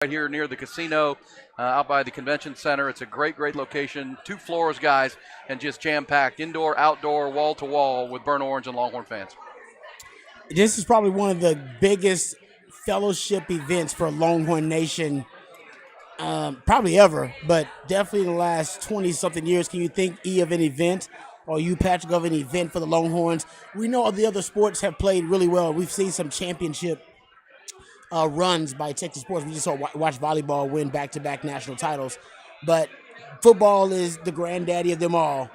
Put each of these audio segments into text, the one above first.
right here near the casino, out by the convention center. It's a great location. 2 floors, guys, and just jam-packed, indoor, outdoor, wall-to-wall with Burnt Orange and Longhorn fans. This is probably one of the biggest fellowship events for Longhorn Nation probably ever, but definitely the last 20-something years. Can you think, of an event, or you, Patrick, of an event for the Longhorns? We know all the other sports have played really well. We've seen some championship runs by Texas sports. We just saw watch volleyball win back-to-back national titles, but football is the granddaddy of them all.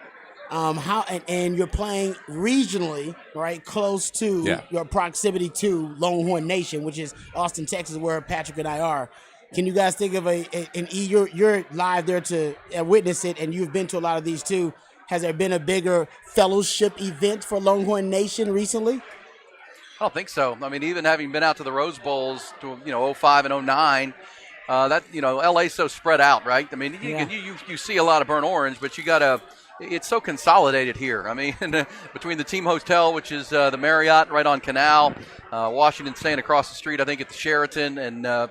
And you're playing regionally, right, close to your proximity to Longhorn Nation, which is Austin, Texas, where Patrick and I are. Can you guys think of you're live there to witness it, and you've been to a lot of these too. Has there been a bigger fellowship event for Longhorn Nation recently? I don't think so. I mean, even having been out to the Rose Bowls to 05 and 09, LA's so spread out, right? I mean, you see a lot of Burnt Orange, but it's so consolidated here. I mean, between the team hotel, which is the Marriott right on Canal, Washington staying across the street, I think at the Sheraton, and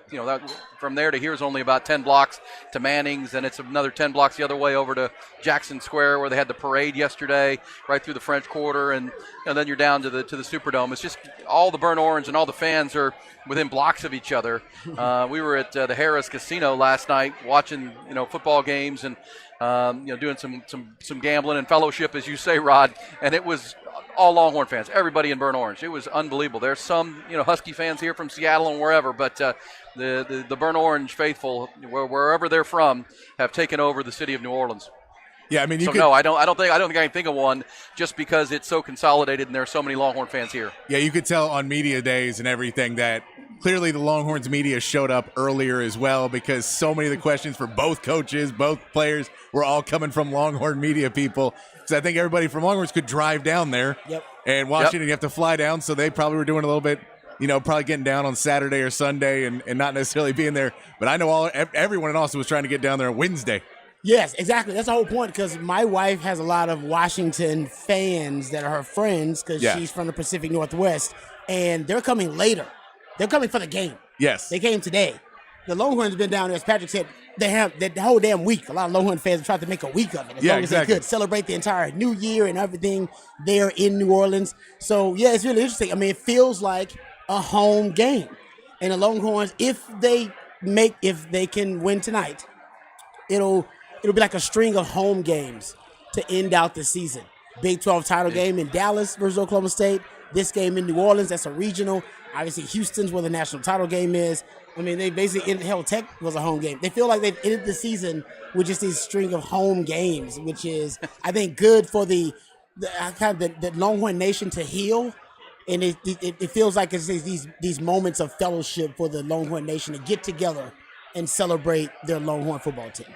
from there to here is only about 10 blocks to Manning's, and it's another 10 blocks the other way over to Jackson Square, where they had the parade yesterday, right through the French Quarter, and then you're down to the Superdome. It's just all the Burnt Orange and all the fans are within blocks of each other. We were at the Harrah's Casino last night watching football games and doing some gambling and fellowship, as you say, Rod, and it was all Longhorn fans, everybody in Burnt Orange. It was unbelievable. There's some Husky fans here from Seattle and wherever, but the Burnt Orange faithful, wherever they're from, have taken over the city of New Orleans. Yeah, I mean, I don't think I can think of one, just because it's so consolidated and there are so many Longhorn fans here. Yeah, you could tell on media days and everything that clearly the Longhorns media showed up earlier as well, because so many of the questions for both coaches, both players, were all coming from Longhorn media people. So I think everybody from Longhorns could drive down there. Yep. And Washington, you have to fly down, so they probably were doing a little bit, probably getting down on Saturday or Sunday and not necessarily being there. But I know everyone in Austin was trying to get down there on Wednesday. Yes, exactly. That's the whole point, because my wife has a lot of Washington fans that are her friends, because she's from the Pacific Northwest, and they're coming later. They're coming for the game. Yes. They came today. The Longhorns have been down there, as Patrick said, they have the whole damn week. A lot of Longhorn fans have tried to make a week of it as long as they could. Celebrate the entire New Year and everything there in New Orleans. So, yeah, it's really interesting. I mean, it feels like a home game. And the Longhorns, if they can win tonight, it'll be like a string of home games to end out the season. Big 12 title game in Dallas versus Oklahoma State. This game in New Orleans, that's a regional. Obviously, Houston's where the national title game is. I mean, they basically ended, Tech was a home game. They feel like they've ended the season with just these string of home games, which is, I think, good for the Longhorn Nation to heal. And it feels like it's these moments of fellowship for the Longhorn Nation to get together and celebrate their Longhorn football team.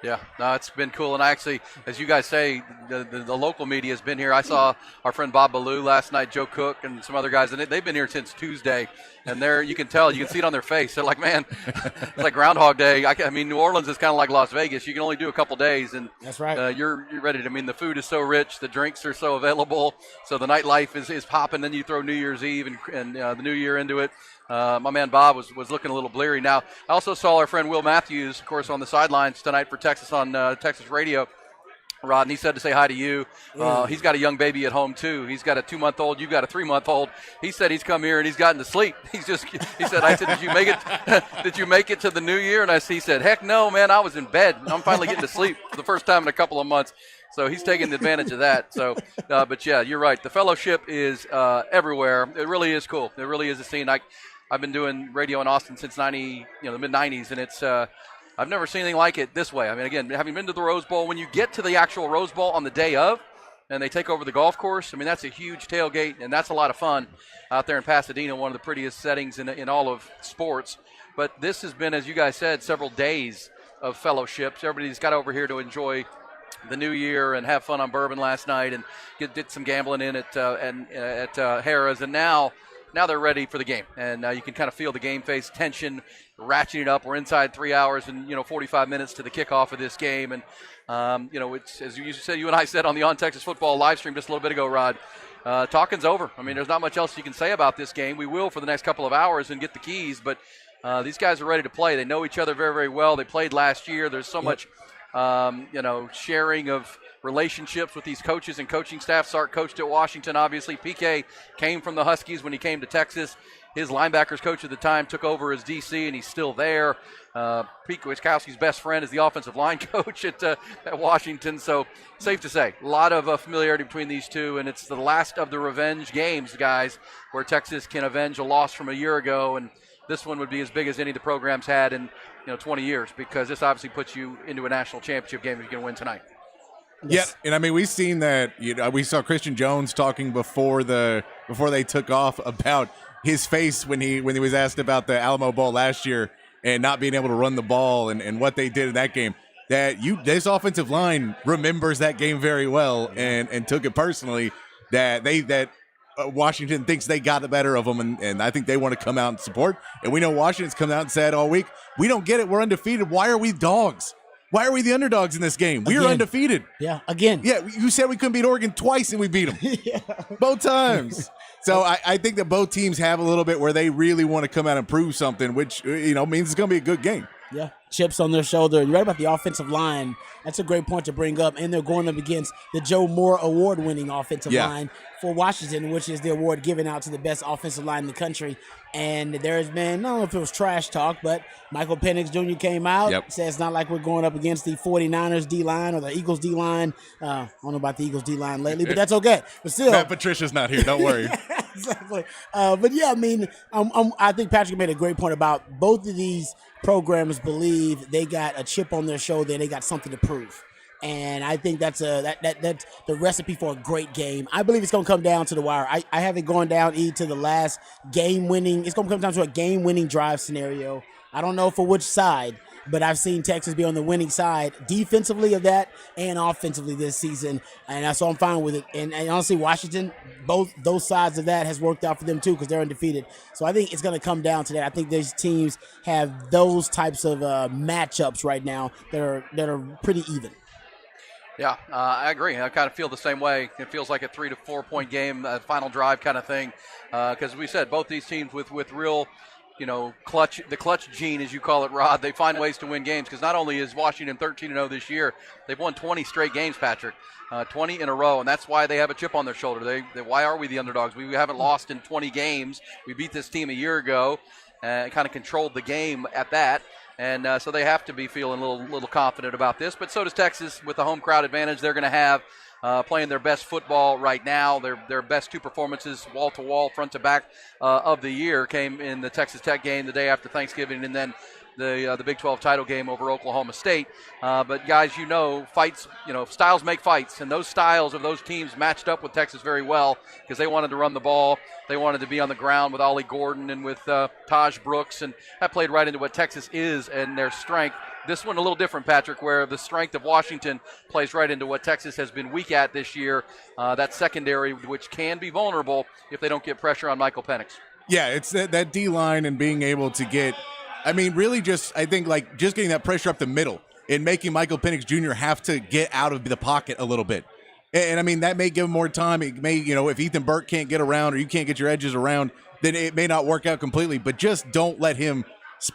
Yeah, no, it's been cool. And I actually, as you guys say, the local media has been here. I saw our friend Bob Ballou last night, Joe Cook, and some other guys, and they've been here since Tuesday. And you can see it on their face. They're like, man, it's like Groundhog Day. I mean, New Orleans is kind of like Las Vegas. You can only do a couple days, and that's right. You're ready to. I mean, the food is so rich, the drinks are so available, so the nightlife is popping. Then you throw New Year's Eve and the New Year into it. My man Bob was looking a little bleary. Now, I also saw our friend Will Matthews, of course, on the sidelines tonight for Texas on Texas radio, Rod, and he said to say hi to you. He's got a young baby at home, too. He's got a 2-month-old. You've got a 3-month-old. He said he's come here and he's gotten to sleep. He said, I said, did you make it? Did you make it to the new year? And he said, heck no, man, I was in bed. I'm finally getting to sleep for the first time in a couple of months. So he's taking advantage of that. So, but yeah, you're right. The fellowship is everywhere. It really is cool. It really is a scene. I've been doing radio in Austin since the mid-'90s, and it's I've never seen anything like it this way. I mean, again, having been to the Rose Bowl, when you get to the actual Rose Bowl on the day of, and they take over the golf course, I mean, that's a huge tailgate, and that's a lot of fun out there in Pasadena, one of the prettiest settings in all of sports. But this has been, as you guys said, several days of fellowships. Everybody's got over here to enjoy the new year and have fun on bourbon last night and did some gambling in at Harrah's, and now they're ready for the game, and you can kind of feel the game face tension ratcheting up. We're inside 3 hours and 45 minutes to the kickoff of this game, and it's, as you said, you and I said on the On Texas Football live stream just a little bit ago, Rod. Talking's over. I mean, there's not much else you can say about this game. We will for the next couple of hours and get the keys, but These guys are ready to play. They know each other very, very well. They played last year. There's so much, sharing of relationships with these coaches and coaching staff. Sark coached at Washington, obviously. PK came from the Huskies when he came to Texas. His linebackers coach at the time took over as DC, and he's still there. Pete Kwiatkowski's best friend is the offensive line coach at Washington. So safe to say, a lot of familiarity between these two, and it's the last of the revenge games, guys, where Texas can avenge a loss from a year ago, and this one would be as big as any of the programs had in 20 years, because this obviously puts you into a national championship game if you're going to win tonight. Yes. Yeah, and I mean, we've seen that. We saw Christian Jones talking before they took off about his face when he was asked about the Alamo Bowl last year and not being able to run the ball and what they did in that game. That this offensive line remembers that game very well and took it personally. That Washington thinks they got the better of them, and I think they want to come out and support. And we know Washington's come out and said all week, we don't get it. We're undefeated. Why are we dogs? Why are we the underdogs in this game? We are undefeated. Yeah, again. Yeah, you said we couldn't beat Oregon twice, and we beat them. Yeah. Both times. So I think that both teams have a little bit where they really want to come out and prove something, which means it's going to be a good game. Yeah, chips on their shoulder. You're right about the offensive line. That's a great point to bring up. And they're going up against the Joe Moore award-winning offensive line for Washington, which is the award given out to the best offensive line in the country. And there's been, I don't know if it was trash talk, but Michael Penix Jr. came out, said it's not like we're going up against the 49ers D-line or the Eagles D-line. I don't know about the Eagles D-line lately, but that's okay. But still. Matt Patricia's not here. Don't worry. Exactly. But, yeah, I mean, I think Patrick made a great point about both of these programs believe they got a chip on their shoulder and they got something to prove. And I think that's that's the recipe for a great game. I believe it's going to come down to the wire. I have it going down to the last game-winning. It's going to come down to a game-winning drive scenario. I don't know for which side, but I've seen Texas be on the winning side defensively of that and offensively this season, and so I'm fine with it. And honestly, Washington, both those sides of that has worked out for them too because they're undefeated. So I think it's going to come down to that. I think these teams have those types of matchups right now that are pretty even. Yeah, I agree. I kind of feel the same way. It feels like a 3 to 4 point game, final drive kind of thing, because we said both these teams with real. The clutch gene, as you call it, Rod, they find ways to win games because not only is Washington 13-0 this year, they've won 20 straight games, Patrick, 20 in a row, and that's why they have a chip on their shoulder. Why are we the underdogs? We haven't lost in 20 games. We beat this team a year ago and kind of controlled the game at that. And so they have to be feeling a little confident about this. But so does Texas with the home crowd advantage they're going to have. Playing their best football right now. Their best two performances, wall-to-wall, front-to-back of the year came in the Texas Tech game the day after Thanksgiving and then the Big 12 title game over Oklahoma State. But, guys, fights, styles make fights. And those styles of those teams matched up with Texas very well because they wanted to run the ball. They wanted to be on the ground with Ollie Gordon and with Taj Brooks. And that played right into what Texas is and their strength. This one a little different, Patrick, where the strength of Washington plays right into what Texas has been weak at this year, that secondary, which can be vulnerable if they don't get pressure on Michael Penix. Yeah, it's that D-line and being able to get, really just getting that pressure up the middle and making Michael Penix Jr. have to get out of the pocket a little bit. And that may give him more time. It may, if Ethan Burke can't get around or you can't get your edges around, then it may not work out completely. But just don't let him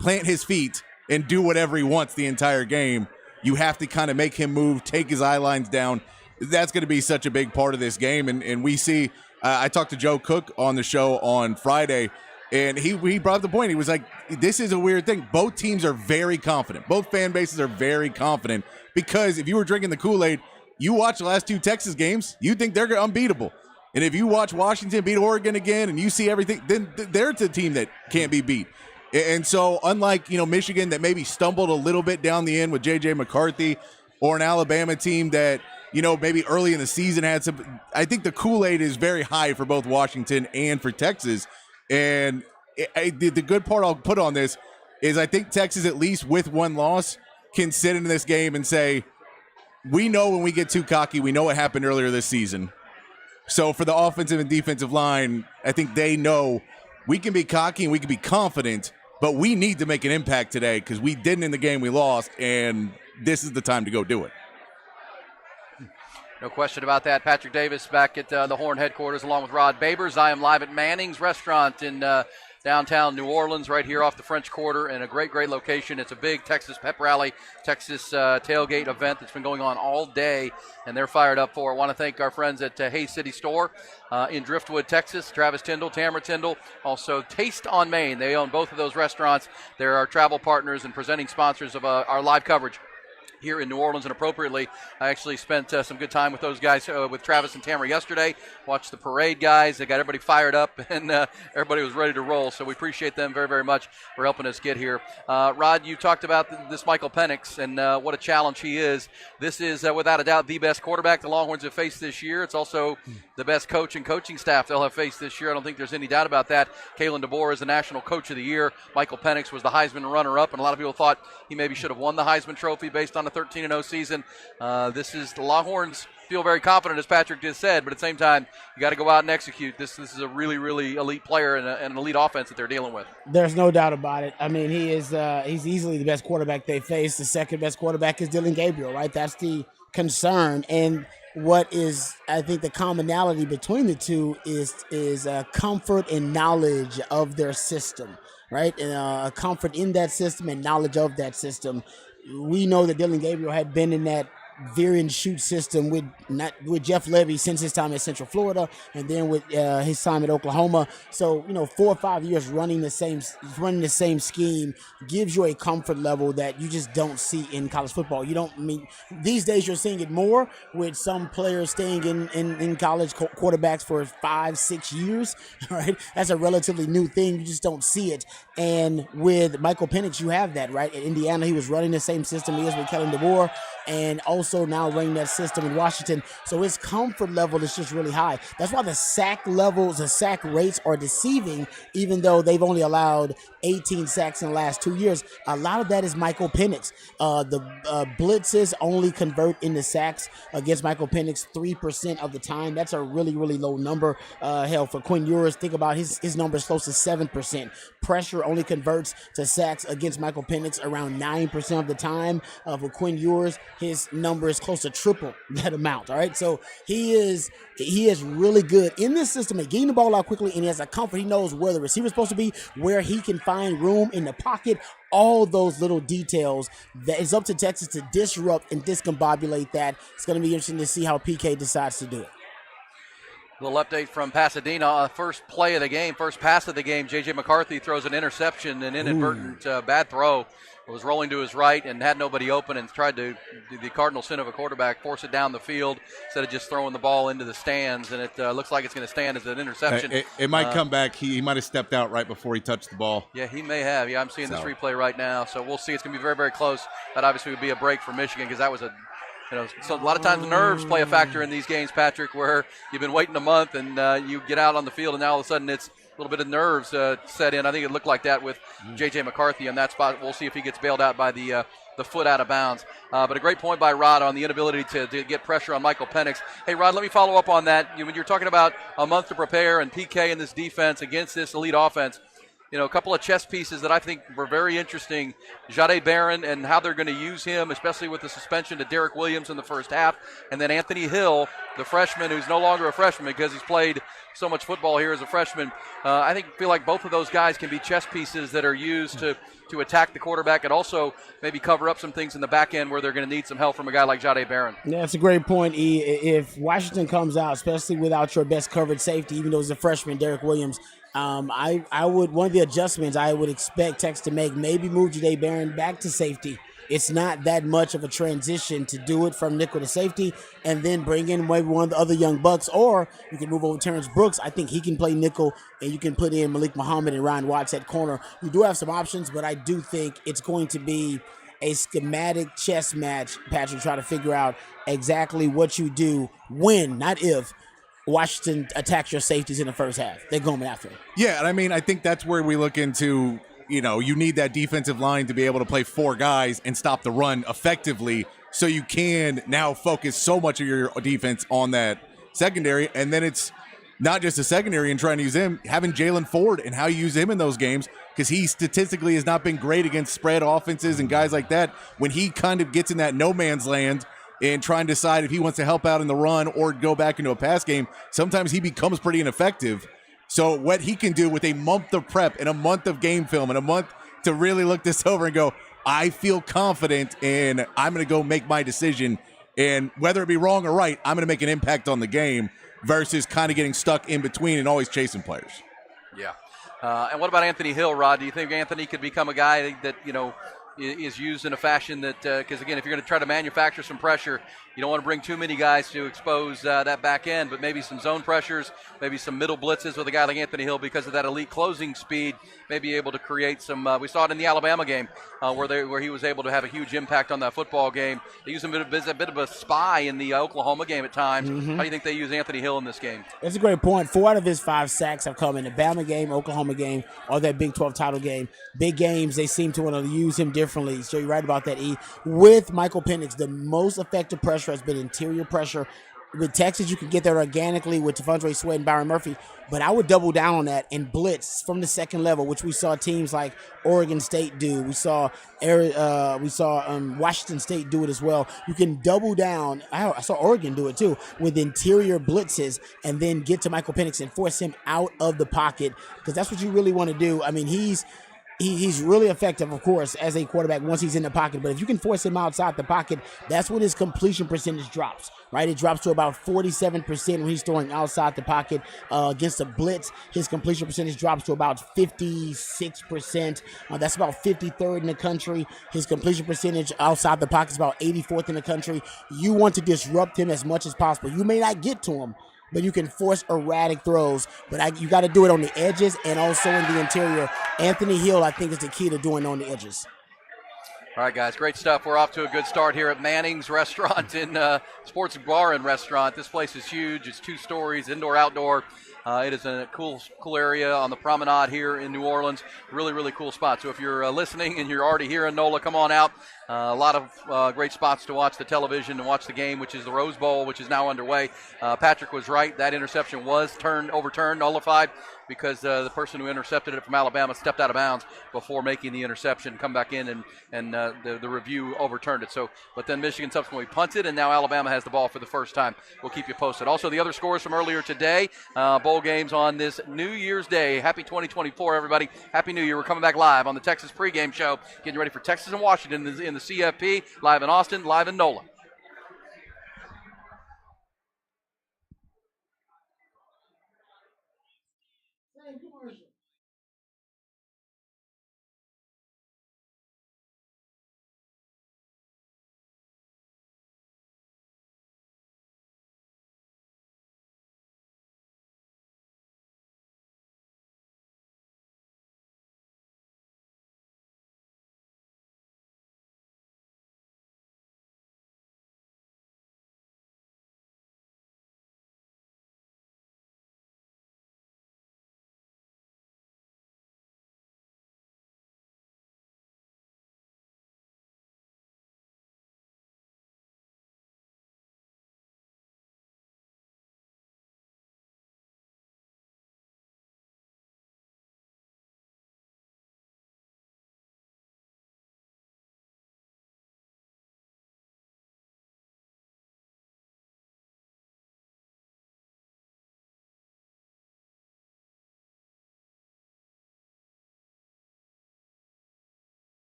plant his feet and do whatever he wants the entire game. You have to kind of make him move, take his eye lines down. That's going to be such a big part of this game. And we see, I talked to Joe Cook on the show on Friday, and he brought up the point. He was like, this is a weird thing. Both teams are very confident. Both fan bases are very confident because if you were drinking the Kool-Aid, you watch the last two Texas games, you think they're unbeatable. And if you watch Washington beat Oregon again and you see everything, then they're the team that can't be beat. And so unlike, Michigan that maybe stumbled a little bit down the end with J.J. McCarthy or an Alabama team that, maybe early in the season had some – I think the Kool-Aid is very high for both Washington and for Texas. And the good part I'll put on this is I think Texas, at least with one loss, can sit into this game and say, we know when we get too cocky, we know what happened earlier this season. So for the offensive and defensive line, I think they know we can be cocky and we can be confident – but we need to make an impact today because we didn't in the game we lost, and this is the time to go do it. No question about that. Patrick Davis back at the Horn headquarters along with Rod Babers. I am live at Manning's Restaurant in downtown New Orleans, right here off the French Quarter, and a great location. It's a big Texas pep rally, Texas tailgate event that's been going on all day, and they're fired up for it. I want to thank our friends at Hayes City Store in Driftwood, Texas, Travis Tyndall, Tamara Tyndall, also Taste on Main. They own both of those restaurants. They're our travel partners and presenting sponsors of our live coverage here in New Orleans, and appropriately, I actually spent some good time with those guys, with Travis and Tamara yesterday. Watched the parade guys. They got everybody fired up, and everybody was ready to roll. So we appreciate them very, very much for helping us get here. Rod, you talked about this Michael Penix and what a challenge he is. This is, without a doubt, the best quarterback the Longhorns have faced this year. It's also the best coach and coaching staff they'll have faced this year. I don't think there's any doubt about that. Kalen DeBoer is the National Coach of the Year. Michael Penix was the Heisman runner-up, and a lot of people thought he maybe should have won the Heisman Trophy based on the 13-0 season. This is the Longhorns feel very confident, as Patrick just said, but at the same time, you got to go out and execute. This is a really, really elite player and an elite offense that they're dealing with. There's no doubt about it. I mean, he's easily the best quarterback they faced. The second best quarterback is Dylan Gabriel, right? That's the concern. And what is, I think, the commonality between the two is comfort and knowledge of their system, right? And comfort in that system and knowledge of that system. We know that Dylan Gabriel had been in that veer and shoot system with Jeff Levy since his time at Central Florida, and then with his time at Oklahoma. So 4 or 5 years running the same scheme gives you a comfort level that you just don't see in college football. These days you're seeing it more with some players staying in college quarterbacks for 5-6 years. Right, that's a relatively new thing. You just don't see it. And with Michael Penix, you have that, right? At Indiana, he was running the same system he is with Kellen DeBoer, and also now running that system in Washington. So his comfort level is just really high. That's why the sack rates are deceiving, even though they've only allowed 18 sacks in the last 2 years. A lot of that is Michael Penix. The blitzes only convert into sacks against Michael Penix 3% of the time. That's a really, really low number. Hell, for Quinn Ewers, think about his number is close to 7%. Pressure only converts to sacks against Michael Penix around 9% of the time. For Quinn Ewers, his number is close to triple that amount. All right, so he is really good in this system at getting the ball out quickly, and he has a comfort. He knows where the receiver's supposed to be, where he can find room in the pocket. All those little details that is up to Texas to disrupt and discombobulate that. It's going to be interesting to see how PK decides to do it. Little update from Pasadena. First play of the game, first pass of the game, J.J. McCarthy throws an interception, an inadvertent bad throw. Was rolling to his right and had nobody open and tried to do the cardinal sin of a quarterback, force it down the field instead of just throwing the ball into the stands. And it looks like it's going to stand as an interception. It might come back. He might have stepped out right before he touched the ball. Yeah, he may have. Yeah, I'm seeing this replay right now. So we'll see. It's going to be very, very close. That obviously would be a break for Michigan because that was so a lot of times nerves play a factor in these games, Patrick, where you've been waiting a month and you get out on the field and now all of a sudden it's a little bit of nerves set in. I think it looked like that with J.J. McCarthy on that spot. We'll see if he gets bailed out by the foot out of bounds. But a great point by Rod on the inability to get pressure on Michael Penix. Hey, Rod, let me follow up on that. When you're talking about a month to prepare and PK in this defense against this elite offense, a couple of chess pieces that I think were very interesting. Jahdae Barron and how they're going to use him, especially with the suspension to Derek Williams in the first half. And then Anthony Hill, the freshman who's no longer a freshman because he's played so much football here as a freshman. I feel like both of those guys can be chess pieces that are used to attack the quarterback and also maybe cover up some things in the back end where they're going to need some help from a guy like Jahdae Barron. Yeah, that's a great point, E. If Washington comes out, especially without your best covered safety, even though he's a freshman, Derek Williams, I would, one of the adjustments I would expect Texas to make, maybe move Jahdae Barron back to safety. It's not that much of a transition to do it from nickel to safety and then bring in maybe one of the other young bucks, or you can move over Terrence Brooks. I think he can play nickel, and you can put in Malik Muhammad and Ryan Watts at corner. You do have some options, but I do think it's going to be a schematic chess match, Patrick, try to figure out exactly what you do when, not if, Washington attacks your safeties in the first half. They're going after it. Yeah, and I think that's where we look into, you need that defensive line to be able to play four guys and stop the run effectively, so you can now focus so much of your defense on that secondary. And then it's not just a secondary and trying to use him, having Jalen Ford and how you use him in those games, because he statistically has not been great against spread offenses and guys like that. When he kind of gets in that no man's land and trying to decide if he wants to help out in the run or go back into a pass game, sometimes he becomes pretty ineffective. So what he can do with a month of prep and a month of game film and a month to really look this over and go, I feel confident and I'm going to go make my decision. And whether it be wrong or right, I'm going to make an impact on the game versus kind of getting stuck in between and always chasing players. Yeah. And what about Anthony Hill, Rod? Do you think Anthony could become a guy that, is used in a fashion that, because, again, if you're going to try to manufacture some pressure, you don't want to bring too many guys to expose that back end, but maybe some zone pressures, maybe some middle blitzes with a guy like Anthony Hill because of that elite closing speed, may be able to create some. We saw it in the Alabama game where he was able to have a huge impact on that football game. They used him a bit of a spy in the Oklahoma game at times. How do you think they use Anthony Hill in this game? That's a great point. 4 out of his 5 sacks have come in the Bama game, Oklahoma game, or that Big 12 title game. Big games, they seem to want to use him differently. So you're right about that, E. With Michael Penix, the most effective pressure has been interior pressure. With Texas, you can get there organically with T'Vondre Sweat and Byron Murphy, but I would double down on that and blitz from the second level, which we saw teams like Oregon State do. We saw Washington State do it as well. You can double down. I saw Oregon do it too with interior blitzes, and then get to Michael Penix and force him out of the pocket, because that's what you really want to do. I mean, he's really effective, of course, as a quarterback once he's in the pocket. But if you can force him outside the pocket, that's when his completion percentage drops, right? It drops to about 47% when he's throwing outside the pocket. Against a blitz, his completion percentage drops to about 56%. That's about 53rd in the country. His completion percentage outside the pocket is about 84th in the country. You want to disrupt him as much as possible. You may not get to him, but you can force erratic throws. But you got to do it on the edges and also in the interior. Anthony Hill, I think, is the key to doing on the edges. All right, guys, great stuff. We're off to a good start here at Manning's Restaurant in Sports Bar and Restaurant. This place is huge. It's 2 stories, indoor, outdoor. It is a cool area on the promenade here in New Orleans. Really, really cool spot. So if you're listening and you're already here in NOLA, come on out. A lot of great spots to watch the television and watch the game, which is the Rose Bowl, which is now underway. Patrick was right. That interception was overturned, nullified, because the person who intercepted it from Alabama stepped out of bounds before making the interception, come back in, and the review overturned it. So, but then Michigan subsequently punted, and now Alabama has the ball for the first time. We'll keep you posted. Also, the other scores from earlier today, bowl games on this New Year's Day. Happy 2024, everybody. Happy New Year. We're coming back live on the Texas Pregame Show, getting ready for Texas and Washington in the CFP, live in Austin, live in NOLA.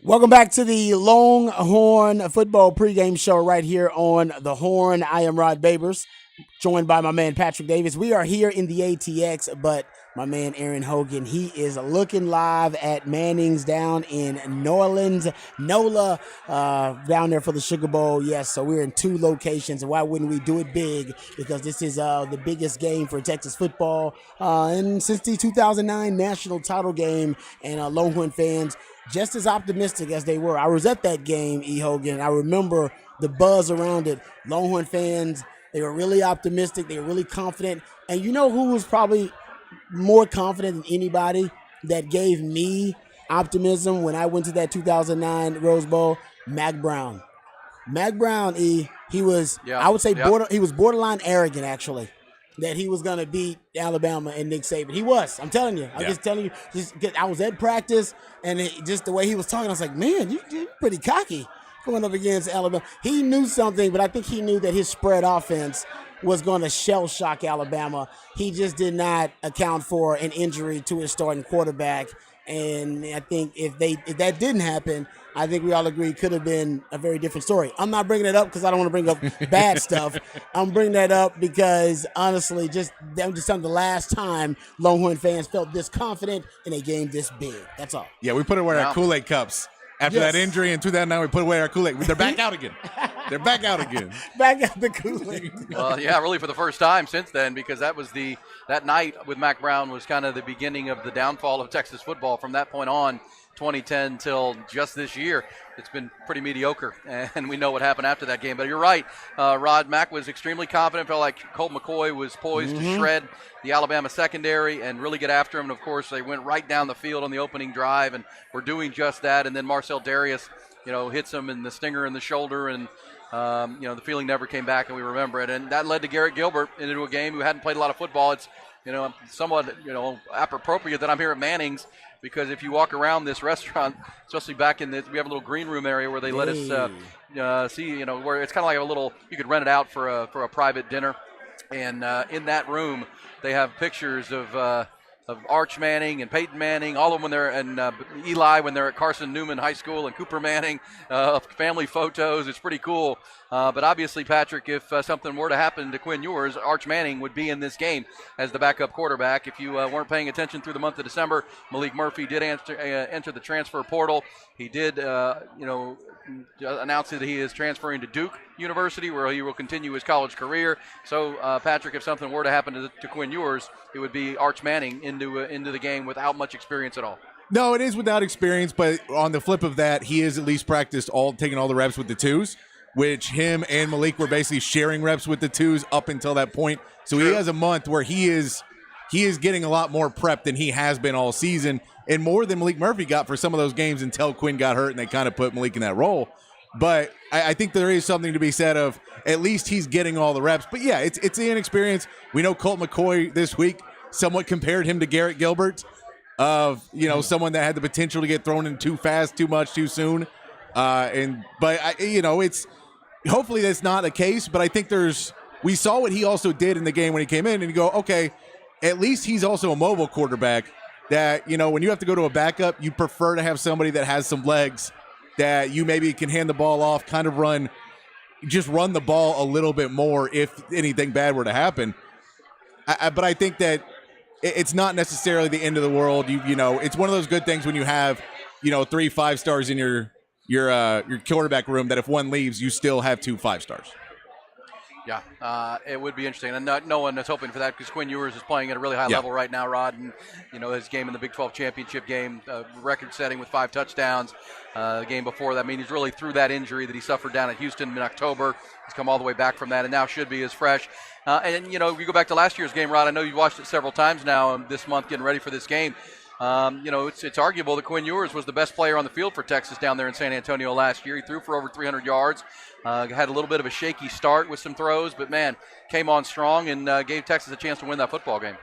Welcome back to the Longhorn Football Pregame Show right here on The Horn. I am Rod Babers, joined by my man Patrick Davis. We are here in the ATX, but my man Aaron Hogan, he is looking live at Manning's down in New Orleans, NOLA, down there for the Sugar Bowl. Yes, so we're in 2 locations, and why wouldn't we do it big? Because this is the biggest game for Texas football and since the 2009 national title game, and Longhorn fans just as optimistic as they were. I was at that game, E. Hogan. I remember the buzz around it. Longhorn fans, they were really optimistic. They were really confident. And you know who was probably more confident than anybody that gave me optimism when I went to that 2009 Rose Bowl? Mac Brown. Mac Brown, E, he was, I would say, he was borderline arrogant, actually, that he was going to beat Alabama and Nick Saban. He was. I'm telling you. I'm just telling you. Just, I was at practice, and just the way he was talking, I was like, man, you're pretty cocky going up against Alabama. He knew something, but I think he knew that his spread offense was going to shell-shock Alabama. He just did not account for an injury to his starting quarterback. And I think if that didn't happen, I think we all agree it could have been a very different story. I'm not bringing it up because I don't want to bring up bad stuff. I'm bringing that up because, honestly, that was just the last time Longhorn fans felt this confident in a game this big. That's all. Yeah, we put away our Kool-Aid cups. After that injury in 2009, we put away our Kool-Aid. They're back out again. They're back out again. Back out the Kool-Aid. Well, yeah, really for the first time since then, because that night with Mac Brown was kind of the beginning of the downfall of Texas football. From that point on, 2010 till just this year, it's been pretty mediocre, and we know what happened after that game. But you're right, Rod. Mac was extremely confident, felt like Colt McCoy was poised to shred the Alabama secondary and really get after him. And, of course, they went right down the field on the opening drive and were doing just that. And then Marcel Darius, hits him in the stinger in the shoulder, and the feeling never came back, and we remember it. And that led to Garrett Gilbert into a game who hadn't played a lot of football. It's somewhat appropriate that I'm here at Manning's, because if you walk around this restaurant, especially back in we have a little green room area where they let us see, where it's kind of like a little, you could rent it out for a private dinner. And in that room, they have pictures of Arch Manning and Peyton Manning, all of them when they're, and Eli when they're at Carson Newman High School, and Cooper Manning, family photos. It's pretty cool. But obviously, Patrick, if something were to happen to Quinn Ewers, Arch Manning would be in this game as the backup quarterback. If you weren't paying attention through the month of December, Malik Murphy did enter the transfer portal. He did, announce that he is transferring to Duke University, where he will continue his college career. So, Patrick, if something were to happen to Quinn Ewers, it would be Arch Manning into the game without much experience at all. No, it is without experience, but on the flip of that, he is at least practiced taking all the reps with the twos, which him and Malik were basically sharing reps with the twos up until that point. So He has a month where he is getting a lot more prep than he has been all season, and more than Malik Murphy got for some of those games until Quinn got hurt and they kind of put Malik in that role. But I think there is something to be said of at least he's getting all the reps. But yeah, it's the inexperience. We know Colt McCoy this week somewhat compared him to Garrett Gilbert, of someone that had the potential to get thrown in too fast, too much, too soon. It's hopefully that's not the case. But I think we saw what he also did in the game when he came in, and you go, okay, at least he's also a mobile quarterback. That when you have to go to a backup, you prefer to have somebody that has some legs, that you maybe can hand the ball off, kind of run the ball a little bit more if anything bad were to happen. But I think that it's not necessarily the end of the world. It's one of those good things when you have 3 5-stars in your quarterback room, that if one leaves, you still have 2 5-stars. Yeah, it would be interesting, and no one is hoping for that, because Quinn Ewers is playing at a really high level right now, Rod, and his game in the Big 12 championship game, record-setting with 5 touchdowns. The game before that, he's really through that injury that he suffered down at Houston in October. He's come all the way back from that, and now should be as fresh. And you go back to last year's game, Rod. I know you've watched it several times now this month, getting ready for this game. It's arguable that Quinn Ewers was the best player on the field for Texas down there in San Antonio last year. He threw for over 300 yards. Had a little bit of a shaky start with some throws, but, man, came on strong and gave Texas a chance to win that football game.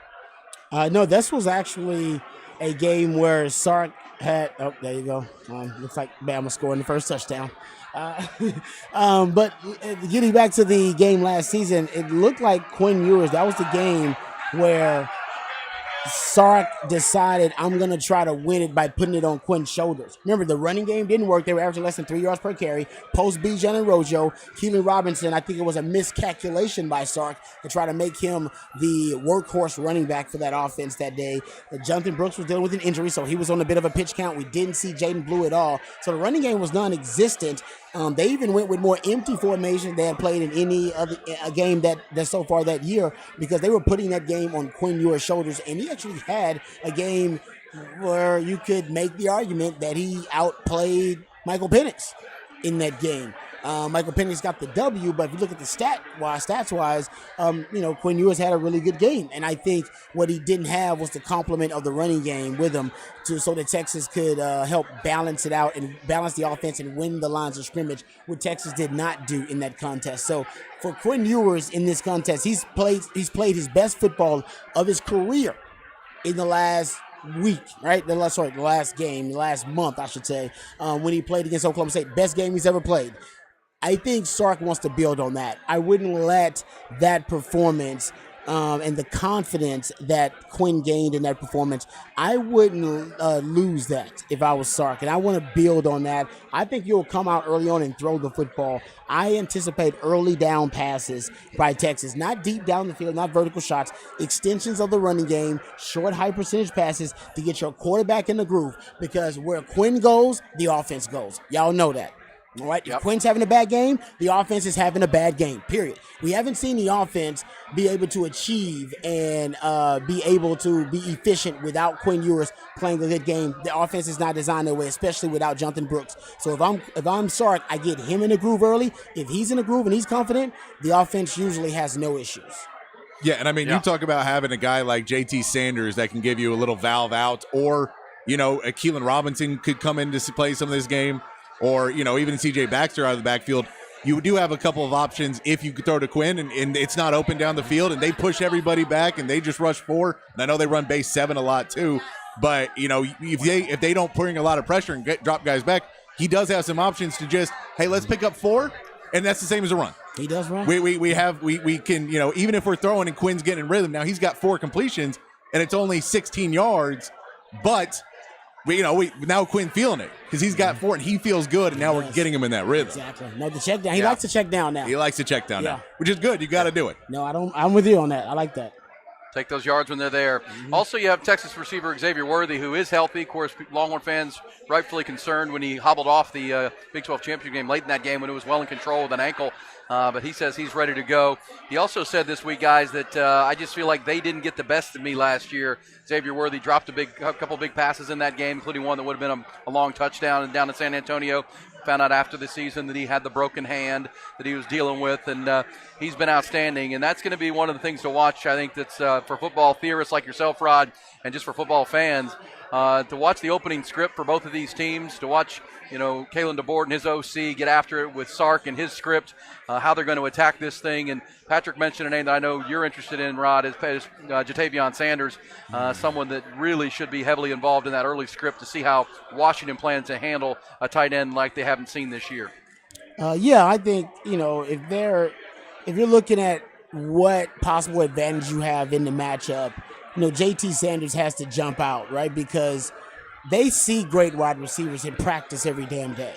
No, this was actually a game where Sark had – oh, there you go. Looks like Bama scoring the first touchdown. But getting back to the game last season, it looked like Quinn Ewers, that was the game where Sark decided, I'm going to try to win it by putting it on Quinn's shoulders. Remember, the running game didn't work. They were averaging less than 3 yards per carry. Post Bijan and Rojo, Keelan Robinson, I think it was a miscalculation by Sark to try to make him the workhorse running back for that offense that day. Jonathan Brooks was dealing with an injury, so he was on a bit of a pitch count. We didn't see Jaden Blue at all. So the running game was non-existent. They even went with more empty formations they had played in any other a game that so far that year, because they were putting that game on Quinn Ewers' shoulders, and he actually had a game where you could make the argument that he outplayed Michael Penix in that game. Michael Penix got the W, but if you look at the stats-wise, Quinn Ewers had a really good game. And I think what he didn't have was the complement of the running game with him so that Texas could help balance it out and balance the offense and win the lines of scrimmage, what Texas did not do in that contest. So for Quinn Ewers in this contest, he's played his best football of his career in the last week, right? The last month, I should say, when he played against Oklahoma State. Best game he's ever played. I think Sark wants to build on that. I wouldn't let that performance and the confidence that Quinn gained in that performance, I wouldn't lose that if I was Sark. And I want to build on that. I think you'll come out early on and throw the football. I anticipate early down passes by Texas, not deep down the field, not vertical shots, extensions of the running game, short high percentage passes to get your quarterback in the groove, because where Quinn goes, the offense goes. Y'all know that. All right, yep. If Quinn's having a bad game, the offense is having a bad game, period. We haven't seen the offense be able to achieve and be able to be efficient without Quinn Ewers playing a good game. The offense is not designed that way, especially without Jonathan Brooks. So if I'm Sark, I get him in the groove early. If he's in the groove and he's confident, the offense usually has no issues. Yeah, and I mean, you talk about having a guy like JT Sanders that can give you a little valve out, or, a Keelan Robinson could come in to play some of this game. Or, even C.J. Baxter out of the backfield. You do have a couple of options if you could throw to Quinn and it's not open down the field and they push everybody back and they just rush 4. And I know they run base 7 a lot too. But, if they don't bring a lot of pressure and drop guys back, he does have some options to just, hey, let's pick up 4. And that's the same as a run. He does run. We can, even if we're throwing and Quinn's getting in rhythm. Now he's got 4 completions and it's only 16 yards, but now Quinn feeling it because he's got 4 and he feels good, and now we're getting him in that rhythm. Exactly. No, the check down. He likes to check down now. He likes to check down now, which is good. You got to do it. No, I'm with you on that. I like that. Take those yards when they're there. Mm-hmm. Also, you have Texas receiver Xavier Worthy, who is healthy. Of course, Longhorn fans rightfully concerned when he hobbled off the Big 12 championship game late in that game when it was well in control with an ankle. But he says he's ready to go. He also said this week, guys, that I just feel like they didn't get the best of me last year. Xavier Worthy dropped a couple big passes in that game, including one that would have been a long touchdown down in San Antonio. Found out after the season that he had the broken hand that he was dealing with, and he's been outstanding. And that's going to be one of the things to watch, I think, that's for football theorists like yourself, Rod, and just for football fans, to watch the opening script for both of these teams, to watch Kalen DeBoer and his OC get after it with Sark and his script, how they're going to attack this thing. And Patrick mentioned a name that I know you're interested in, Rod, is Jatavion Sanders, someone that really should be heavily involved in that early script to see how Washington plans to handle a tight end like they haven't seen this year. I think, if you're looking at what possible advantage you have in the matchup, JT Sanders has to jump out, right? Because they see great wide receivers in practice every damn day.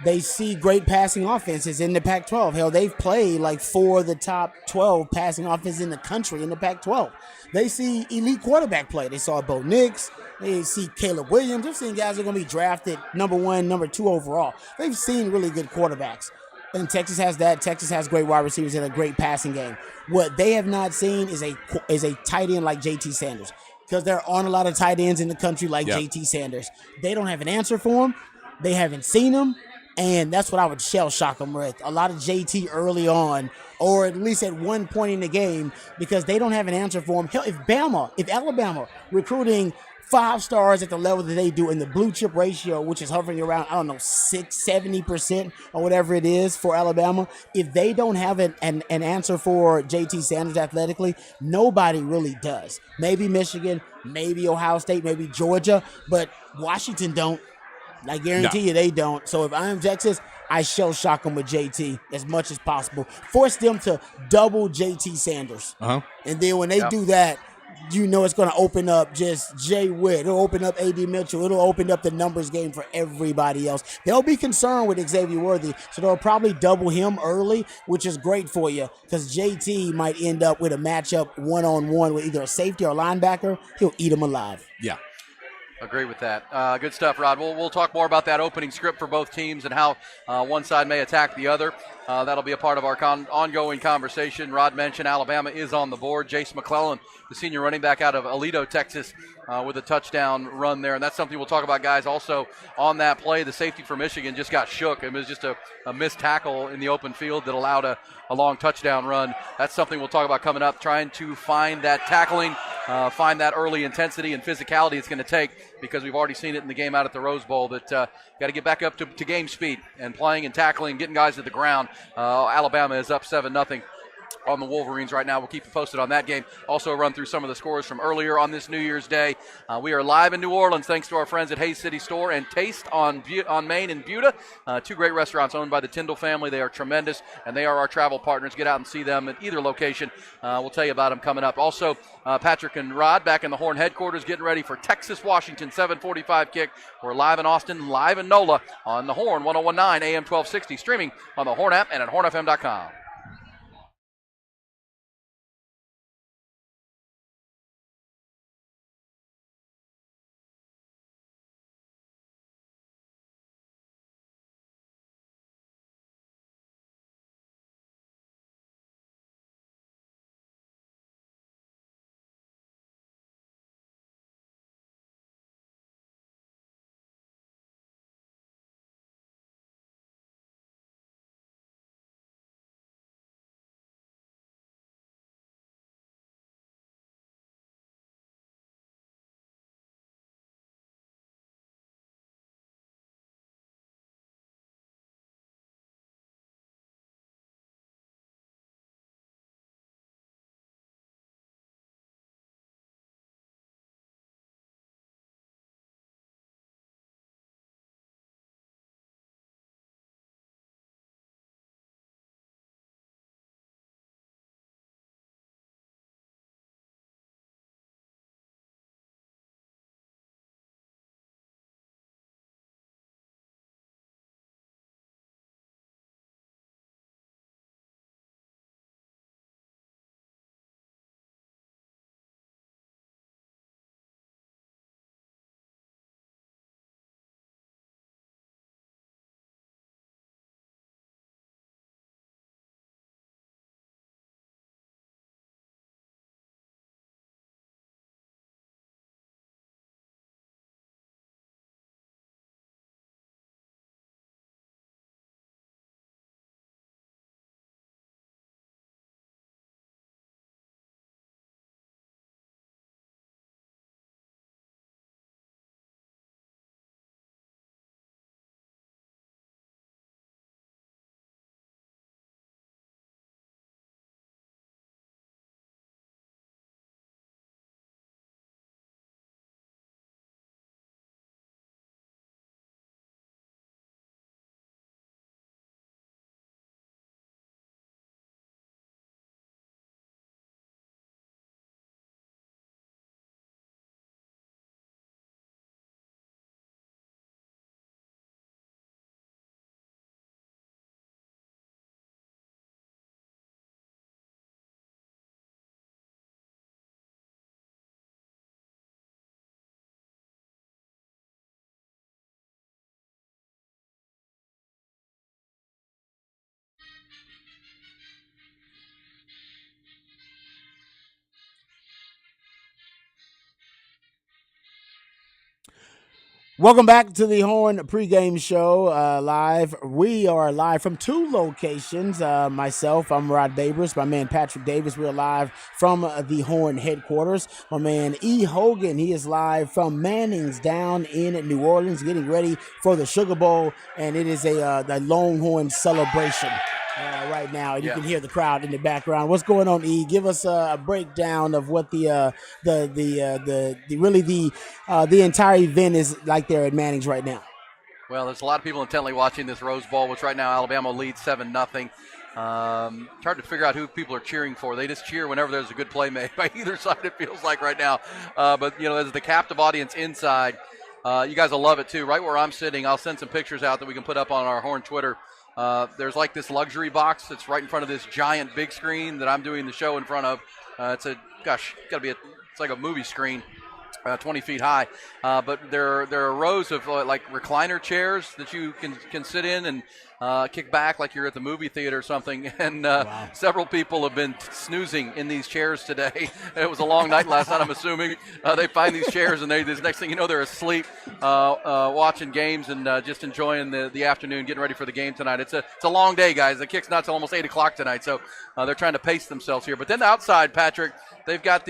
They see great passing offenses in the Pac-12. Hell, they've played like 4 of the top 12 passing offenses in the country in the Pac-12. They see elite quarterback play. They saw Bo Nix. They see Caleb Williams. They've seen guys who are going to be drafted number 1, number 2 overall. They've seen really good quarterbacks. And Texas has that. Texas has great wide receivers and a great passing game. What they have not seen is a tight end like JT Sanders, because there aren't a lot of tight ends in the country like JT Sanders. They don't have an answer for him. They haven't seen him, and that's what I would shell shock them with. A lot of JT early on, or at least at one point in the game, because they don't have an answer for him. Hell, if Alabama recruiting 5 stars at the level that they do in the blue chip ratio, which is hovering around, 70% or whatever it is for Alabama, if they don't have an answer for JT Sanders athletically, nobody really does. Maybe Michigan, maybe Ohio State, maybe Georgia, but Washington don't. I guarantee you they don't. So if I'm Texas, I shell shock them with JT as much as possible. Force them to double JT Sanders. Uh-huh. And then when they do that, it's going to open up just Jay Witt. It'll open up A.D. Mitchell. It'll open up the numbers game for everybody else. They'll be concerned with Xavier Worthy, so they'll probably double him early, which is great for you because JT might end up with a matchup one-on-one with either a safety or linebacker. He'll eat him alive. Yeah. Agree with that. Good stuff, Rod. We'll talk more about that opening script for both teams and how one side may attack the other. That'll be a part of our ongoing conversation. Rod mentioned Alabama is on the board. Jace McClellan, the senior running back out of Aledo, Texas, with a touchdown run there. And that's something we'll talk about, guys. Also on that play, the safety for Michigan just got shook. It was just a missed tackle in the open field that allowed a long touchdown run. That's something we'll talk about coming up, trying to find that tackling, find that early intensity and physicality it's going to take, because we've already seen it in the game out at the Rose Bowl that got to get back up to game speed and playing and tackling, getting guys to the ground. Alabama is up 7-0 on the Wolverines right now. We'll keep you posted on that game. Also run through some of the scores from earlier on this New Year's Day. We are live in New Orleans thanks to our friends at Hayes City Store and Taste on Main in Buda. Two great restaurants owned by the Tyndall family. They are tremendous, and they are our travel partners. Get out and see them at either location. We'll tell you about them coming up. Also, Patrick and Rod back in the Horn headquarters getting ready for Texas-Washington 7:45 kick. We're live in Austin, live in NOLA on the Horn 101.9 AM 1260, streaming on the Horn app and at hornfm.com. Welcome back to the Horn pregame show live. We are live from two locations. Myself, I'm Rod Babers. My man Patrick Davis, we're live from the Horn headquarters. My man E. Hogan, he is live from Manning's down in New Orleans, getting ready for the Sugar Bowl, and it is the Longhorn celebration right now. And you can hear the crowd in the background. What's going on, E? Give us a breakdown of what the entire event is like there at Manning's right now. Well, there's a lot of people intently watching this Rose Bowl, which right now Alabama leads 7-0. It's hard to figure out who people are cheering for. They just cheer whenever there's a good play made by either side, it feels like right now. But, as the captive audience inside, you guys will love it too. Right where I'm sitting, I'll send some pictures out that we can put up on our Horn Twitter. There's like this luxury box that's right in front of this giant big screen that I'm doing the show in front of. It's like a movie screen. 20 feet high, but there are rows of like recliner chairs that you can sit in and kick back like you're at the movie theater or something. And several people have been snoozing in these chairs today. It was a long night last night, I'm assuming. They find these chairs and this next thing you know, they're asleep, watching games and just enjoying the afternoon, getting ready for the game tonight. It's a long day, guys. The kick's not till almost 8 o'clock tonight, so they're trying to pace themselves here. But then outside, Patrick, they've got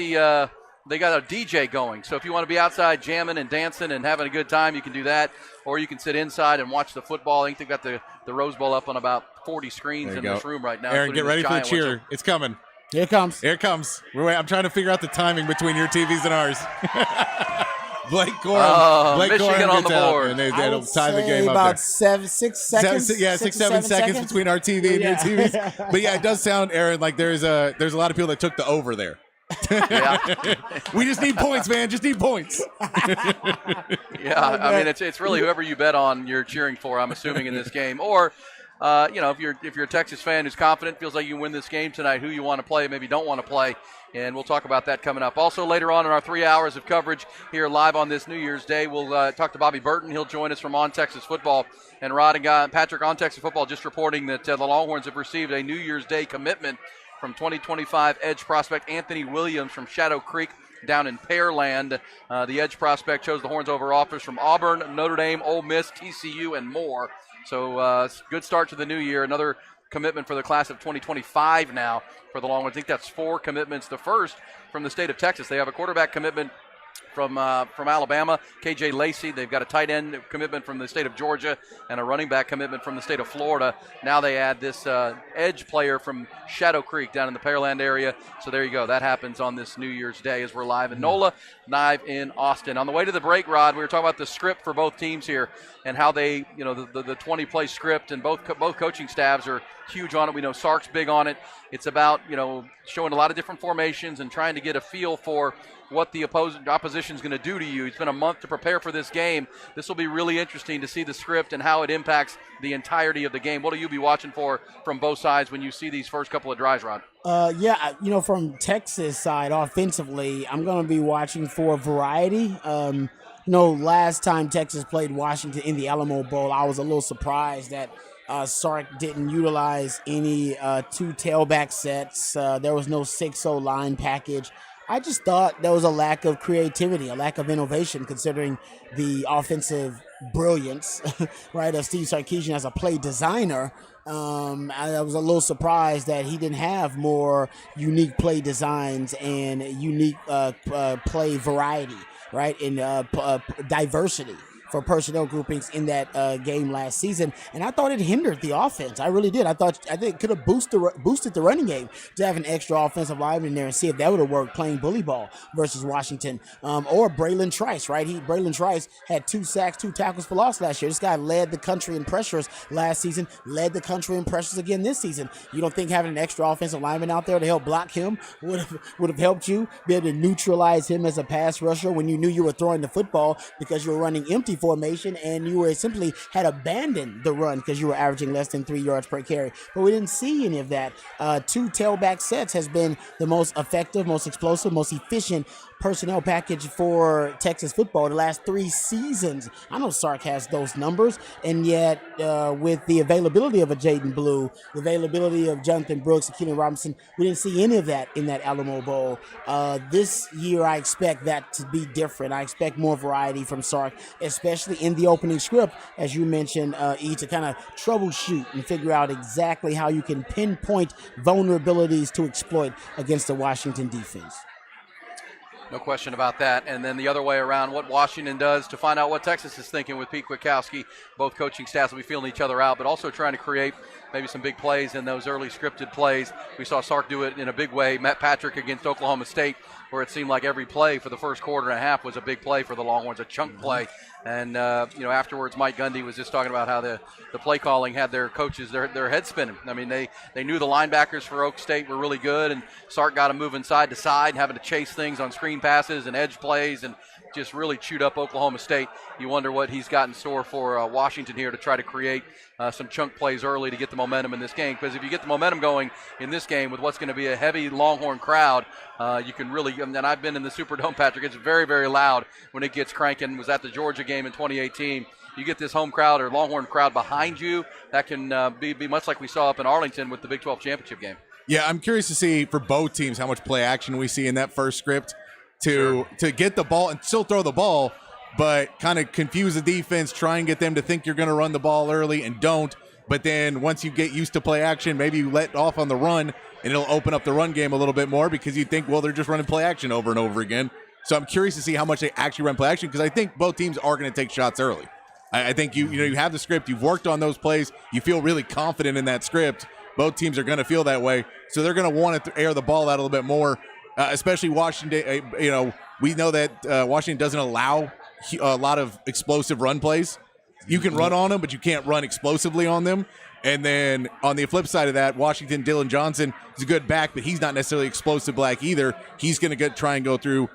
they got a DJ going. So if you want to be outside jamming and dancing and having a good time, you can do that. Or you can sit inside and watch the football. I think they've got the Rose Bowl up on about 40 screens in this room right now. Aaron, get ready for the cheer. Whistle. It's coming. Here it comes. Here it comes. I'm trying to figure out the timing between your TVs and ours. Blake Corum. Michigan on the board. And they'll tie the game up about there. 6 seconds. 6-7 seconds between our TV and your TVs. But yeah, it does sound, Aaron, like there's a lot of people that took the over there. We just need points, man. Just need points. I mean, it's really whoever you bet on you're cheering for, I'm assuming, in this game. Or, if you're a Texas fan who's confident, feels like you can win this game tonight, who you want to play, maybe don't want to play. And we'll talk about that coming up. Also, later on in our 3 hours of coverage here live on this New Year's Day, we'll talk to Bobby Burton. He'll join us from On Texas Football. And Rod and Patrick on Texas Football just reporting that the Longhorns have received a New Year's Day commitment from 2025 edge prospect Anthony Williams from Shadow Creek down in Pearland. The edge prospect chose the Horns over offers from Auburn, Notre Dame, Ole Miss, TCU, and more. So good start to the new year. Another commitment for the class of 2025 now for the Longhorns. I think that's 4 commitments. The first from the state of Texas. They have a quarterback commitment from Alabama, KJ Lacey. They've got a tight end commitment from the state of Georgia and a running back commitment from the state of Florida. Now they add this edge player from Shadow Creek down in the Pearland area. So there you go. That happens on this New Year's Day as we're live in NOLA, live in Austin. On the way to the break, Rod, we were talking about the script for both teams here and how they, the 20-play script, and both coaching staffs are huge on it. We know Sark's big on it. It's about, showing a lot of different formations and trying to get a feel for what the opposition is going to do to you. It's been a month to prepare for this game. This will be really interesting to see the script and how it impacts the entirety of the game. What will you be watching for from both sides when you see these first couple of drives, Ron? From Texas side offensively, I'm going to be watching for variety. Last time Texas played Washington in the Alamo Bowl, I was a little surprised that Sark didn't utilize any 2 tailback sets. There was no 6-0 line package. I just thought there was a lack of creativity, a lack of innovation, considering the offensive brilliance, right, of Steve Sarkisian as a play designer. I was a little surprised that he didn't have more unique play designs and unique play variety, right, and diversity for personnel groupings in that game last season, and I thought it hindered the offense. I really did. I think it could have boosted the running game to have an extra offensive lineman in there and see if that would have worked playing bully ball versus Washington, or Braylon Trice. Right, Braylon Trice had 2 sacks, 2 tackles for loss last year. This guy led the country in pressures last season, led the country in pressures again this season. You don't think having an extra offensive lineman out there to help block him would have helped you be able to neutralize him as a pass rusher when you knew you were throwing the football because you were running empty formation and you were simply had abandoned the run because you were averaging less than 3 yards per carry? But we didn't see any of that. 2 tailback sets has been the most effective, most explosive, most efficient personnel package for Texas football the last 3 seasons. I know Sark has those numbers, and yet with the availability of a Jaden Blue, the availability of Jonathan Brooks and Keelan Robinson, we didn't see any of that in that Alamo Bowl. This year, I expect that to be different. I expect more variety from Sark, especially in the opening script, as you mentioned, to kind of troubleshoot and figure out exactly how you can pinpoint vulnerabilities to exploit against the Washington defense. No question about that. And then the other way around, what Washington does to find out what Texas is thinking with Pete Kwiatkowski. Both coaching staffs will be feeling each other out, but also trying to create maybe some big plays in those early scripted plays. We saw Sark do it in a big way. Matt Patrick against Oklahoma State, where it seemed like every play for the first quarter and a half was a big play for the Longhorns, a chunk play. And, afterwards, Mike Gundy was just talking about how the play calling had their coaches, their head spinning. I mean, they knew the linebackers for Oak State were really good, and Sark got them moving side to side, having to chase things on screen passes and edge plays, and just really chewed up Oklahoma State. You wonder what he's got in store for Washington here to try to create some chunk plays early to get the momentum in this game. Because if you get the momentum going in this game with what's going to be a heavy Longhorn crowd, you can really, and I've been in the Superdome, Patrick, it's very, very loud when it gets cranking. Was at the Georgia game in 2018. You get this home crowd or Longhorn crowd behind you, that can be much like we saw up in Arlington with the Big 12 championship game. Yeah, I'm curious to see for both teams how much play action we see in that first script to get the ball and still throw the ball, but kind of confuse the defense, try and get them to think you're going to run the ball early and don't. But then once you get used to play action, maybe you let off on the run, and it'll open up the run game a little bit more because you think, well, they're just running play action over and over again. So I'm curious to see how much they actually run play action because I think both teams are going to take shots early. I think you have the script, you've worked on those plays, you feel really confident in that script. Both teams are going to feel that way, so they're going to want to air the ball out a little bit more, especially Washington. We know that Washington doesn't allow a lot of explosive run plays. You can run on them, but you can't run explosively on them. And then on the flip side of that, Washington, Dylan Johnson is a good back, but he's not necessarily explosive back either. He's going to try and go through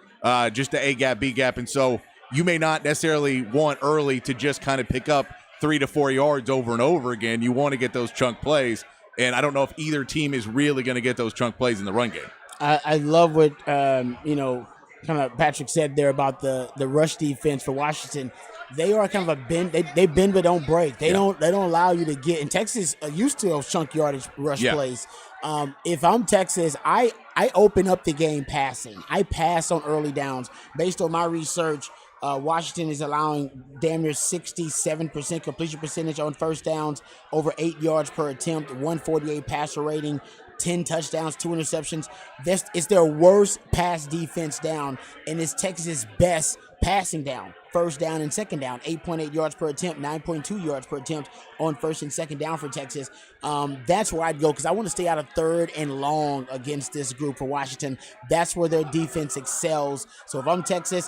just the A gap, B gap, and so you may not necessarily want early to just kind of pick up 3 to 4 yards over and over again. You want to get those chunk plays, and I don't know if either team is really going to get those chunk plays in the run game. I love what kind of Patrick said there about the rush defense for Washington. They are kind of a bend. They bend but don't break. They don't allow you to get. And Texas used to those chunk yardage rush plays. If I'm Texas, I open up the game passing. I pass on early downs. Based on my research, Washington is allowing damn near 67% completion percentage on first downs, over 8 yards per attempt, 148 passer rating, 10 touchdowns, 2 interceptions. It's their worst pass defense down, and it's Texas' best passing down. First down and second down, 8.8 yards per attempt, 9.2 yards per attempt on first and second down for Texas. That's where I'd go because I want to stay out of third and long against this group for Washington. That's where their defense excels. So if I'm Texas,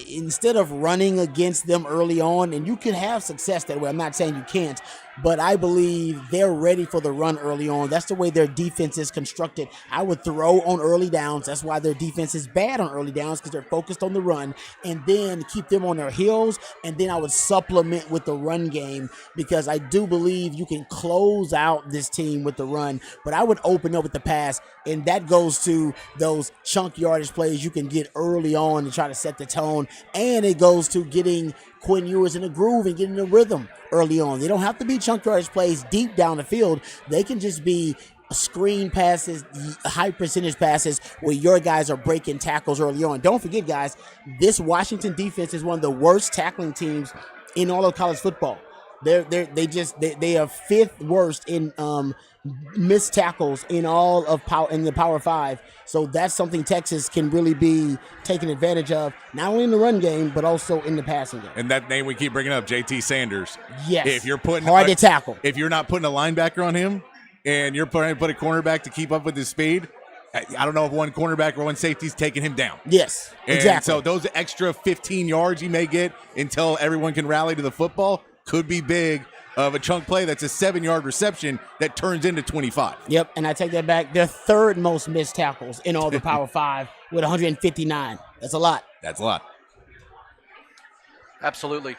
instead of running against them early on, and you can have success that way, I'm not saying you can't, but I believe they're ready for the run early on. That's the way their defense is constructed. I would throw on early downs. That's why their defense is bad on early downs, because they're focused on the run, and then keep them on their heels, and then I would supplement with the run game, because I do believe you can close out this team with the run, but I would open up with the pass, and that goes to those chunk yardage plays you can get early on to try to set the tone, and it goes to getting Quinn Ewers in a groove and getting a rhythm early on. They don't have to be chunk yardage plays deep down the field. They can just be screen passes, high percentage passes where your guys are breaking tackles early on. Don't forget, guys, this Washington defense is one of the worst tackling teams in all of college football. They are fifth worst in missed tackles in all of the Power 5. So that's something Texas can really be taking advantage of, not only in the run game, but also in the passing game. And that name we keep bringing up, JT Sanders. Yes. If you're putting hard to tackle. If you're not putting a linebacker on him and you're putting a cornerback to keep up with his speed, I don't know if one cornerback or one safety's taking him down. Yes, exactly. And so those extra 15 yards you may get until everyone can rally to the football could be big of a chunk play that's a 7-yard reception that turns into 25. Yep, and I take that back. They're third most missed tackles in all the Power 5 with 159. That's a lot. That's a lot. Absolutely.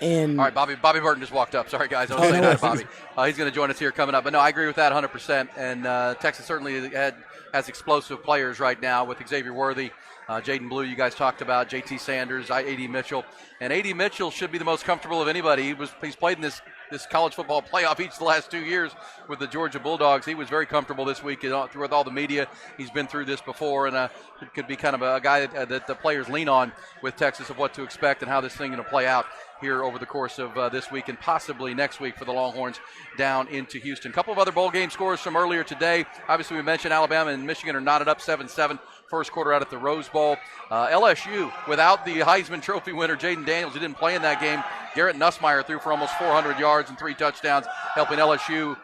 And all right, Bobby Burton just walked up. Sorry, guys. I was saying hi to Bobby. He's going to join us here coming up. But, no, I agree with that 100%. And Texas certainly has explosive players right now with Xavier Worthy, Jaden Blue, you guys talked about, JT Sanders, A.D. Mitchell. And A.D. Mitchell should be the most comfortable of anybody. He's played in this college football playoff each of the last 2 years with the Georgia Bulldogs. He was very comfortable this week with all the media. He's been through this before, and it could be kind of a guy that the players lean on with Texas of what to expect and how this thing is going to play out. here over the course of this week and possibly next week for the Longhorns down into Houston. A couple of other bowl game scores from earlier today. Obviously, we mentioned Alabama and Michigan are knotted up 7-7. First quarter out at the Rose Bowl. LSU, without the Heisman Trophy winner, Jaden Daniels, who didn't play in that game. Garrett Nussmeier threw for almost 400 yards and 3 touchdowns, helping LSU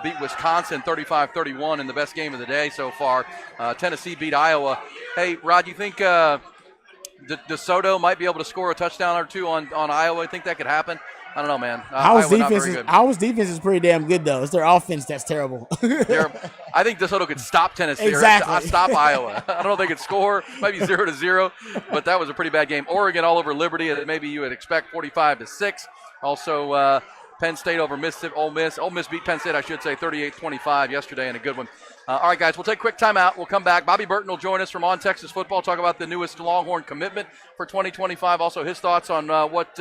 beat Wisconsin 35-31 in the best game of the day so far. Tennessee beat Iowa. Hey, Rod, you think DeSoto might be able to score a touchdown or two on Iowa? I think that could happen. I don't know, man. Iowa's defense is pretty damn good, though. It's their offense that's terrible. I think DeSoto could stop Tennessee exactly. or stop Iowa. I don't know if they could score, maybe 0-0, but that was a pretty bad game. Oregon all over Liberty, maybe you would expect 45-6. Also, Penn State over Mississippi, Ole Miss. Ole Miss beat Penn State, I should say, 38-25 yesterday in a good one. All right, guys, we'll take a quick timeout. We'll come back. Bobby Burton will join us from On Texas Football, talk about the newest Longhorn commitment for 2025. Also, his thoughts on what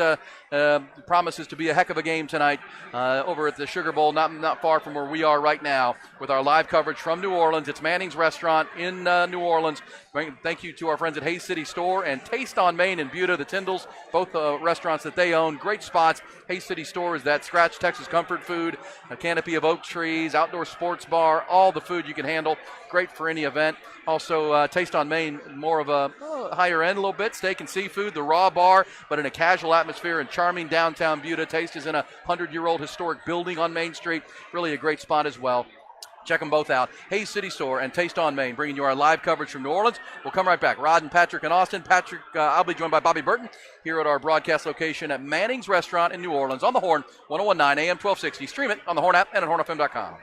promises to be a heck of a game tonight over at the Sugar Bowl, not far from where we are right now with our live coverage from New Orleans. It's Manning's Restaurant in New Orleans. Thank you to our friends at Hayes City Store and Taste on Main in Buda, the Tyndalls, both restaurants that they own. Great spots. Hayes City Store is that Scratch Texas comfort food, a canopy of oak trees, outdoor sports bar, all the food you can handle. Great for any event. Also, Taste on Main, more of a higher end a little bit. Steak and seafood, the Raw Bar, but in a casual atmosphere in charming downtown Buda. Taste is in a 100-year-old historic building on Main Street. Really a great spot as well. Check them both out. Hayes City Store and Taste on Main, bringing you our live coverage from New Orleans. We'll come right back. Rod and Patrick in Austin. Patrick, I'll be joined by Bobby Burton here at our broadcast location at Manning's Restaurant in New Orleans on the Horn, 101.9 AM 1260. Stream it on the Horn app and at hornfm.com.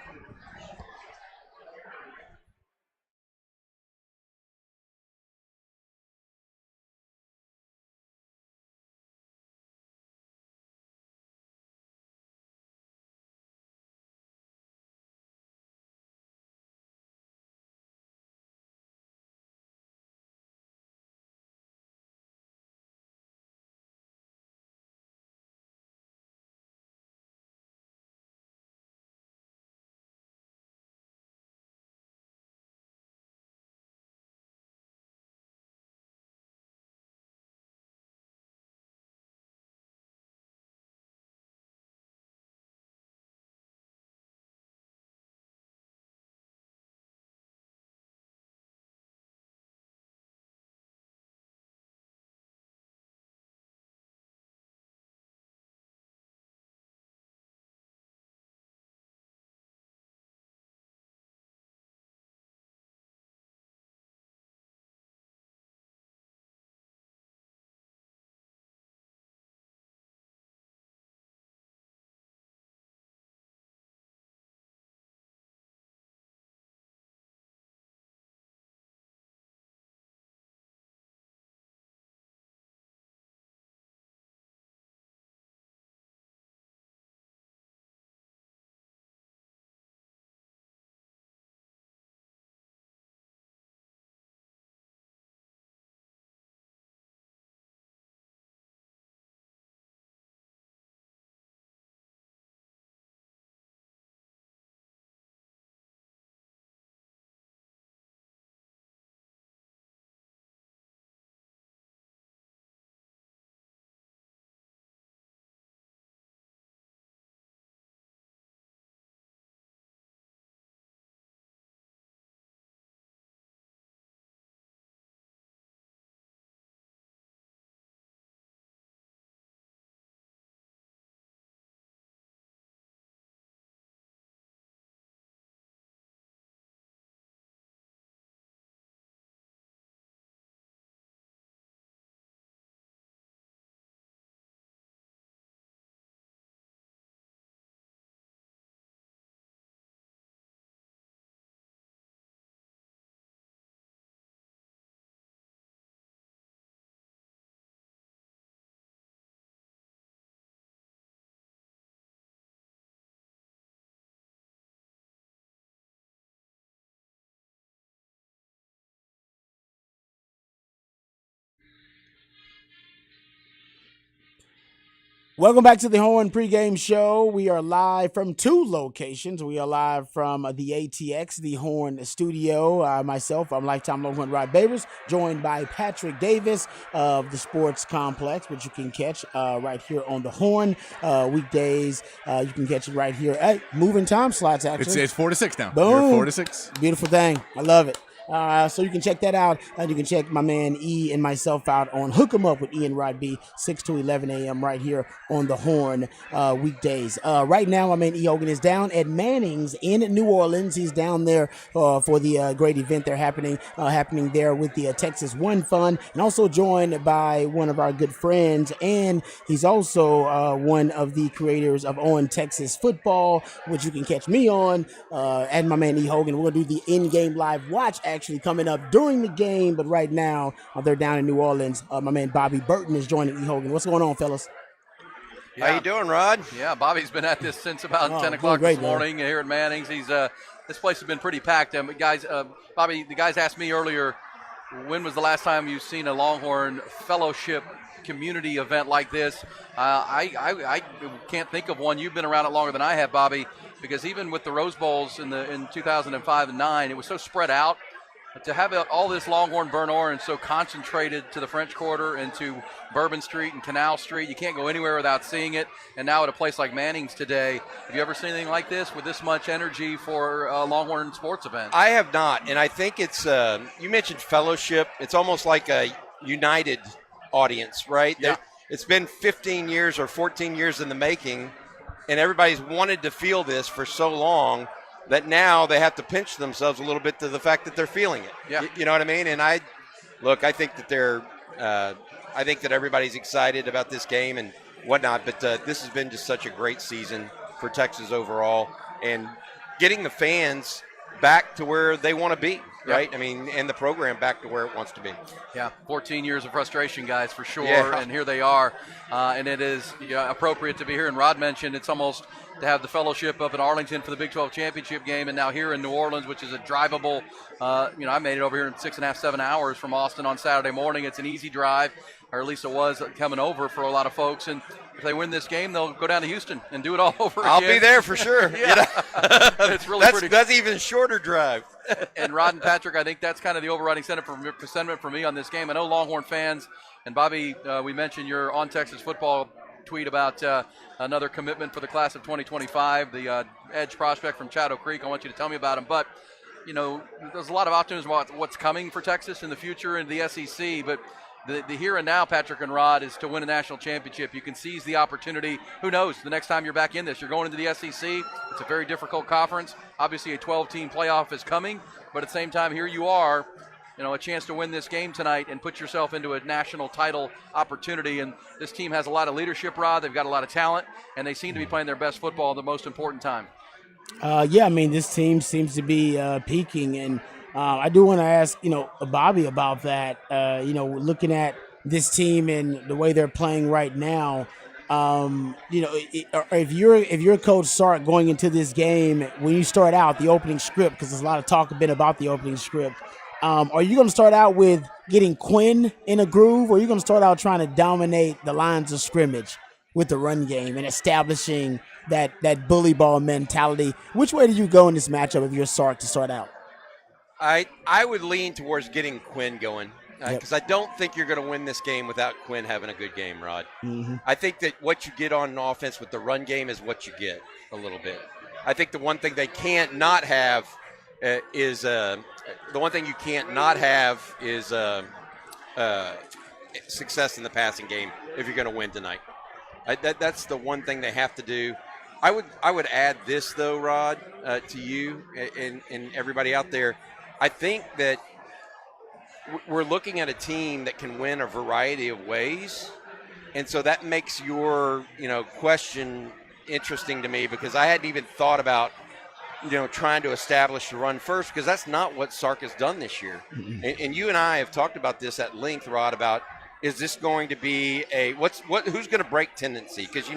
Welcome back to the Horn Pregame Show. We are live from two locations. We are live from the ATX, the Horn Studio. Myself, I'm lifetime Longhorn Rod Babers, joined by Patrick Davis of the Sports Complex, which you can catch right here on the Horn. Weekdays, you can catch it right here. Hey, moving time slots, actually. It's 4 to 6 now. Boom. You're 4 to 6. Beautiful thing. I love it. So you can check that out. You can check my man E and myself out on Hook 'em Up with E and Rod B, 6 to 11 a.m. right here on the Horn weekdays. Right now, my man E Hogan is down at Manning's in New Orleans. He's down there for the great event they're happening there with the Texas One Fund, and also joined by one of our good friends, and he's also one of the creators of On Texas Football, which you can catch me on, and my man E Hogan. We're going to do the in-game live watch actually coming up during the game, but right now they're down in New Orleans. My man Bobby Burton is joining E Hogan. What's going on, fellas? Yeah. How you doing, Rod? Yeah, Bobby's been at this since about 10 o'clock this morning here at Manning's. He's this place has been pretty packed. Guys, Bobby, the guys asked me earlier, when was the last time you've seen a Longhorn fellowship community event like this? I can't think of one. You've been around it longer than I have, Bobby, because even with the Rose Bowls in 2005 and 9, it was so spread out. To have all this Longhorn burnt orange so concentrated to the French Quarter and to Bourbon Street and Canal Street, you can't go anywhere without seeing it. And now at a place like Manning's today, have you ever seen anything like this with this much energy for a Longhorn sports event? I have not, and I think it's you mentioned fellowship. It's almost like a united audience, right? Yeah. It's been 15 years or 14 years in the making, and everybody's wanted to feel this for so long that now they have to pinch themselves a little bit to the fact that they're feeling it. Yeah. You know what I mean? And I think that I think that everybody's excited about this game and whatnot, but this has been just such a great season for Texas overall, and getting the fans back to where they want to be, right? Yeah. I mean, and the program back to where it wants to be. Yeah, 14 years of frustration, guys, for sure, Yeah. and here they are, and it is appropriate to be here. And Rod mentioned it's almost to have the fellowship up in Arlington for the Big 12 championship game, and now here in New Orleans, which is a drivable. I made it over here in 6.5, 7 hours from Austin on Saturday morning. It's an easy drive, or at least it was coming over for a lot of folks. And if they win this game, they'll go down to Houston and do it all over again. I'll be there for sure. Yeah. It's really pretty. That's even shorter drive. And Rod and Patrick, I think that's kind of the overriding sentiment for me on this game. I know Longhorn fans, and Bobby, we mentioned your On Texas Football tweet about another commitment for the class of 2025, the edge prospect from Shadow Creek. I want you to tell me about him. But, there's a lot of optimism about what's coming for Texas in the future in the SEC, but the here and now, Patrick and Rod, is to win a national championship. You can seize the opportunity. Who knows? The next time you're back in this, you're going into the SEC. It's a very difficult conference. Obviously, a 12-team playoff is coming, but at the same time, here you are, a chance to win this game tonight and put yourself into a national title opportunity. And this team has a lot of leadership, Rod. They've got a lot of talent, and they seem to be playing their best football at the most important time. This team seems to be peaking, and I do want to ask, Bobby about that. Looking at this team and the way they're playing right now, if you're Coach Sark going into this game, when you start out the opening script, because there's a lot of talk been about the opening script, are you going to start out with getting Quinn in a groove, or are you going to start out trying to dominate the lines of scrimmage with the run game and establishing that bully ball mentality? Which way do you go in this matchup if you're Sark to start out? I would lean towards getting Quinn going, because I don't think you're going to win this game without Quinn having a good game, Rod. Mm-hmm. I think that what you get on offense with the run game is what you get a little bit. I think the one thing they can't not have is success in the passing game if you're going to win tonight. That's the one thing they have to do. I would add this, though, Rod, to you and everybody out there. I think that we're looking at a team that can win a variety of ways, and so that makes your question interesting to me, because I hadn't even thought about trying to establish the run first, because that's not what Sark has done this year. Mm-hmm. And you and I have talked about this at length, Rod, about is this going to be who's going to break tendency? Because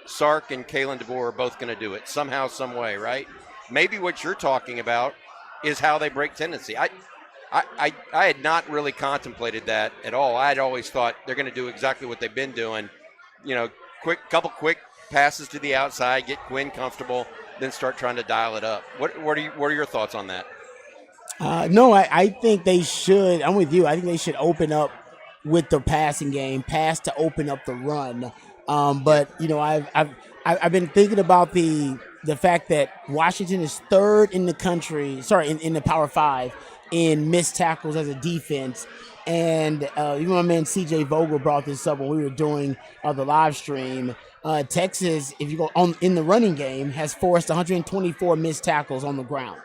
Sark and Kalen DeBoer are both going to do it somehow, some way, right? Maybe what you're talking about is how they break tendency. I had not really contemplated that at all. I had always thought they're going to do exactly what they've been doing, quick passes to the outside, get Quinn comfortable, then start trying to dial it up. What are your thoughts on that? No, I think they should. I'm with you. I think they should open up with the passing game, pass to open up the run. But I've been thinking about the fact that Washington is third in the country. Sorry, in the Power Five in missed tackles as a defense. And even my man CJ Vogel brought this up when we were doing the live stream. Texas, if you go on in the running game, has forced 124 missed tackles on the ground,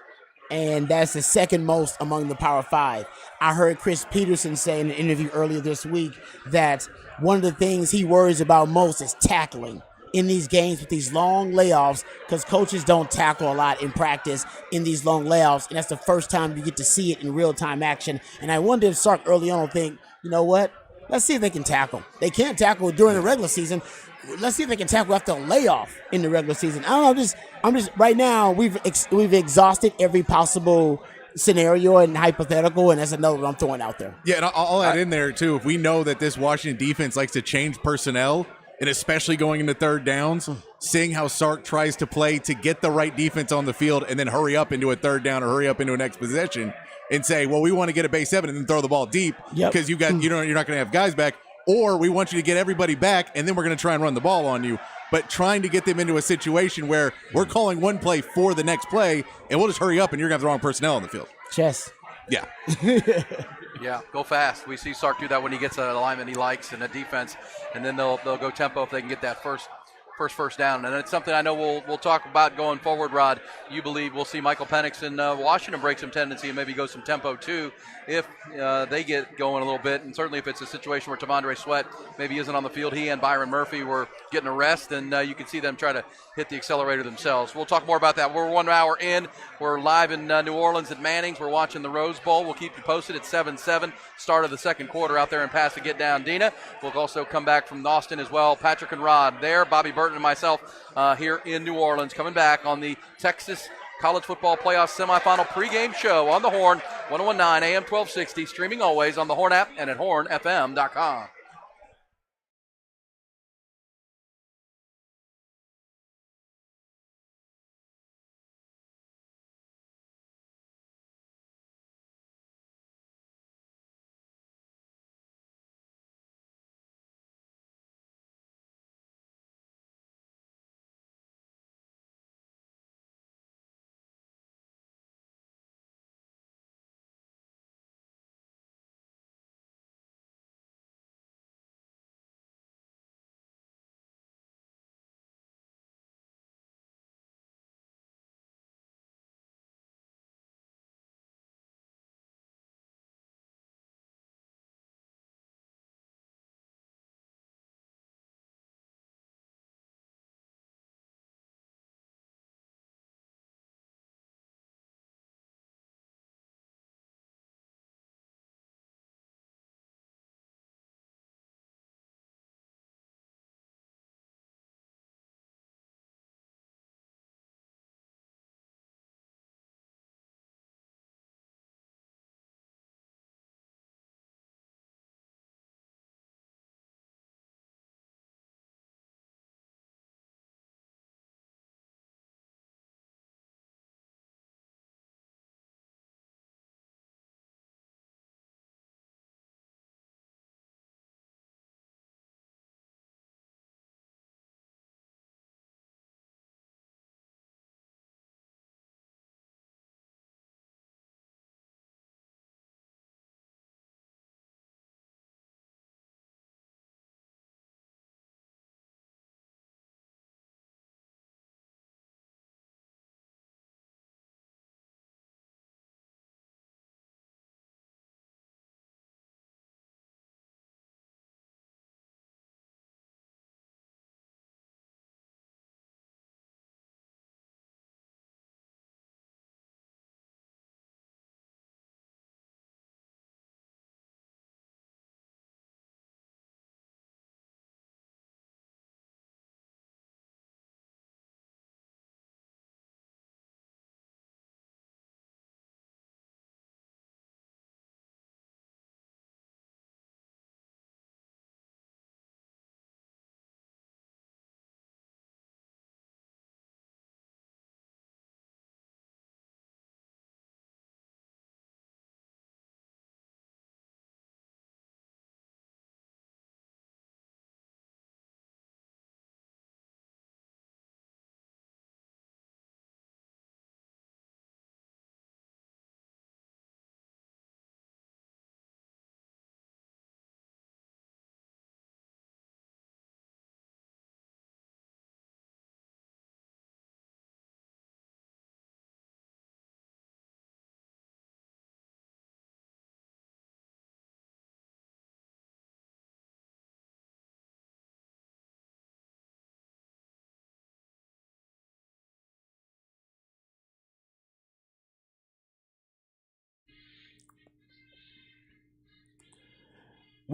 and that's the second most among the Power Five. I heard Chris Peterson say in an interview earlier this week that one of the things he worries about most is tackling in these games with these long layoffs, because coaches don't tackle a lot in practice in these long layoffs, and that's the first time you get to see it in real-time action. And I wonder if Sark early on will think, you know what, let's see if they can tackle. They can't tackle during the regular season. Let's see if they can tackle after a layoff in the regular season. I don't know. I'm just right now. We've exhausted every possible scenario and hypothetical, and that's another one I'm throwing out there. Yeah, and I'll add in there too. If we know that this Washington defense likes to change personnel, and especially going into third downs, seeing how Sark tries to play to get the right defense on the field and then hurry up into a third down or hurry up into a next possession and say, well, we want to get a base 7 and then throw the ball deep because you're not going to have guys back. Or we want you to get everybody back, and then we're going to try and run the ball on you. But trying to get them into a situation where we're calling one play for the next play, and we'll just hurry up, and you're going to have the wrong personnel on the field. Chess. Yeah. Yeah, go fast. We see Sark do that when he gets an alignment he likes and a defense, and then they'll go tempo if they can get that first down. And it's something I know we'll talk about going forward, Rod. You believe we'll see Michael Penix in Washington break some tendency and maybe go some tempo too if they get going a little bit. And certainly if it's a situation where Tavondre Sweat maybe isn't on the field, he and Byron Murphy were getting a rest, and you can see them try to hit the accelerator themselves. We'll talk more about that. We're 1 hour in. We're live in New Orleans at Manning's. We're watching the Rose Bowl. We'll keep you posted at 7-7, start of the second quarter out there in Pasadena down Dina. We'll also come back from Austin as well. Patrick and Rod there, Bobby Burton and myself here in New Orleans, coming back on the Texas College Football Playoff Semifinal pregame show on the Horn, 101.9 AM 1260, streaming always on the Horn app and at hornfm.com.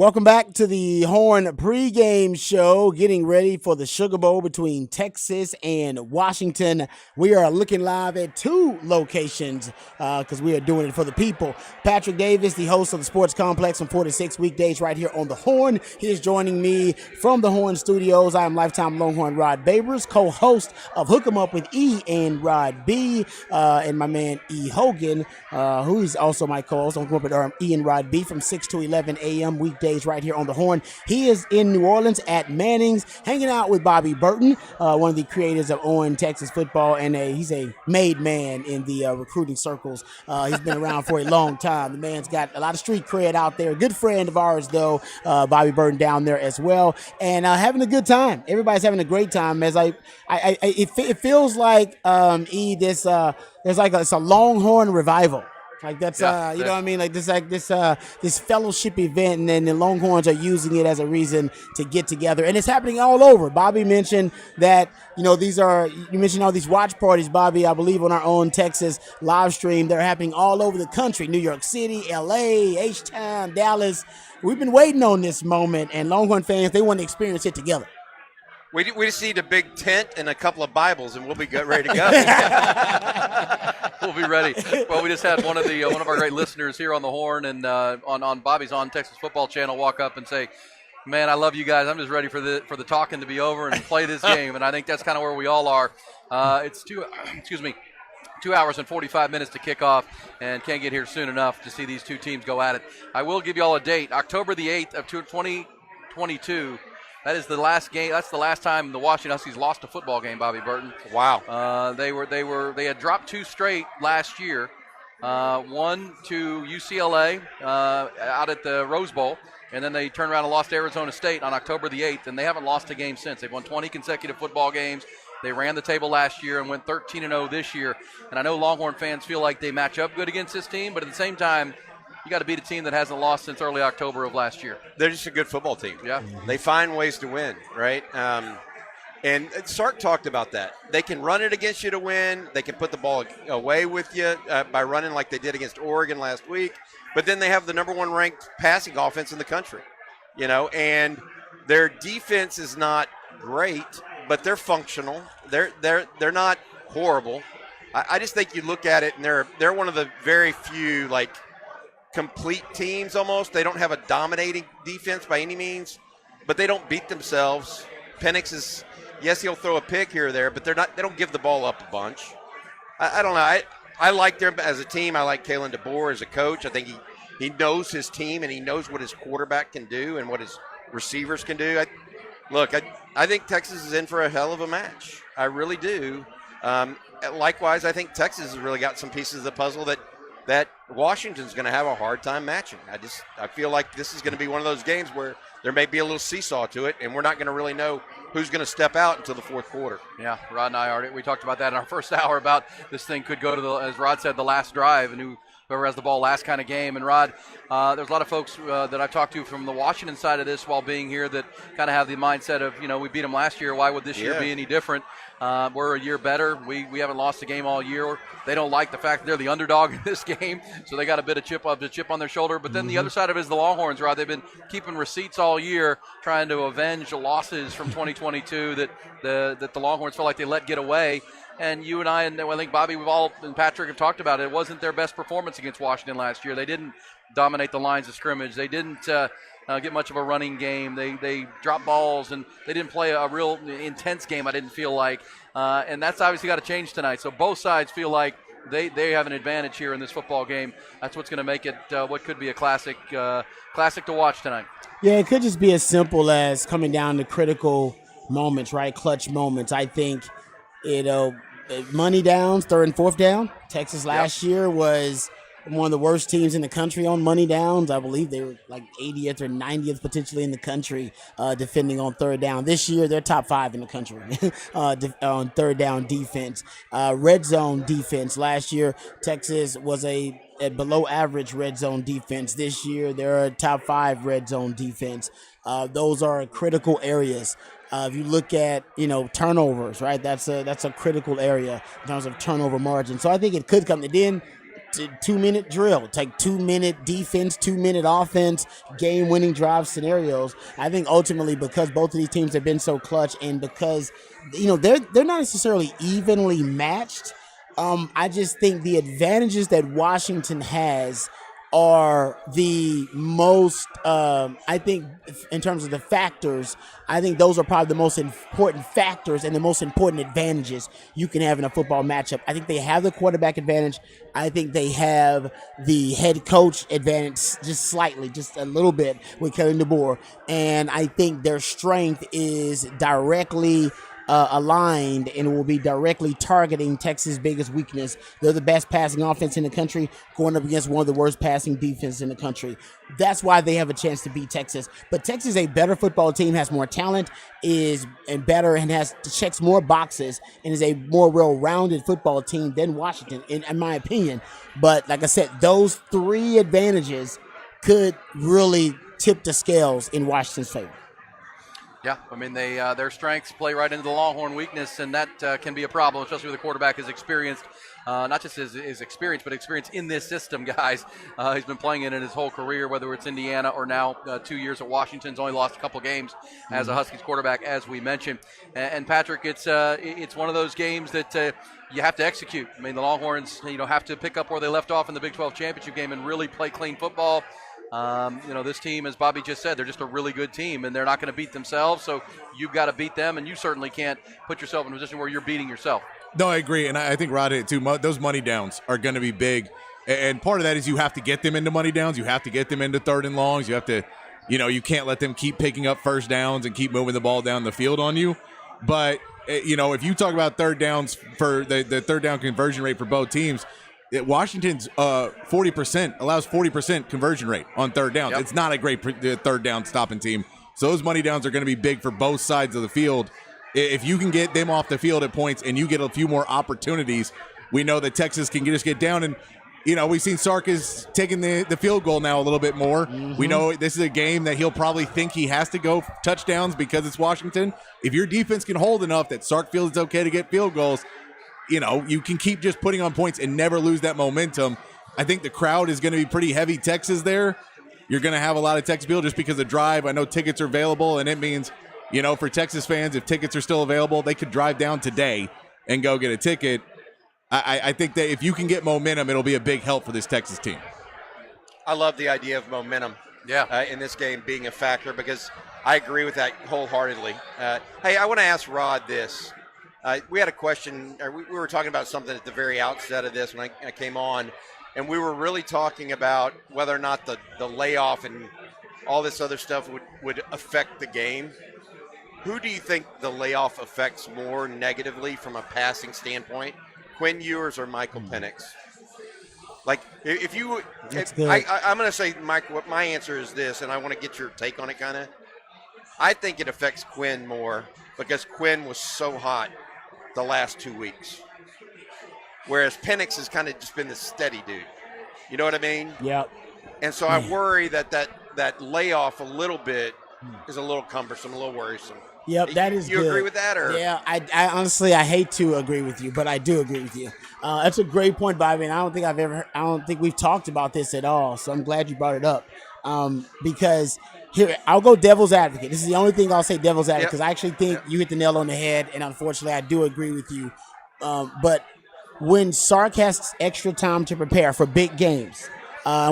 Welcome back to the Horn pregame show, getting ready for the Sugar Bowl between Texas and Washington. We are looking live at two locations because we are doing it for the people. Patrick Davis, the host of the Sports Complex from 4 to 6 weekdays right here on the Horn. He is joining me from the Horn Studios. I am lifetime Longhorn Rod Babers, co-host of Hook 'em Up with E and Rod B, and my man E. Hogan, who is also my co-host on Hook 'em Up with E and Rod B from 6 to 11 a.m. weekdays right here on the Horn. He is in New Orleans at Manning's, hanging out with Bobby Burton, one of the creators of On Texas Football, and he's a made man in the recruiting circles. He's been around for a long time. The man's got a lot of street cred out there. Good friend of ours, though, Bobby Burton down there as well, and having a good time. Everybody's having a great time. As it feels like there's like it's a Longhorn revival. Like that's you know what I mean? Like this fellowship event, and then the Longhorns are using it as a reason to get together, and it's happening all over. Bobby mentioned that you mentioned all these watch parties, Bobby. I believe on our own Texas live stream, they're happening all over the country: New York City, L.A., H-Town, Dallas. We've been waiting on this moment, and Longhorn fans, they want to experience it together. We just need a big tent and a couple of Bibles, and we'll be ready to go. We'll be ready. Well, we just had one of our great listeners here on the Horn and on Bobby's On Texas Football channel walk up and say, "Man, I love you guys. I'm just ready for the talking to be over and play this game." And I think that's kind of where we all are. It's 2 hours and 45 minutes to kick off, and can't get here soon enough to see these two teams go at it. I will give you all a date, October the 8th of 2022. That is the last game. That's the last time the Washington Huskies lost a football game, Bobby Burton. Wow. They had dropped two straight last year. One to UCLA out at the Rose Bowl, and then they turned around and lost to Arizona State on October the 8th, and they haven't lost a game since. They've won 20 consecutive football games. They ran the table last year and went 13-0 this year. And I know Longhorn fans feel like they match up good against this team, but at the same time, you got to beat a team that hasn't lost since early October of last year. They're just a good football team. Yeah. They find ways to win, right? And Sark talked about that. They can run it against you to win. They can put the ball away with you by running like they did against Oregon last week. But then they have the number one ranked passing offense in the country, and their defense is not great, but they're functional. They're not horrible. I just think you look at it, and they're one of the very few complete teams almost. They don't have a dominating defense by any means, but they don't beat themselves. Penix is, yes, he'll throw a pick here or there, but they don't give the ball up a bunch. I don't know. I like them as a team. I like Kalen DeBoer as a coach. I think he knows his team, and he knows what his quarterback can do and what his receivers can do. I think Texas is in for a hell of a match. I really do. Likewise, I think Texas has really got some pieces of the puzzle that Washington's going to have a hard time matching. I feel like this is going to be one of those games where there may be a little seesaw to it, and we're not going to really know who's going to step out until the fourth quarter. Yeah, Rod and I we talked about that in our first hour about this thing could go to as Rod said, the last drive, and whoever has the ball last kind of game. And Rod, there's a lot of folks that I've talked to from the Washington side of this while being here that kind of have the mindset of, we beat them last year. Why would this year be any different? We're a year better. We haven't lost a game all year. They don't like the fact that they're the underdog in this game, so they got a bit of chip on their shoulder. But then the other side of it is the Longhorns, Rod. They've been keeping receipts all year, trying to avenge the losses from 2022 that the Longhorns felt like they let get away. And you and I think Bobby, and Patrick have talked about it. It wasn't their best performance against Washington last year. They didn't dominate the lines of scrimmage. They didn't get much of a running game. They dropped balls, and they didn't play a real intense game, I didn't feel like. And that's obviously got to change tonight. So both sides feel like they have an advantage here in this football game. That's what's going to make it what could be a classic to watch tonight. Yeah, it could just be as simple as coming down to critical moments, right? Clutch moments. I think, money downs, third and fourth down. Texas last year was one of the worst teams in the country on money downs. I believe they were like 80th or 90th potentially in the country defending on third down. This year, they're top 5 in the country on third down defense. Red zone defense. Last year, Texas was a below average red zone defense. This year, they're a top 5 red zone defense. Those are critical areas. If you look at, turnovers, right? That's a critical area in terms of turnover margin. So I think it could come. And then 2-minute drill, take 2-minute defense, 2-minute offense, game-winning drive scenarios. I think ultimately because both of these teams have been so clutch, and because they're not necessarily evenly matched. I just think the advantages that Washington has are the most, I think, in terms of the factors, I think those are probably the most important factors and the most important advantages you can have in a football matchup. I think they have the quarterback advantage. I think they have the head coach advantage just slightly, just a little bit with Kellen DeBoer. And I think their strength is directly aligned and will be directly targeting Texas' biggest weakness. They're the best passing offense in the country going up against one of the worst passing defenses in the country. That's why they have a chance to beat Texas. But Texas is a better football team, has more talent, is better, and checks more boxes, and is a more well-rounded football team than Washington, in my opinion. But like I said, those three advantages could really tip the scales in Washington's favor. Yeah, I mean, their strengths play right into the Longhorn weakness, and that can be a problem, especially with the quarterback is experienced. Not just his experience, but experience in this system, guys. He's been playing in it his whole career, whether it's Indiana or now 2 years at Washington's only lost a couple games as a Huskies quarterback, as we mentioned. And Patrick, it's one of those games that you have to execute. I mean, the Longhorns, have to pick up where they left off in the Big 12 championship game and really play clean football. This team, as Bobby just said, they're just a really good team, and they're not going to beat themselves, so you've got to beat them, and you certainly can't put yourself in a position where you're beating yourself. No, I agree, and I think Rod hit it too. Those money downs are going to be big, and part of that is you have to get them into money downs. You have to get them into third and longs. You have to, you can't let them keep picking up first downs and keep moving the ball down the field on you. But, if you talk about third downs for the third down conversion rate for both teams, Washington's 40% allows 40% conversion rate on third downs. Yep. It's not a great third down stopping team. So those money downs are going to be big for both sides of the field. If you can get them off the field at points and you get a few more opportunities, we know that Texas can just get down. And, we've seen Sark is taking the field goal now a little bit more. Mm-hmm. We know this is a game that he'll probably think he has to go touchdowns because it's Washington. If your defense can hold enough that Sark feels it's okay to get field goals, you can keep just putting on points and never lose that momentum. I think the crowd is going to be pretty heavy Texas there. You're going to have a lot of Texas people just because of drive. I know tickets are available, and it means, for Texas fans, if tickets are still available, they could drive down today and go get a ticket. I think that if you can get momentum, it'll be a big help for this Texas team. I love the idea of momentum in this game being a factor because I agree with that wholeheartedly. Hey, I want to ask Rod this. We had a question, or we were talking about something at the very outset of this when I came on, and we were really talking about whether or not the layoff and all this other stuff would affect the game. Who do you think the layoff affects more negatively from a passing standpoint, Quinn Ewers or Michael Penix? Like, if you – I'm going to say, Mike, what my answer is this, and I want to get your take on it kind of. I think it affects Quinn more because Quinn was so hot the last 2 weeks, whereas Penix has kind of just been the steady dude. You know what I mean? Yeah. And so I worry that layoff a little bit is a little cumbersome, a little worrisome. Yep, that is you good. Agree with that? Or? Yeah, I honestly, I hate to agree with you, but I do agree with you. That's a great point, Bobby, and I don't think we've talked about this at all, so I'm glad you brought it up. Because here, I'll go devil's advocate. This is the only thing I'll say devil's advocate, because I actually think you hit the nail on the head, and unfortunately, I do agree with you. But when Sark has extra time to prepare for big games,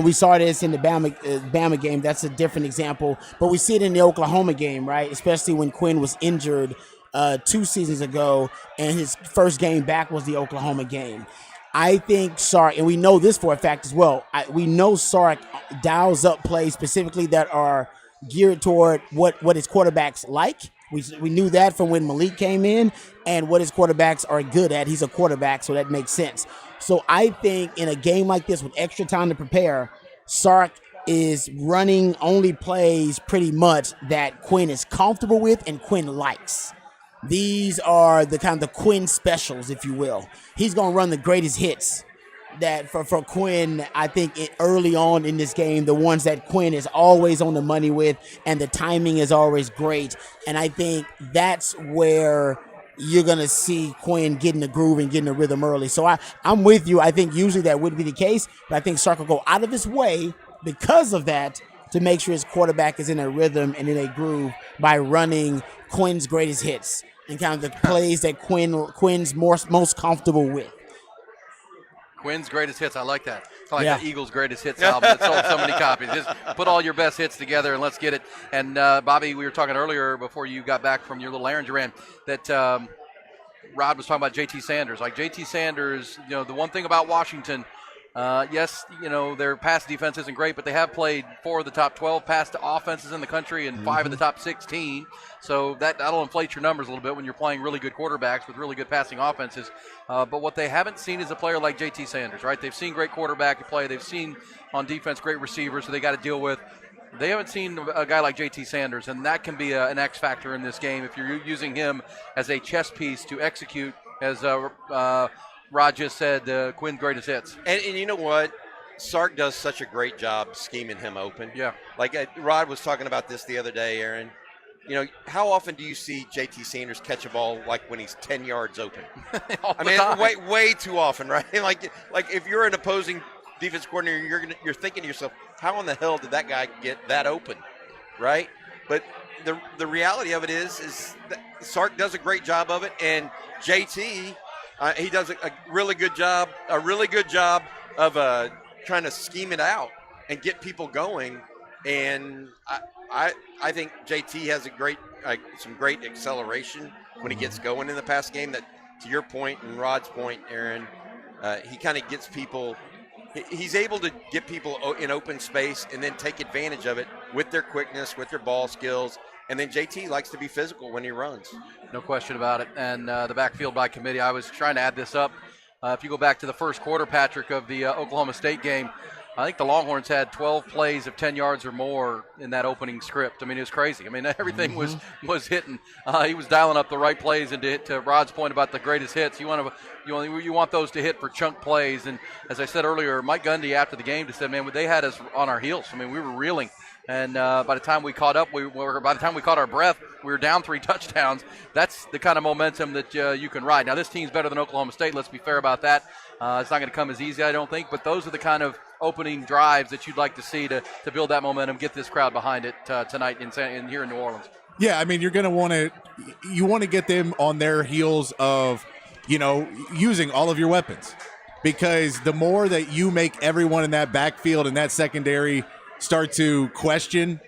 we saw this in the Bama game. That's a different example. But we see it in the Oklahoma game, right? Especially when Quinn was injured 2 seasons ago, and his first game back was the Oklahoma game. I think Sark, and we know this for a fact as well, we know Sark dials up plays specifically that are geared toward what his quarterbacks like. We knew that from when Malik came in, and what his quarterbacks are good at. He's a quarterback, so that makes sense. So I think in a game like this with extra time to prepare, Sark is running only plays pretty much that Quinn is comfortable with and Quinn likes. These are the kind of the Quinn specials, if you will. He's going to run the greatest hits that for Quinn, I think early on in this game, the ones that Quinn is always on the money with, and the timing is always great. And I think that's where you're going to see Quinn getting the groove and getting the rhythm early. So I'm with you. I think usually that would be the case, but I think Sark will go out of his way because of that to make sure his quarterback is in a rhythm and in a groove by running Quinn's greatest hits and kind of the plays that Quinn's most comfortable with. Quinn's greatest hits. I like that. It's like the Eagles' greatest hits album that sold so many copies. Just put all your best hits together and let's get it. And Bobby, we were talking earlier before you got back from your little errand you ran that Rod was talking about JT Sanders. Like JT Sanders, the one thing about Washington, yes, their pass defense isn't great, but they have played 4 of the top 12 pass offenses in the country and 5 of the top 16. So that'll inflate your numbers a little bit when you're playing really good quarterbacks with really good passing offenses. But what they haven't seen is a player like JT Sanders, right? They've seen great quarterback play. They've seen on defense great receivers who they got to deal with. They haven't seen a guy like JT Sanders, and that can be an X factor in this game if you're using him as a chess piece to execute, as Rod just said, Quinn's greatest hits. And you know what? Sark does such a great job scheming him open. Yeah. Like Rod was talking about this the other day, Aaron. How often do you see JT Sanders catch a ball like when he's 10 yards open? I mean, way too often, right? like if you're an opposing defense coordinator, you're thinking to yourself, how in the hell did that guy get that open, right? But the reality of it is that Sark does a great job of it, and JT he does a really good job of trying to scheme it out and get people going. And I think JT has some great acceleration when he gets going in the pass game. That, to your point and Rod's point, Aaron, he kind of gets people. He's able to get people in open space and then take advantage of it with their quickness, with their ball skills. And then JT likes to be physical when he runs. No question about it. And the backfield by committee, I was trying to add this up. If you go back to the first quarter, Patrick, of the Oklahoma State game, I think the Longhorns had 12 plays of 10 yards or more in that opening script. I mean, it was crazy. I mean, everything was hitting. He was dialing up the right plays, and to Rod's point about the greatest hits, you want those to hit for chunk plays. And as I said earlier, Mike Gundy after the game just said, "Man, they had us on our heels. I mean, we were reeling." And by the time we caught up, by the time we caught our breath, we were down 3 touchdowns. That's the kind of momentum that you can ride. Now, this team's better than Oklahoma State. Let's be fair about that. It's not going to come as easy, I don't think. But those are the kind of opening drives that you'd like to see to build that momentum, get this crowd behind it tonight here in New Orleans. Yeah, I mean, you're going to want to get them on their heels of, using all of your weapons. Because the more that you make everyone in that backfield and that secondary start to question,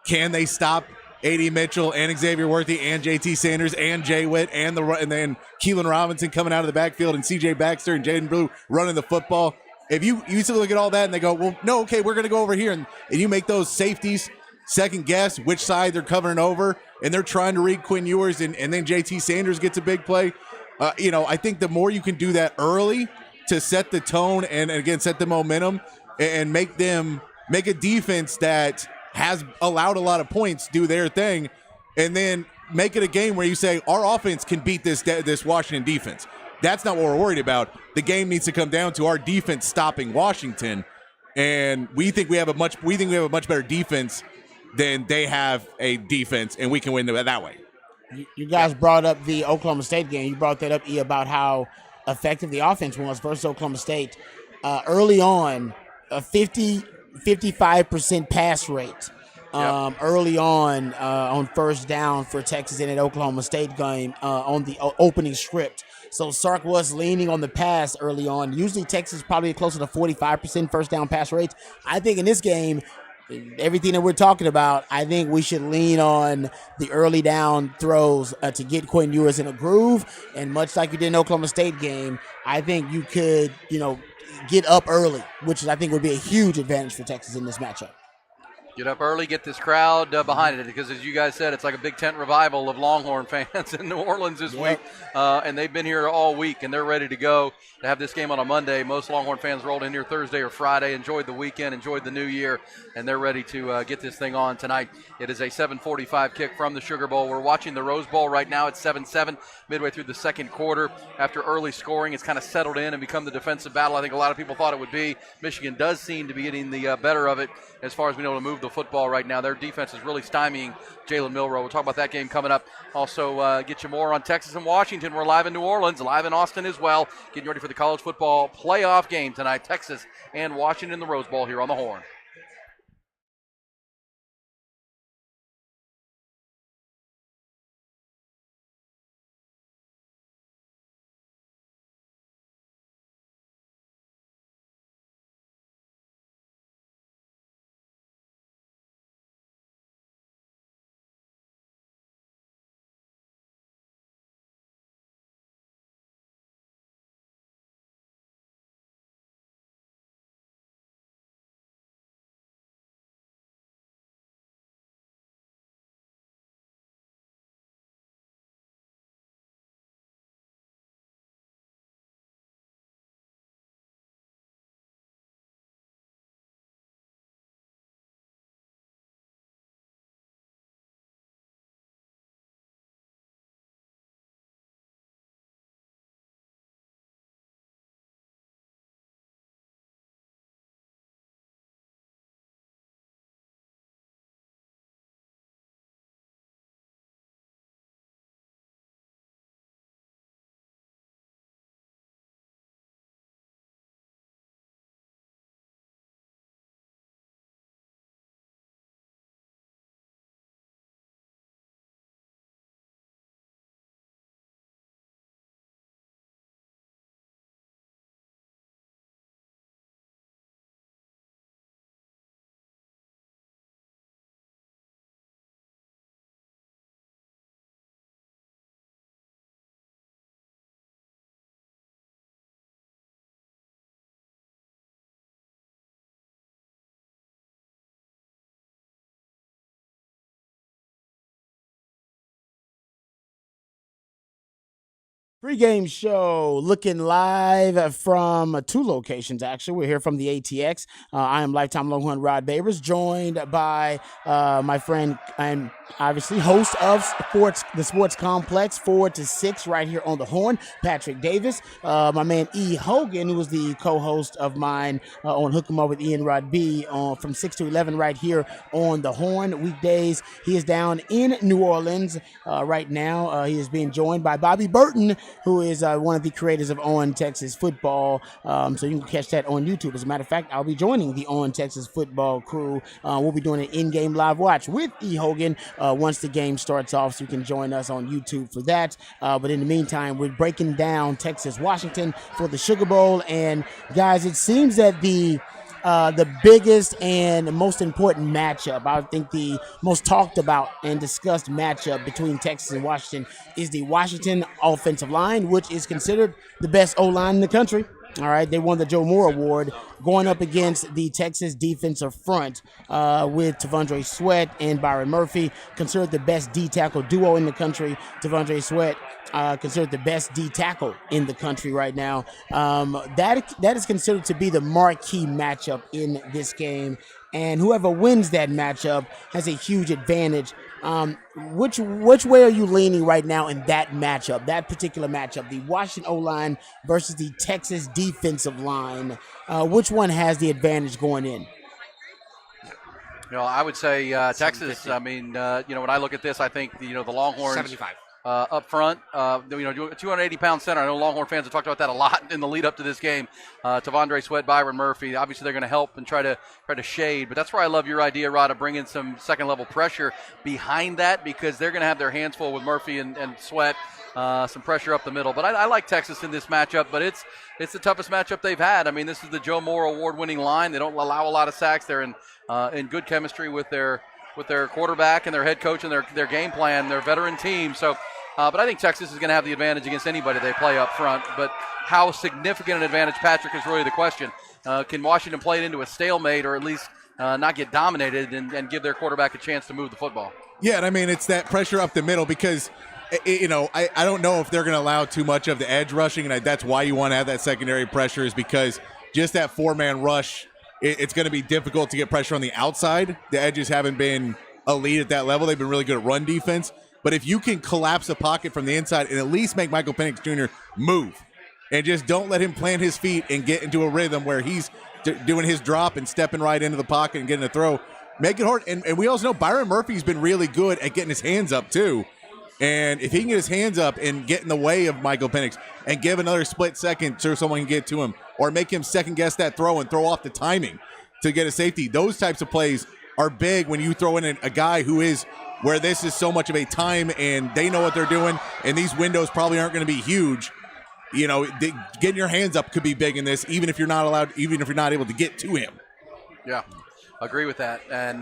can they stop A.D. Mitchell and Xavier Worthy and J.T. Sanders and Jay Witt and then Keelan Robinson coming out of the backfield and C.J. Baxter and Jaden Blue running the football. If you still look at all that and they go, well, no, okay, we're going to go over here, and you make those safeties second guess which side they're covering over, and they're trying to read Quinn Ewers, and then J.T. Sanders gets a big play. I think the more you can do that early to set the tone and again set the momentum and make a defense that has allowed a lot of points do their thing, and then make it a game where you say our offense can beat this Washington defense. That's not what we're worried about. The game needs to come down to our defense stopping Washington, and we think we have a much better defense than they have a defense, and we can win that way. You guys brought up the Oklahoma State game. You brought that up, E, about how effective the offense was versus Oklahoma State. Early on, a 55% pass rate early on first down for Texas in that Oklahoma State game on the opening script. So Sark was leaning on the pass early on. Usually Texas probably closer to 45% first down pass rates. I think in this game, everything that we're talking about, I think we should lean on the early down throws to get Quinn Ewers in a groove. And much like you did in the Oklahoma State game, I think you could, get up early, which I think would be a huge advantage for Texas in this matchup. Get up early, get this crowd behind it, because as you guys said, it's like a Big Tent revival of Longhorn fans in New Orleans this week, and they've been here all week, and they're ready to go to have this game on a Monday. Most Longhorn fans rolled in here Thursday or Friday, enjoyed the weekend, enjoyed the new year, and they're ready to get this thing on tonight. It is a 7:45 kick from the Sugar Bowl. We're watching the Rose Bowl right now at 7-7, midway through the second quarter. After early scoring, it's kind of settled in and become the defensive battle I think a lot of people thought it would be. Michigan does seem to be getting the better of it as far as being able to move move the football right now. Their defense is really stymieing Jalen Milroe. We'll talk about that game coming up. Also, get you more on Texas and Washington. We're live in New Orleans, live in Austin as well. Getting ready for the college football playoff game tonight. Texas and Washington in the Rose Bowl here on the Horn. Pregame show looking live from two locations, actually. We're here from the ATX. I am lifetime Longhorn Rod Babers, joined by my friend and obviously host of the Sports Complex 4 to 6 right here on the Horn, Patrick Davis. My man E. Hogan, who was the co-host of mine on Hook 'em Up with Ian Rod B from 6 to 11 right here on the Horn. Weekdays, he is down in New Orleans right now. He is being joined by Bobby Burton, who is one of the creators of On Texas Football. So you can catch that on YouTube. As a matter of fact, I'll be joining the On Texas Football crew. We'll be doing an in-game live watch with E. Hogan once the game starts off, so you can join us on YouTube for that. But in the meantime, we're breaking down Texas-Washington for the Sugar Bowl. And guys, it seems that the biggest and most important matchup, I think the most talked about and discussed matchup between Texas and Washington is the Washington offensive line, which is considered the best O-line in the country. All right, they won the Joe Moore Award, going up against the Texas defensive front with T'Vondre Sweat and Byron Murphy, considered the best D-tackle duo in the country. T'Vondre Sweat considered the best D-tackle in the country right now. That is considered to be the marquee matchup in this game, and whoever wins that matchup has a huge advantage. Which way are you leaning right now in that matchup, that particular matchup, the Washington O-line versus the Texas defensive line? Which one has the advantage going in? I would say Texas. I mean, when I look at this, I think the Longhorns 75. Up front, 280-pound center. I know Longhorn fans have talked about that a lot in the lead up to this game. T'Vondre Sweat, Byron Murphy. Obviously, they're going to help and try to shade. But that's where I love your idea, Rod, of bringing some second-level pressure behind that, because they're going to have their hands full with Murphy and Sweat. Some pressure up the middle. But I like Texas in this matchup, but it's the toughest matchup they've had. I mean, this is the Joe Moore award-winning line. They don't allow a lot of sacks. They're in good chemistry with their quarterback and their head coach and their game plan, their veteran team. So, but I think Texas is going to have the advantage against anybody they play up front. But how significant an advantage, Patrick, is really the question. Can Washington play it into a stalemate, or at least not get dominated and give their quarterback a chance to move the football? Yeah, and I mean, it's that pressure up the middle, because I don't know if they're going to allow too much of the edge rushing, and that's why you want to have that secondary pressure, is because just that four-man rush, it's going to be difficult to get pressure on the outside. The edges haven't been elite at that level. They've been really good at run defense. But if you can collapse a pocket from the inside and at least make Michael Penix Jr. move, and just don't let him plant his feet and get into a rhythm where he's doing his drop and stepping right into the pocket and getting a throw, make it hard. And we also know Byron Murphy's been really good at getting his hands up too. And if he can get his hands up and get in the way of Michael Penix and give another split second so someone can get to him, or make him second guess that throw and throw off the timing to get a safety, those types of plays are big when you throw in a guy who is where this is so much of a time and they know what they're doing, and these windows probably aren't going to be huge. You know, getting your hands up could be big in this, even if you're not able to get to him. Yeah. Agree with that. And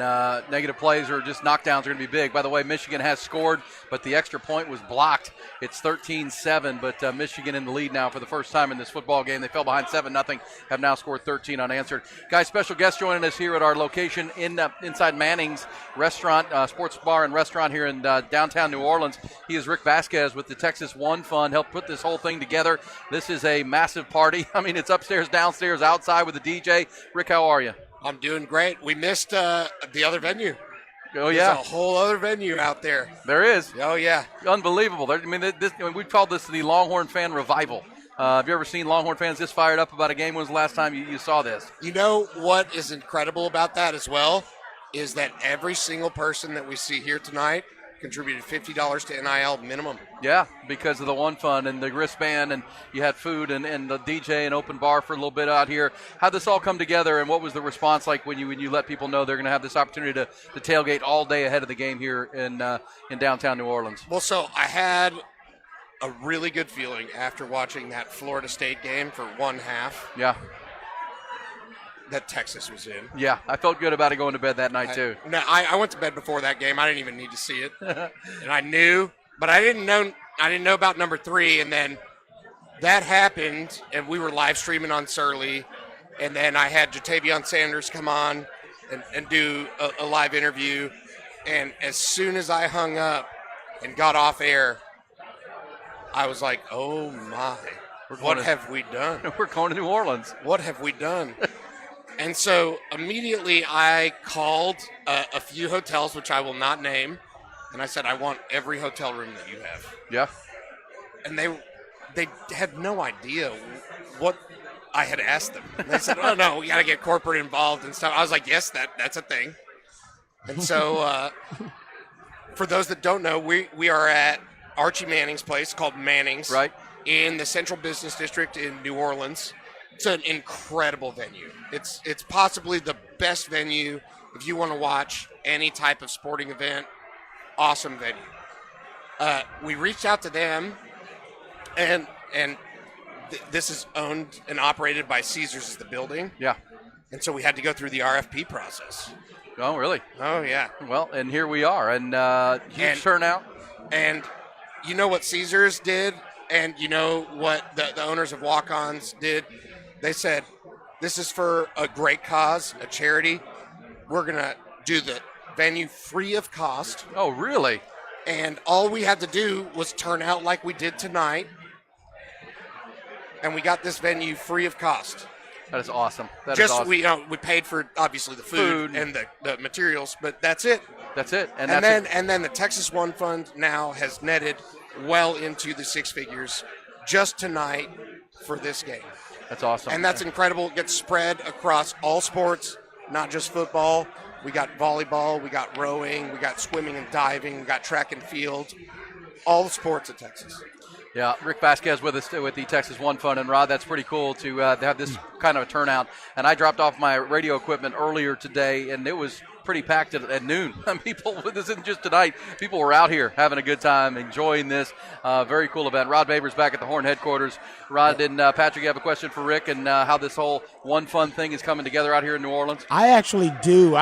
negative plays or just knockdowns are going to be big. By the way, Michigan has scored, but the extra point was blocked. It's 13-7, but Michigan in the lead now for the first time in this football game. They fell behind 7-0, have now scored 13 unanswered. Guys, special guest joining us here at our location inside Manning's Restaurant, sports bar and restaurant here in downtown New Orleans. He is Rick Vasquez with the Texas One Fund, helped put this whole thing together. This is a massive party. I mean, it's upstairs, downstairs, outside with the DJ. Rick, how are you? I'm doing great. We missed the other venue. Oh, yeah. There's a whole other venue out there. There is. Oh, yeah. Unbelievable. We've called this the Longhorn fan revival. Have you ever seen Longhorn fans this fired up about a game? When was the last time you saw this? You know what is incredible about that as well is that every single person that we see here tonight contributed $50 to NIL minimum. Yeah, because of the One Fund and the wristband, and you had food and the DJ and open bar for a little bit out here. How'd this all come together, and what was the response like when you let people know they're going to have this opportunity to tailgate all day ahead of the game here in downtown New Orleans? Well, so I had a really good feeling after watching that Florida State game for one half. Yeah. That Texas was in. Yeah, I felt good about it going to bed that night too. I went to bed before that game. I didn't even need to see it, and I knew, but I didn't know about number 3. And then that happened, and we were live streaming on Surly, and then I had Jatavion Sanders come on and do a live interview, and as soon as I hung up and got off air, I was like, "Oh my, what have we done? We're going to New Orleans. What have we done?" And so immediately I called a few hotels, which I will not name, and I said, I want every hotel room that you have. Yeah. And they had no idea what I had asked them. And they said, oh, no, we got to get corporate involved and stuff. I was like, yes, that's a thing. And so for those that don't know, we are at Archie Manning's place called Manning's. Right. In the Central Business District in New Orleans. It's an incredible venue. It's possibly the best venue if you want to watch any type of sporting event. Awesome venue. We reached out to them, and this is owned and operated by Caesars as the building. Yeah. And so we had to go through the RFP process. Oh, really? Oh, yeah. Well, and here we are, and huge turnout. And you know what Caesars did, and you know what the owners of Walk-Ons did? They said, this is for a great cause, a charity. We're going to do the venue free of cost. Oh, really? And all we had to do was turn out like we did tonight. And we got this venue free of cost. That is awesome. That is awesome. We paid for, obviously, the food. And the materials, but that's it. That's it. And then the Texas One Fund now has netted well into the 6 figures just tonight for this game. That's awesome. And that's incredible. It gets spread across all sports, not just football. We got volleyball, we got rowing, we got swimming and diving, we got track and field, all the sports at Texas. Yeah, Rick Vasquez with us with the Texas One Fund. And, Rod, that's pretty cool to have this kind of a turnout. And I dropped off my radio equipment earlier today, and it was pretty packed at noon. People, this isn't just tonight. People were out here having a good time, enjoying this. Very cool event. Rod Baber's back at the Horn headquarters. Rod and Patrick, you have a question for Rick and how this whole One Fund thing is coming together out here in New Orleans? I actually do.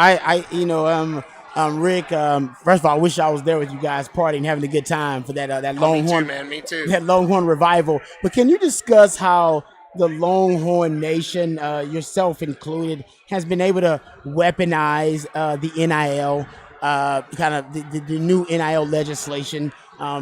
Rick, first of all, I wish I was there with you guys partying, having a good time for that Longhorn. Me too, man. Me too. That Longhorn revival. But can you discuss how the Longhorn Nation, yourself included, has been able to weaponize the NIL, kind of the new NIL legislation?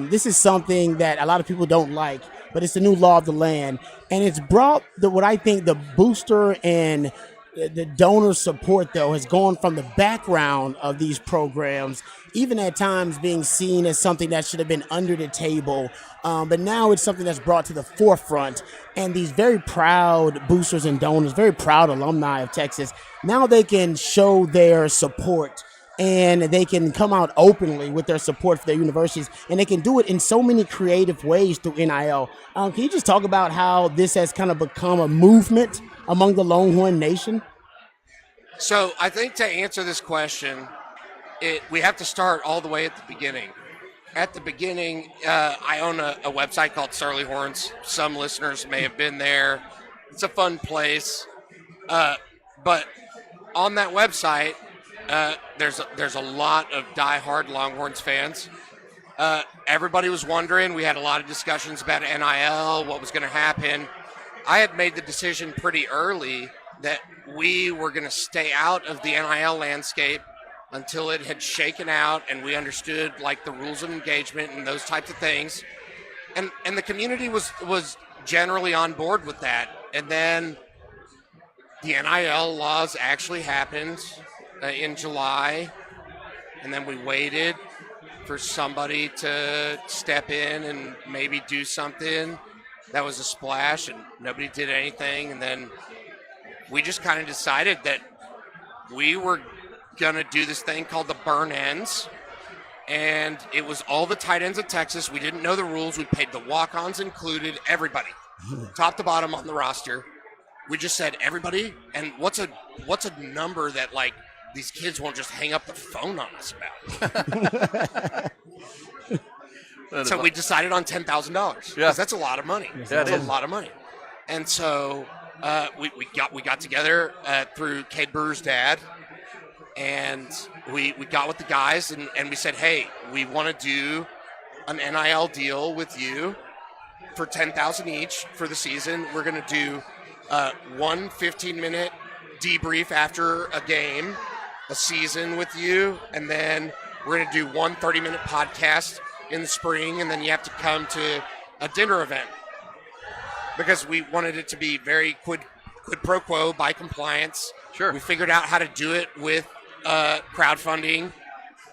This is something that a lot of people don't like, but it's the new law of the land, and it's brought what I think the booster and the donor support, though, has gone from the background of these programs, even at times being seen as something that should have been under the table. But now it's something that's brought to the forefront. And these very proud boosters and donors, very proud alumni of Texas, now they can show their support and they can come out openly with their support for their universities, and they can do it in so many creative ways through NIL. Can you just talk about how this has kind of become a movement among the Longhorn Nation? So I think to answer this question, we have to start all the way at the beginning. At the beginning, I own a website called Surly Horns. Some listeners may have been there. It's a fun place. But on that website, there's a lot of diehard Longhorns fans. Everybody was wondering. We had a lot of discussions about NIL, what was going to happen. I had made the decision pretty early that we were going to stay out of the NIL landscape until it had shaken out and we understood like the rules of engagement and those types of things. And the community was generally on board with that. And then the NIL laws actually happened in July, and then we waited for somebody to step in and maybe do something. That was a splash, and nobody did anything. And then we just kind of decided that we were going to do this thing called the burn ends, and it was all the tight ends of Texas. We didn't know the rules. We paid the walk-ons included, everybody, top to bottom on the roster. We just said everybody, and what's a number that like these kids won't just hang up the phone on us about. So we decided on $10,000. Yeah, that's a lot of money. That's a lot of money. And so we got together through Cade Brewer's dad, and we got with the guys and we said, hey, we want to do an NIL deal with you for $10,000 each for the season. We're going to do one 15-minute debrief after a game, a season with you, and then we're going to do one 30-minute podcast in the spring, and then you have to come to a dinner event because we wanted it to be very quid pro quo by compliance. Sure. We figured out how to do it with crowdfunding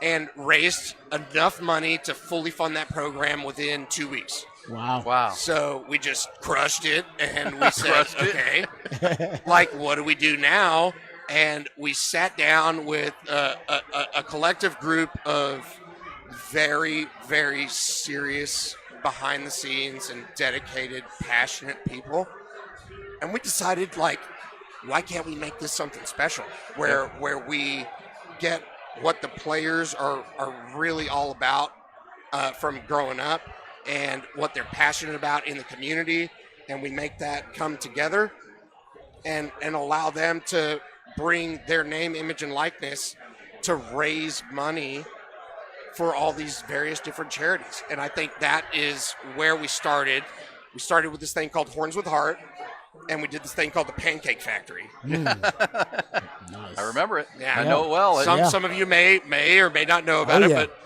and raised enough money to fully fund that program within 2 weeks. Wow. So we just crushed it, and we said, okay, like, what do we do now? And we sat down with a collective group of very, very serious, behind the scenes and dedicated, passionate people. And we decided, like, why can't we make this something special where we get what the players are really all about from growing up and what they're passionate about in the community, and we make that come together and allow them to bring their name, image, and likeness to raise money for all these various different charities. And I think that is where we started. We started with this thing called Horns with Heart, and we did this thing called the Pancake Factory. Nice. I remember it. Yeah. I know it well. Some of you may or may not know about it, but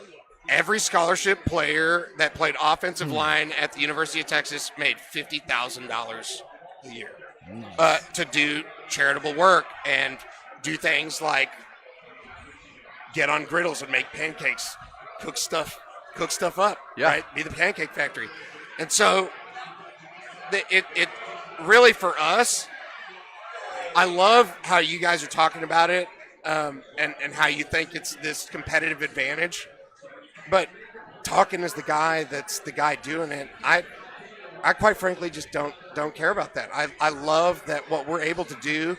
every scholarship player that played offensive line at the University of Texas made $50,000 a year to do charitable work and do things like get on griddles and make pancakes, cook stuff up, right? Be the Pancake Factory. And so it really, for us, I love how you guys are talking about it and how you think it's this competitive advantage. But talking as the guy that's the guy doing it, I quite frankly just don't care about that. I love that what we're able to do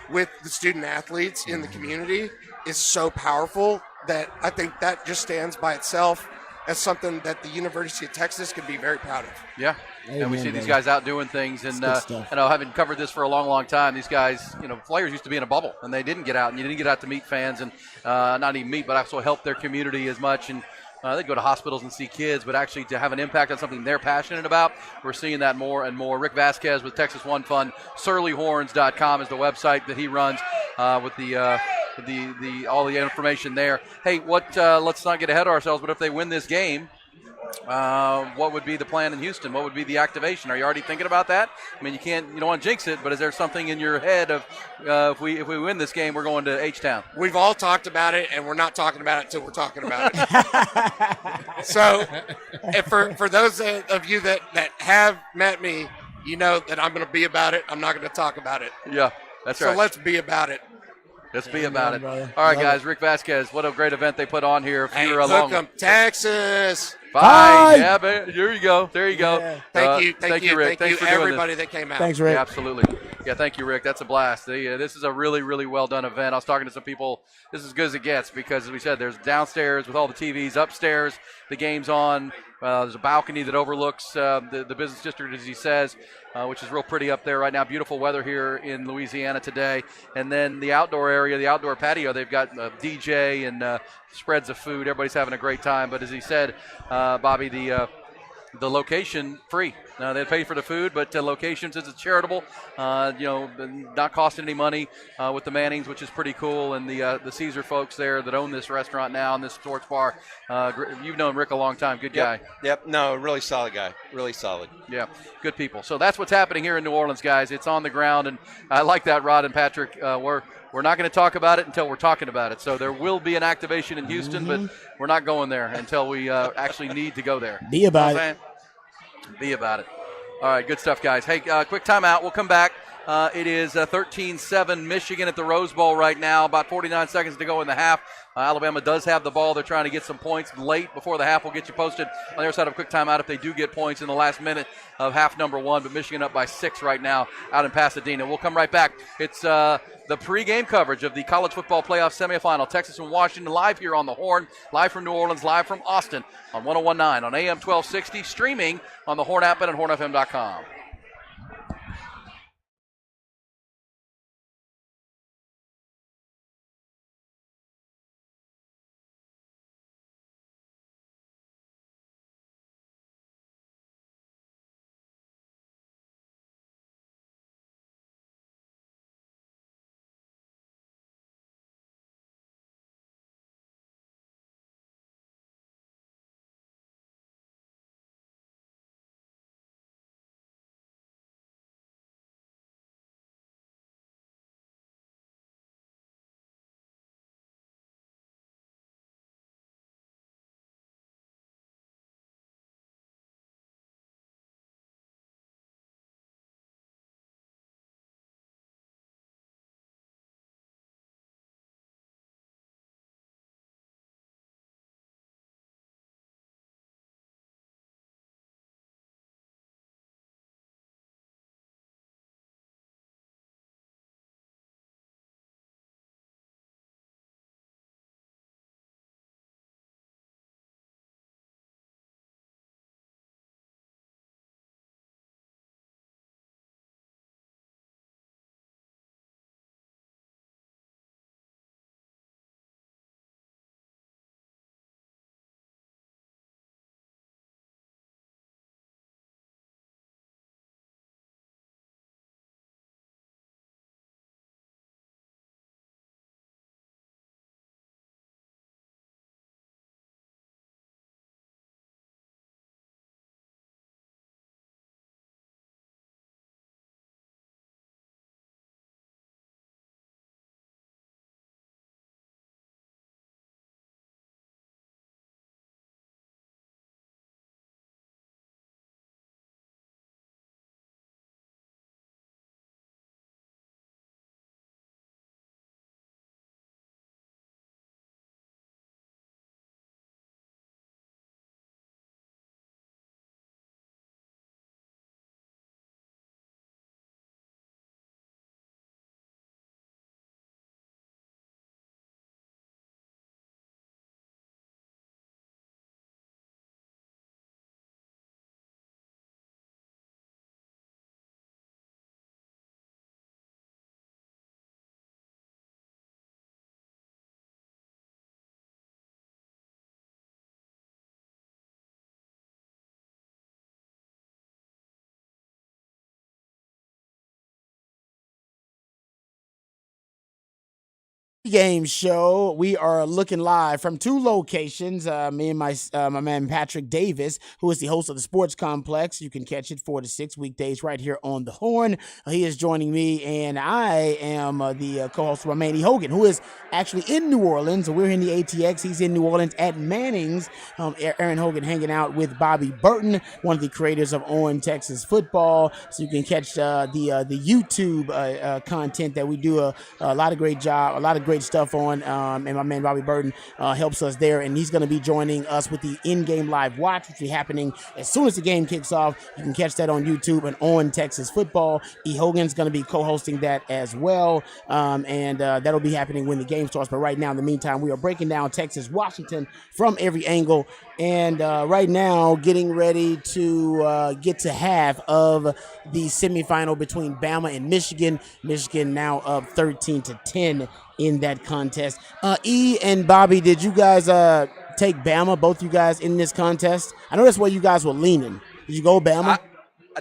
with the student athletes in the community is so powerful that I think that just stands by itself as something that the University of Texas can be very proud of. Yeah. Amen, and we see baby. these guys out doing things. And having covered this for a long, long time, these guys, players used to be in a bubble, and they didn't get out, and you didn't get out to meet fans and not even meet, but also help their community as much. And they go to hospitals and see kids, but actually to have an impact on something they're passionate about, we're seeing that more and more. Rick Vasquez with Texas One Fund, surlyhorns.com is the website that he runs with all the information there. Hey, let's not get ahead of ourselves, but if they win this game, What would be the plan in Houston? What would be the activation? Are you already thinking about that? I mean, you don't want to jinx it, but is there something in your head of if we win this game, we're going to H-Town? We've all talked about it, and we're not talking about it until we're talking about it. So, if for those of you that have met me, you know that I'm going to be about it. I'm not going to talk about it. Yeah, that's right. So let's be about it. Let's be about it. Brother. All right, Love guys. Rick Vasquez, what a great event they put on here. If Hey, you're along, Hookham, Texas. fine. Yeah, there you go. There you go. Yeah. Thank you, Rick. thank Thanks you, for doing everybody this. that came out. Thanks, Rick. Yeah, absolutely. Yeah, thank you, Rick. That's a blast. This is a really, really well done event. I was talking to some people. This is as good as it gets because, as we said, there's downstairs with all the TVs. Upstairs, the game's on. There's a balcony that overlooks the business district, as he says, which is real pretty up there right now. Beautiful weather here in Louisiana today. And then the outdoor area, the outdoor patio, they've got a DJ and spreads of food. Everybody's having a great time. But as he said, Bobby, the location free. They pay for the food, but locations is charitable. Not costing any money with the Mannings, which is pretty cool, and the Caesar folks there that own this restaurant now and this sports bar. You've known Rick a long time. Good guy. Yep. No, really solid guy. Really solid. Yeah, good people. So that's what's happening here in New Orleans, guys. It's on the ground, and I like that, Rod and Patrick. We're not going to talk about it until we're talking about it. So there will be an activation in Houston, but we're not going there until we actually need to go there. Be about it. Be about it. All right, good stuff, guys. Hey, quick timeout. We'll come back. It is 13-7 Michigan at the Rose Bowl right now. About 49 seconds to go in the half. Alabama does have the ball. They're trying to get some points late before the half. We'll get you posted on the other side of a quick timeout if they do get points in the last minute of half number 1. But Michigan up by 6 right now out in Pasadena. We'll come right back. It's the pregame coverage of the college football playoff semifinal. Texas and Washington live here on the Horn, live from New Orleans, live from Austin on 101.9 on AM 1260, streaming on the Horn app and at hornfm.com. Game show. We are looking live from two locations. Me and my man Patrick Davis, who is the host of the Sports Complex. You can catch it 4 to 6 weekdays right here on the Horn. He is joining me, and I am the co-host of Manny Hogan, who is actually in New Orleans. We're in the ATX. He's in New Orleans at Manning's. Aaron Hogan hanging out with Bobby Burton, one of the creators of On Texas Football. So you can catch the YouTube content that we do a lot of great job, a lot of great stuff on, and my man Bobby Burton helps us there, and he's going to be joining us with the in-game live watch, which will be happening as soon as the game kicks off. You can catch that on YouTube and on Texas Football. E. Hogan's going to be co-hosting that as well, and that'll be happening when the game starts. But right now, in the meantime, we are breaking down Texas-Washington from every angle, and right now getting ready to get to half of the semifinal between Bama and Michigan. Michigan now up 13-10 in that contest. E and Bobby, did you guys take Bama, both you guys, in this contest? I know that's where you guys were leaning. Did you go Bama?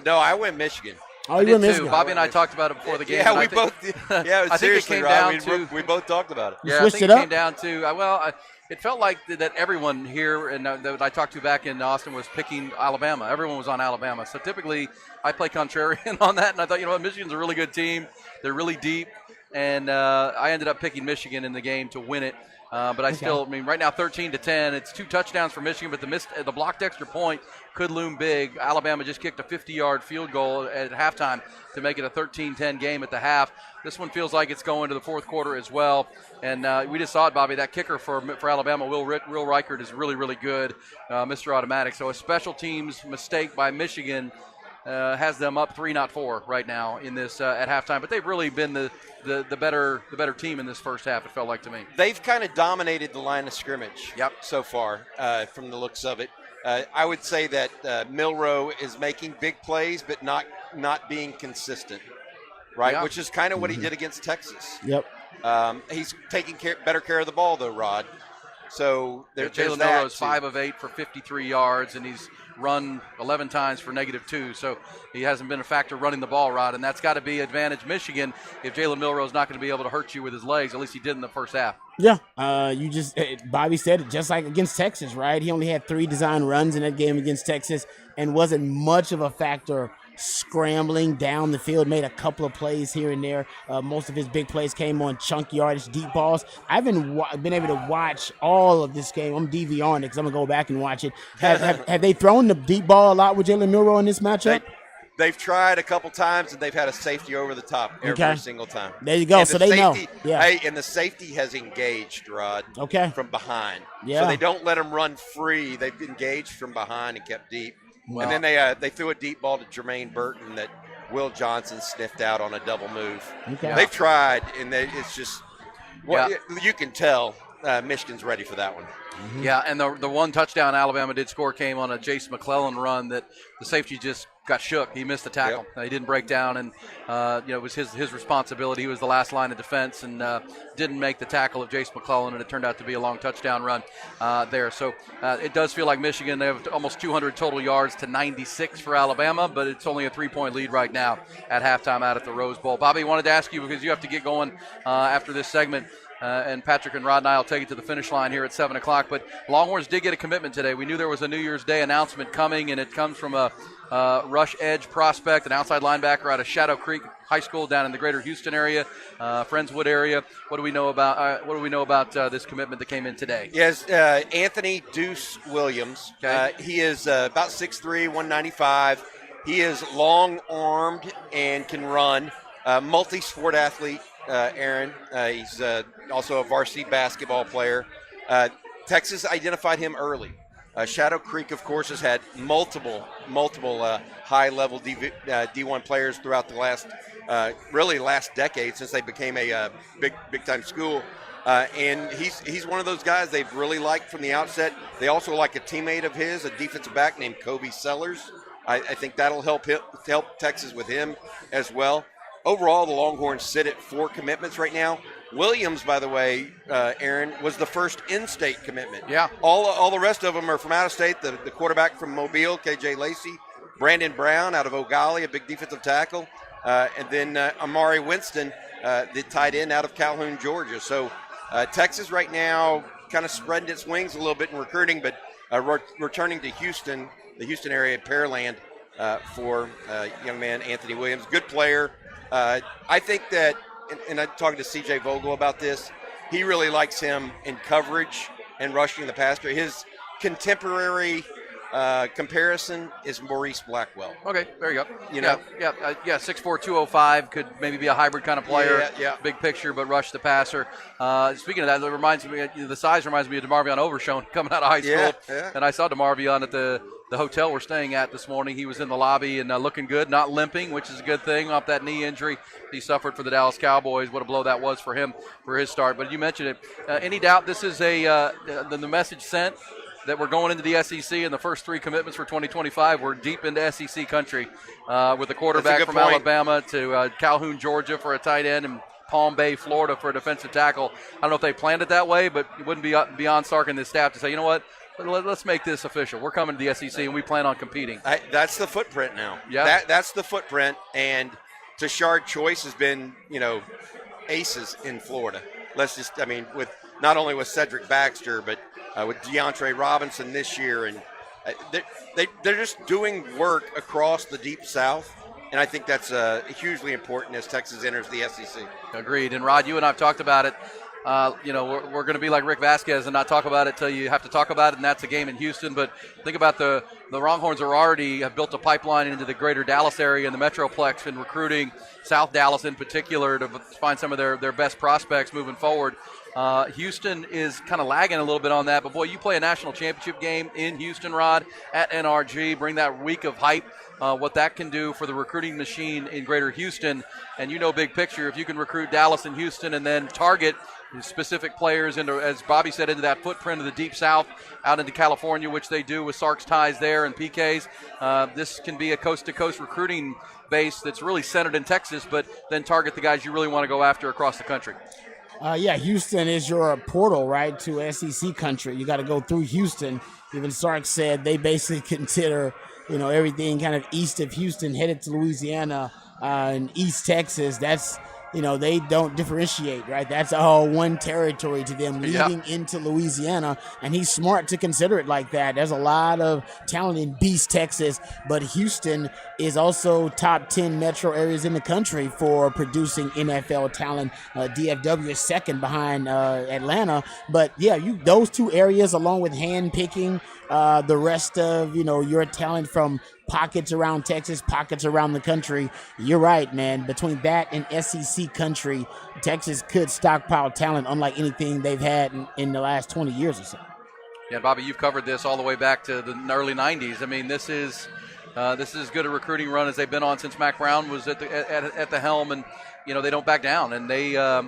No, I went Michigan. Oh, you went Michigan. Bobby and I talked about it before the game. Yeah, we both. Yeah, I seriously, think it came down Rob, we both talked about it. Yeah, I think it came down to it felt like that everyone here and that I talked to back in Austin was picking Alabama. Everyone was on Alabama. So typically I play contrarian on that, and I thought, what, Michigan's a really good team. They're really deep, and I ended up picking Michigan in the game to win it. But right now 13-10. It's 2 touchdowns for Michigan, but the blocked extra point could loom big. Alabama just kicked a 50-yard field goal at halftime to make it a 13-10 game at the half. This one feels like it's going to the fourth quarter as well. And we just saw it, Bobby. That kicker for Alabama, Will Reichert, is really, really good, Mr. Automatic. So a special teams mistake by Michigan has them up 3, not 4 right now in this at halftime. But they've really been the better team in this first half, it felt like to me. They've kind of dominated the line of scrimmage so far from the looks of it. I would say that Milroe is making big plays but not being consistent, right? Yeah. Which is kind of what he did against Texas. Yep. He's taking better care of the ball, though, Rod. So Jalen Milroe is 5 of 8 for 53 yards, and he's run 11 times for -2. So he hasn't been a factor running the ball, Rod, and that's got to be advantage Michigan if Jalen Milroe is not going to be able to hurt you with his legs. At least he did in the first half. Yeah, Bobby said it just like against Texas, right? He only had 3 design runs in that game against Texas and wasn't much of a factor scrambling down the field, made a couple of plays here and there. Most of his big plays came on chunk yardage, deep balls. I haven't been able to watch all of this game. I'm DVRing it because I'm going to go back and watch it. Have they thrown the deep ball a lot with Jalen Milroe in this matchup? They've tried a couple times, and they've had a safety over the top every single time. There you go. So they know. Yeah. Hey, and the safety has engaged, Rod, from behind. Yeah. So they don't let him run free. They've engaged from behind and kept deep. Well, and then they threw a deep ball to Jermaine Burton that Will Johnson sniffed out on a double move. Okay. They've tried, and it's just you can tell Michigan's ready for that one. Mm-hmm. Yeah, and the one touchdown Alabama did score came on a Jace McClellan run that the safety just got shook. He missed the tackle. Yep. He didn't break down, and it was his responsibility. He was the last line of defense and didn't make the tackle of Jace McClellan, and it turned out to be a long touchdown run there. So it does feel like Michigan, they have almost 200 total yards to 96 for Alabama, but it's only a 3-point lead right now at halftime out at the Rose Bowl. Bobby, wanted to ask you, because you have to get going after this segment, and Patrick and Rod and I will take it to the finish line here at 7 o'clock. But Longhorns did get a commitment today. We knew there was a New Year's Day announcement coming, and it comes from a rush edge prospect, an outside linebacker out of Shadow Creek High School down in the greater Houston area, Friendswood area. What do we know about this commitment that came in today? Yes, Anthony Deuce Williams. Okay. He is about 6'3", 195. He is long-armed and can run. Multi-sport athlete. Aaron. He's also a varsity basketball player. Texas identified him early. Shadow Creek, of course, has had multiple high-level D1 players throughout the last decade since they became a big-time school. And he's one of those guys they've really liked from the outset. They also like a teammate of his, a defensive back named Kobe Sellers. I think that'll help Texas with him as well. Overall, the Longhorns sit at 4 commitments right now. Williams, by the way, Aaron, was the first in-state commitment. Yeah. All the rest of them are from out of state. The quarterback from Mobile, KJ Lacey. Brandon Brown out of Ogali, a big defensive tackle. And then Amari Winston, the tight end out of Calhoun, Georgia. So Texas right now kind of spreading its wings a little bit in recruiting, but returning to Houston, the Houston area, Pearland, for young man Anthony Williams. Good player. I think that, and I'm talking to C.J. Vogel about this, he really likes him in coverage and rushing the passer. His contemporary comparison is Maurice Blackwell. Okay, there you go. You know? Yeah, 6'4", 205 could maybe be a hybrid kind of player. Yeah. Big picture, but rush the passer. Speaking of that, it reminds me. The size reminds me of DeMarvion Overshone coming out of high school. Yeah. And I saw DeMarvion at the hotel we're staying at this morning. He was in the lobby and looking good, not limping, which is a good thing off that knee injury he suffered for the Dallas Cowboys. What a blow that was for him for his start. But you mentioned it. Any doubt this is the message sent that we're going into the SEC, and the first 3 commitments for 2025, we're deep into SEC country with a quarterback from Alabama to Calhoun, Georgia for a tight end, and Palm Bay, Florida for a defensive tackle. I don't know if they planned it that way, but it wouldn't be beyond Sark and his staff to say, you know what, let's make this official. We're coming to the SEC, and we plan on competing. That's the footprint now. Yeah. That's the footprint, and Tashard Choice has been, aces in Florida. With not only with Cedric Baxter, but with DeAndre Robinson this year, and they're just doing work across the Deep South, and I think that's hugely important as Texas enters the SEC. Agreed. And Rod, you and I have talked about it. We're going to be like Rick Vasquez and not talk about it till you have to talk about it, and that's a game in Houston. But think about the Longhorns have built a pipeline into the greater Dallas area and the Metroplex in recruiting South Dallas in particular to find some of their best prospects moving forward. Houston is kind of lagging a little bit on that, but boy, you play a national championship game in Houston, Rod, at NRG, bring that week of hype, what that can do for the recruiting machine in greater Houston. And big picture, if you can recruit Dallas and Houston and then target specific players into, as Bobby said, into that footprint of the Deep South out into California, which they do with Sark's ties there and PK's, this can be a coast-to-coast recruiting base that's really centered in Texas, but then target the guys you really want to go after across the country. Houston is your portal, right, to SEC country. You got to go through Houston. Even Sark said they basically consider, everything kind of east of Houston headed to Louisiana and East Texas. That's, they don't differentiate, right? That's all one territory to them leading into Louisiana, and he's smart to consider it like that. There's a lot of talent in Beast, Texas, but Houston is also top 10 metro areas in the country for producing NFL talent. DFW is second behind Atlanta, but those 2 areas, along with hand-picking the rest of, your talent from pockets around Texas, pockets around the country. You're right, man. Between that and SEC country, Texas could stockpile talent unlike anything they've had in the last 20 years or so. Yeah, Bobby, you've covered this all the way back to the early 90s. I mean, this is as good a recruiting run as they've been on since Mac Brown was at the helm, and they don't back down, and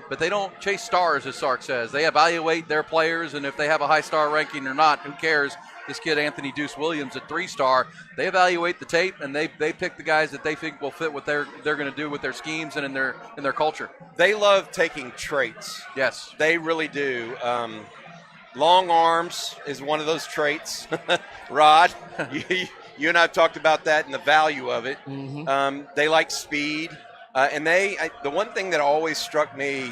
but they don't chase stars, as Sark says. They evaluate their players, and if they have a high star ranking or not, who cares? This kid Anthony Deuce Williams at 3-star. They evaluate the tape, and they pick the guys that they think will fit what they're going to do with their schemes and in their culture. They love taking traits. Yes, they really do. Long arms is one of those traits. Rod, you and I have talked about that and the value of it. Mm-hmm. They like speed, and the one thing that always struck me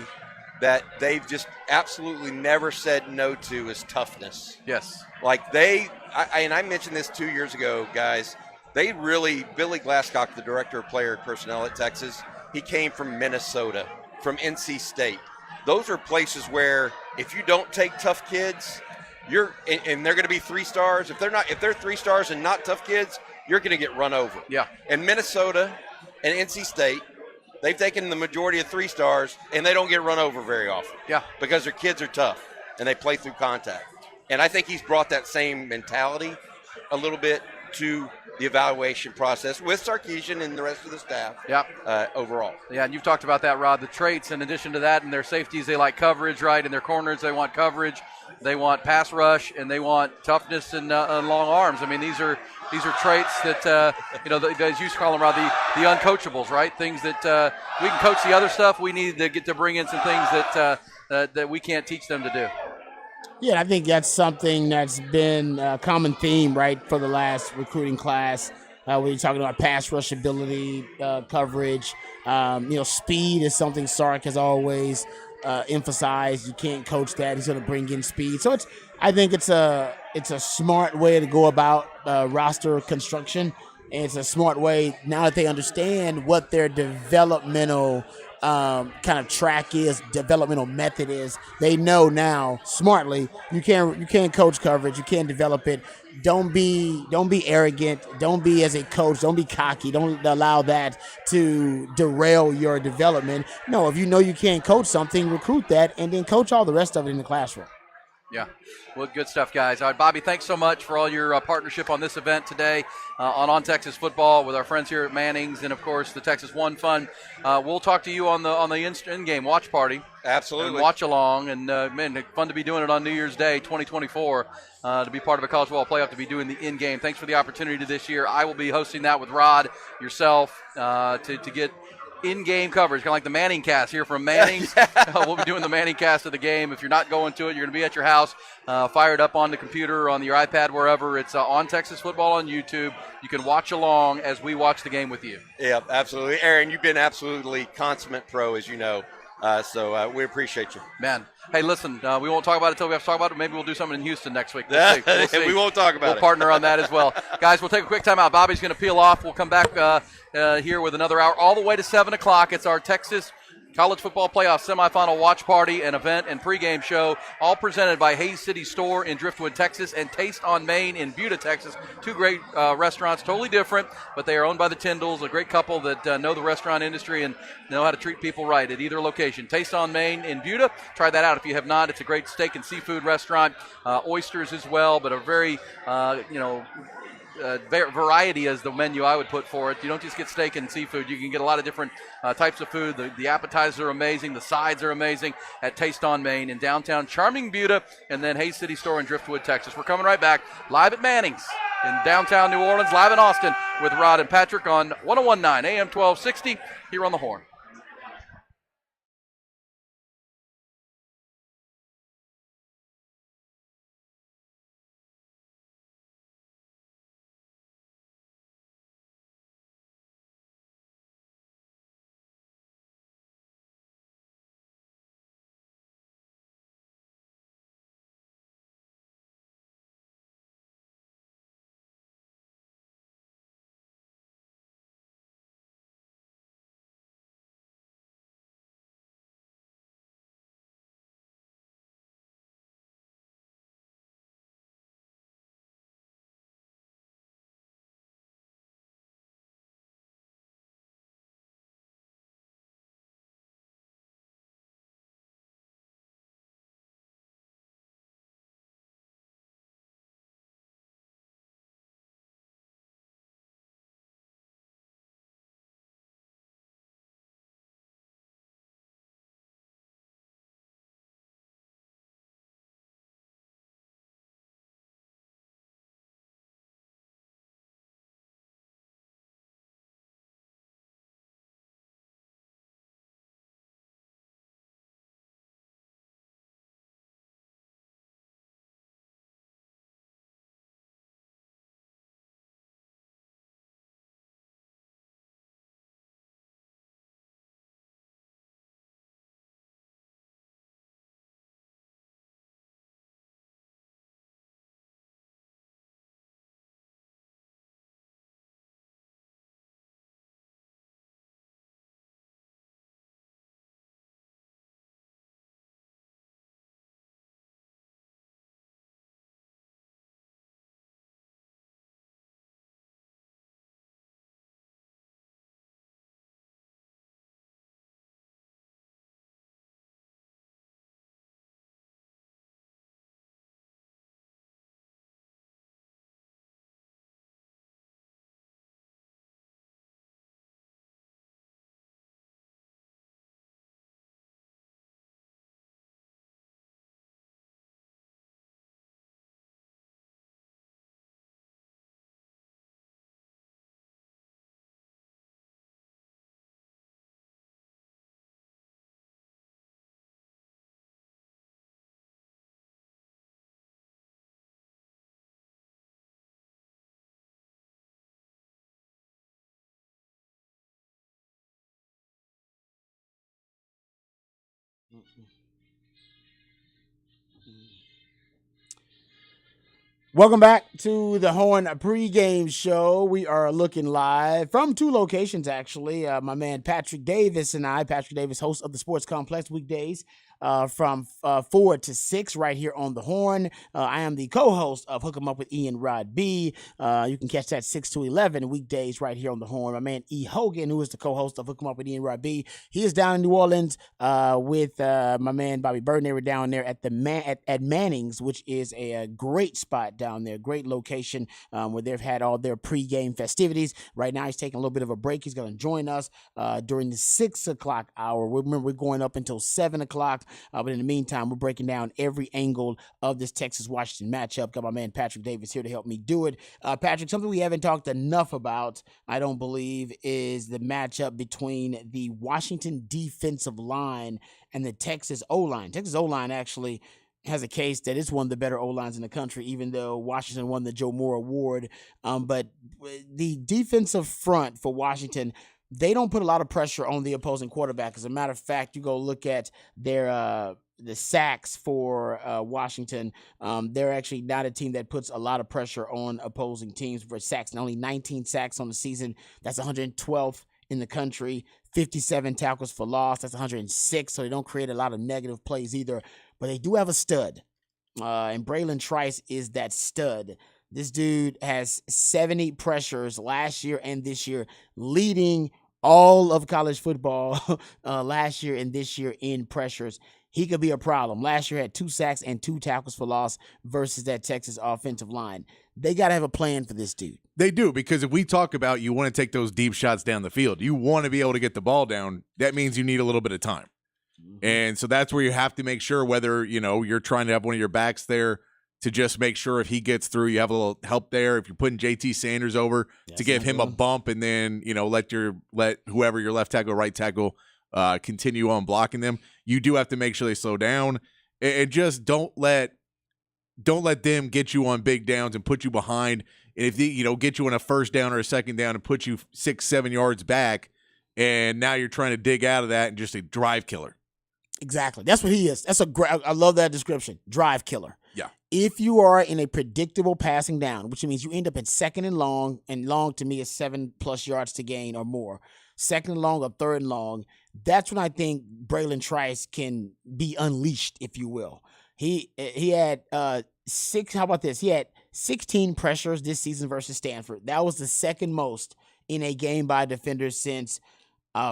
that they've just absolutely never said no to is toughness. Yes. Like I mentioned this 2 years ago, guys. Billy Glasscock, the director of player personnel at Texas, he came from Minnesota, from NC State. Those are places where if you don't take tough kids, and they're going to be 3-stars. If they're 3-stars and not tough kids, you're going to get run over. Yeah. And Minnesota and NC State, they've taken the majority of 3-stars, and they don't get run over very often. Yeah. Because their kids are tough, and they play through contact. And I think he's brought that same mentality a little bit to the evaluation process with Sarkisian and the rest of the staff. Yeah. Overall. Yeah, and you've talked about that, Rod. The traits, in addition to that, and their safeties, they like coverage, right? In their corners, they want coverage. They want pass rush, and they want toughness and long arms. I mean, these are traits that as you used to call them, Rod, the uncoachables, right? Things that we can coach the other stuff. We need to get to bring in some things that we can't teach them to do. Yeah, I think that's something that's been a common theme, right, for the last recruiting class. When you're talking about pass rush ability, coverage, speed is something Sark has always emphasize. You can't coach that. He's going to bring in speed. So I think it's a smart way to go about roster construction, and it's a smart way now that they understand what their developmental kind of track is, developmental method is. They know now smartly you can't coach coverage, you can't develop it. Don't be arrogant. Don't be as a coach. Don't be cocky. Don't allow that to derail your development. No, if you know you can't coach something, recruit that and then coach all the rest of it in the classroom. Yeah, well, good stuff, guys. All right, Bobby, thanks so much for all your partnership on this event today on Texas Football with our friends here at Manning's and, of course, the Texas One Fund. We'll talk to you on the in-game watch party. Absolutely. And watch along. And, man, fun to be doing it on New Year's Day 2024, to be part of a college football playoff, to be doing the in-game. Thanks for the opportunity this year. I will be hosting that with Rod, yourself, to get in-game coverage, kind of like the Manning cast here from Manning's. We'll be doing the Manning cast of the game. If you're not going to it, you're going to be at your house, fired up on the computer, on your iPad, wherever. It's on Texas Football on YouTube. You can watch along as we watch the game with you. Yeah, absolutely. Aaron, you've been absolutely consummate pro, as you know. So we appreciate you. Man. Hey, listen, we won't talk about it until we have to talk about it. Maybe we'll do something in Houston next week. We'll see. We won't talk about it. We'll partner on that as well. Guys, we'll take a quick time out. Bobby's going to peel off. We'll come back here with another hour all the way to 7 o'clock. It's our Texas College Football Playoff Semifinal Watch Party and event and pregame show, all presented by Hayes City Store in Driftwood, Texas, and Taste on Main in Buda, Texas. Two great restaurants, totally different, but they are owned by the Tyndalls, a great couple that know the restaurant industry and know how to treat people right at either location. Taste on Main in Buda. Try that out if you have not. It's a great steak and seafood restaurant, oysters as well, but a very, variety is the menu I would put for it. You don't just get steak and seafood. You can get a lot of different types of food. The appetizers are amazing. The sides are amazing at Taste on Main in downtown charming Buda, and then Hayes City Store in Driftwood, Texas. We're coming right back live at Manning's in downtown New Orleans, live in Austin with Rod and Patrick on 101.9 AM 1260 here on the Horn. Welcome back to the Horn pregame show. We are looking live from two locations, actually. My man Patrick Davis and I, Patrick Davis, host of the Sports Complex weekdays from 4 to 6 right here on the Horn. I am the co-host of Hook 'em Up with Ian Rod B. You can catch that 6 to 11 weekdays right here on the Horn. My man E. Hogan, who is the co-host of Hook 'em Up with Ian Rod B, he is down in New Orleans with my man Bobby Burton. They were down there at at Manning's, which is a great spot down there, great location where they've had all their pregame festivities. Right now, he's taking a little bit of a break. He's going to join us during the 6 o'clock hour. Remember, we're going up until 7 o'clock. But in the meantime, we're breaking down every angle of this Texas-Washington matchup. Got my man Patrick Davis here to help me do it. Patrick, something we haven't talked enough about, I don't believe, is the matchup between the Washington defensive line and the Texas O-line. Texas O-line actually has a case that it's one of the better O-lines in the country, even though Washington won the Joe Moore Award. But the defensive front for Washington, they don't put a lot of pressure on the opposing quarterback. As a matter of fact, you go look at their the sacks for Washington. They're actually not a team that puts a lot of pressure on opposing teams for sacks. And only 19 sacks on the season. That's 112th in the country. 57 tackles for loss. That's 106. So they don't create a lot of negative plays either. But they do have a stud. And Braylon Trice is that stud. This dude has 70 pressures last year and this year, leading all of college football last year and this year in pressures. He could be a problem. Last year had 2 sacks and 2 tackles for loss versus that Texas offensive line. They got to have a plan for this dude. They do, because if we talk about you want to take those deep shots down the field, you want to be able to get the ball down, that means you need a little bit of time. And so that's where you have to make sure whether, you're trying to have one of your backs there to just make sure if he gets through, you have a little help there. If you're putting JT Sanders over to give him a bump and then, let whoever your left tackle, right tackle continue on blocking them. You do have to make sure they slow down and just don't let them get you on big downs and put you behind. And if they, get you on a first down or a second down and put you 6-7 yards back, and now you're trying to dig out of that and just a drive killer. Exactly. That's what he is. I love that description. Drive killer. Yeah. If you are in a predictable passing down, which means you end up at second and long to me is 7+ yards to gain or more. Second and long or third and long, that's when I think Braylon Trice can be unleashed, if you will. He had 6. How about this? He had 16 pressures this season versus Stanford. That was the second most in a game by a defender since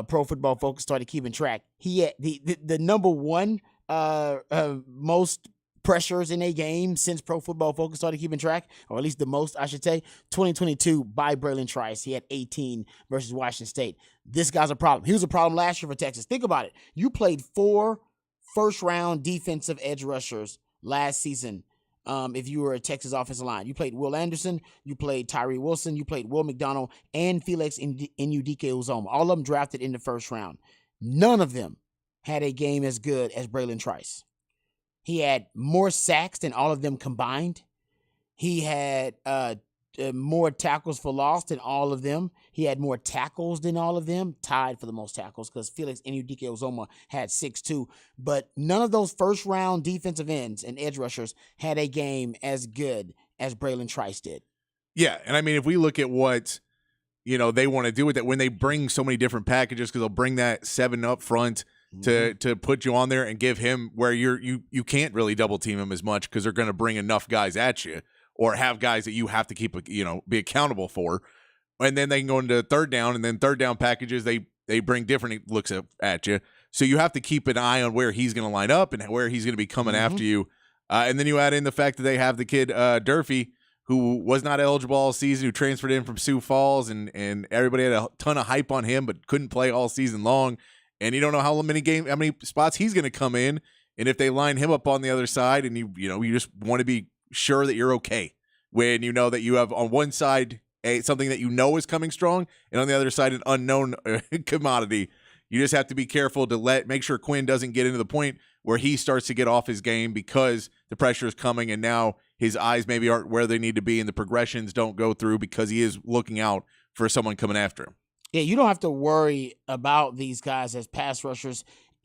Pro Football Focus started keeping track. He had the number one most pressures in a game since Pro Football Focus started keeping track, or at least the most, I should say, 2022 by Braylon Trice. He had 18 versus Washington State. This guy's a problem. He was a problem last year for Texas. Think about it. You played 4 first-round defensive edge rushers last season. If you were a Texas offensive line, you played Will Anderson, you played Tyree Wilson, you played Will McDonald, and Felix Enudike-Uzomah. All of them drafted in the first round. None of them had a game as good as Braylon Trice. He had more sacks than all of them combined. He had more tackles for loss than all of them. He had more tackles than all of them, tied for the most tackles because Felix Enudike-Uzomah had 6 too. But none of those first-round defensive ends and edge rushers had a game as good as Braylon Trice did. Yeah, and I mean, if we look at what they want to do with it, when they bring so many different packages, because they'll bring that 7 up front to put you on there and give him where you can't really double team him as much because they're going to bring enough guys at you, or have guys that you have to keep, be accountable for. And then they can go into third down, and then third down packages, they bring different looks at you. So you have to keep an eye on where he's going to line up and where he's going to be coming after you. And then you add in the fact that they have the kid Durfee, who was not eligible all season, who transferred in from Sioux Falls, and everybody had a ton of hype on him, but couldn't play all season long. And you don't know how many spots he's going to come in. And if they line him up on the other side, and you just want to be sure that you're okay when you know that you have on one side something that is coming strong, and on the other side an unknown commodity. You just have to be careful to make sure Quinn doesn't get into the point where he starts to get off his game because the pressure is coming, and now his eyes maybe aren't where they need to be, and the progressions don't go through because he is looking out for someone coming after him. Yeah, you don't have to worry about these guys as pass rushers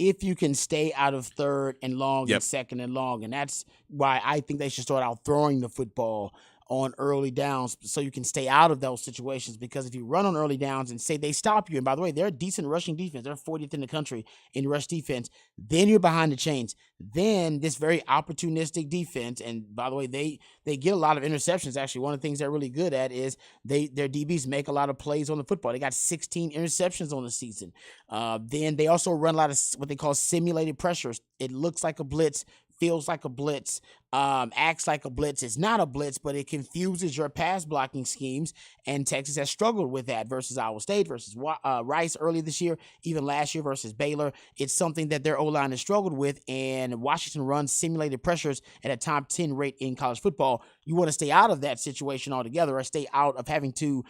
if you can stay out of third and long Yep. and second and long. And that's why I think they should start out throwing the football on early downs so you can stay out of those situations, because if you run on early downs and say they stop you, and by the way, they're a decent rushing defense, they're 40th in the country in rush defense, then you're behind the chains. Then this very opportunistic defense, and by the way, they get a lot of interceptions. Actually, one of the things they're really good at is their DBs make a lot of plays on the football. They got 16 interceptions on the season. Then they also run a lot of what they call simulated pressures. It looks like a blitz, feels like a blitz, acts like a blitz. It's not a blitz, but it confuses your pass blocking schemes. And Texas has struggled with that versus Iowa State, versus Rice early this year, even last year versus Baylor. It's something that their O-line has struggled with, and Washington runs simulated pressures at a top 10 rate in college football. You want to stay out of that situation altogether, or stay out of having to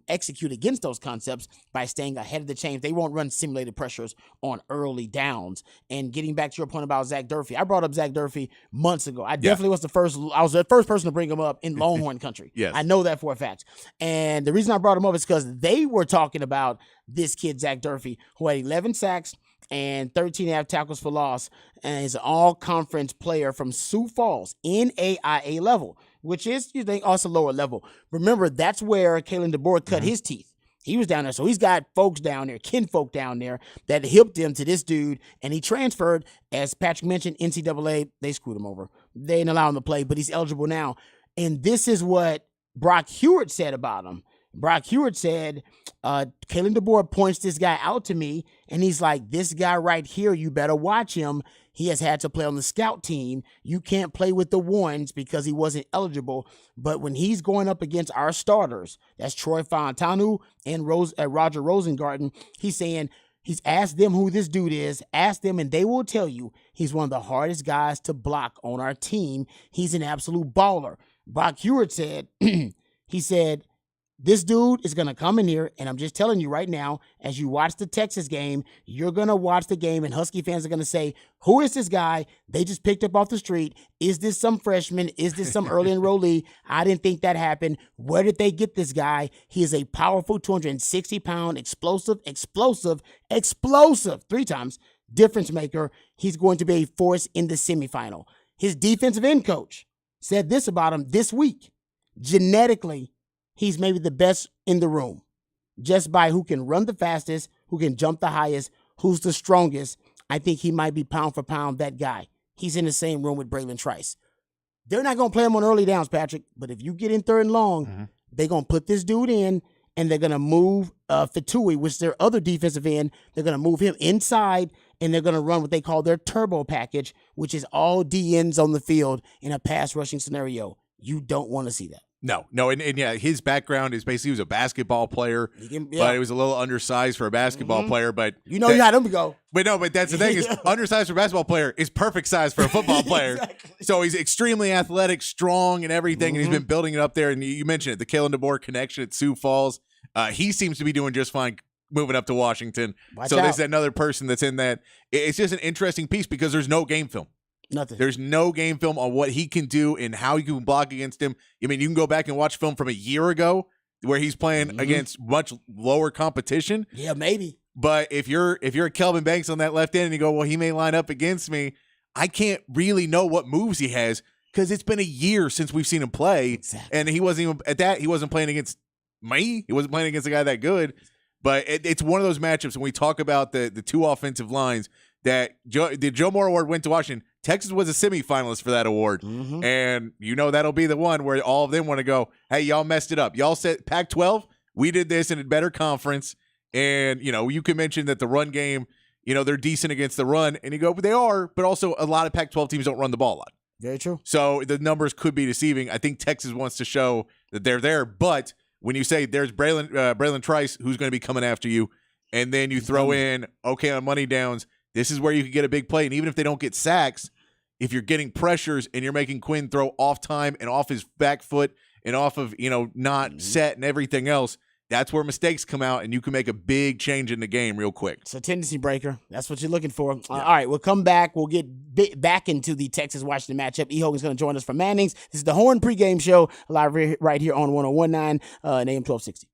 execute against those concepts by staying ahead of the chains. They won't run simulated pressures on early downs. And getting back to your point about Zach Durfee, I brought up Zach Durfee months ago. I definitely was the first person to bring him up in Longhorn country. Yes. I know that for a fact. And the reason I brought him up is because they were talking about this kid, Zach Durfee, who had 11 sacks and 13.5 tackles for loss, and is an all-conference player from Sioux Falls, NAIA level, which is, you think, also lower level. Remember, that's where Kalen DeBoer cut his teeth. He was down there, so he's got folks down there, kinfolk down there, that helped him to this dude, and he transferred. As Patrick mentioned, NCAA, they screwed him over. They didn't allow him to play, but he's eligible now. And this is what Brock Hewitt said about him. Brock Hewitt said, Kalen DeBoer points this guy out to me, and he's like, this guy right here, you better watch him. He has had to play on the scout team. You can't play with the ones because he wasn't eligible. But when he's going up against our starters, that's Troy Fontanu and Roger Rosengarten, he's saying, he's asked them who this dude is, ask them, and they will tell you he's one of the hardest guys to block on our team. He's an absolute baller. Brock Hewitt said, he said, this dude is going to come in here, and I'm just telling you right now, as you watch the Texas game, you're going to watch the game, and Husky fans are going to say, who is this guy they just picked up off the street? Is this some freshman? Is this some early enrollee? I didn't think that happened. Where did they get this guy? He is a powerful 260-pound, explosive, 3 times, difference maker. He's going to be a force in the semifinal. His defensive end coach said this about him this week. Genetically, he's maybe the best in the room, just by who can run the fastest, who can jump the highest, who's the strongest. I think he might be pound for pound that guy. He's in the same room with Braylon Trice. They're not going to play him on early downs, Patrick, but if you get in third and long, they're going to put this dude in, and they're going to move Fatui, which is their other defensive end. They're going to move him inside, and they're going to run what they call their turbo package, which is all DNs on the field in a pass rushing scenario. You don't want to see that. No, and yeah, his background is basically he was a basketball player, but he was a little undersized for a basketball player. But you know, you had him to go. But that's the thing is undersized for a basketball player is perfect size for a football player. Exactly. So he's extremely athletic, strong, and everything, and he's been building it up there. And you mentioned it, the Kalen DeBoer connection at Sioux Falls. He seems to be doing just fine moving up to Washington. Watch so out. there's another person that's in that. It's just an interesting piece because there's no game film. Nothing. There's no game film on what he can do and how you can block against him. I mean, you can go back and watch film from a year ago where he's playing against much lower competition. Yeah, maybe. But if you're a Kelvin Banks on that left end and you go, well, he may line up against me, I can't really know what moves he has because it's been a year since we've seen him play. Exactly. And he wasn't even at that. He wasn't playing against me. He wasn't playing against a guy that good. But it's one of those matchups when we talk about the two offensive lines that the Joe Moore Award went to Washington. Texas was a semifinalist for that award. And you know that'll be the one where all of them want to go, hey, y'all messed it up. Y'all said Pac-12, we did this in a better conference. And, you know, you can mention that the run game, you know, they're decent against the run. And you go, but they are. But also a lot of Pac-12 teams don't run the ball a lot. Very true. So the numbers could be deceiving. I think Texas wants to show that they're there. But when you say there's Braylon Trice who's going to be coming after you, and then you throw in, okay, on money downs, this is where you can get a big play. And even if they don't get sacks, if you're getting pressures and you're making Quinn throw off time and off his back foot and off of, you know, not set and everything else, that's where mistakes come out and you can make a big change in the game real quick. It's a tendency breaker. That's what you're looking for. All right, we'll come back. We'll get back into the Texas-Washington matchup. E. Hogan's going to join us from Manning's. This is the Horn Pregame Show live right here on 101.9 and AM 1260.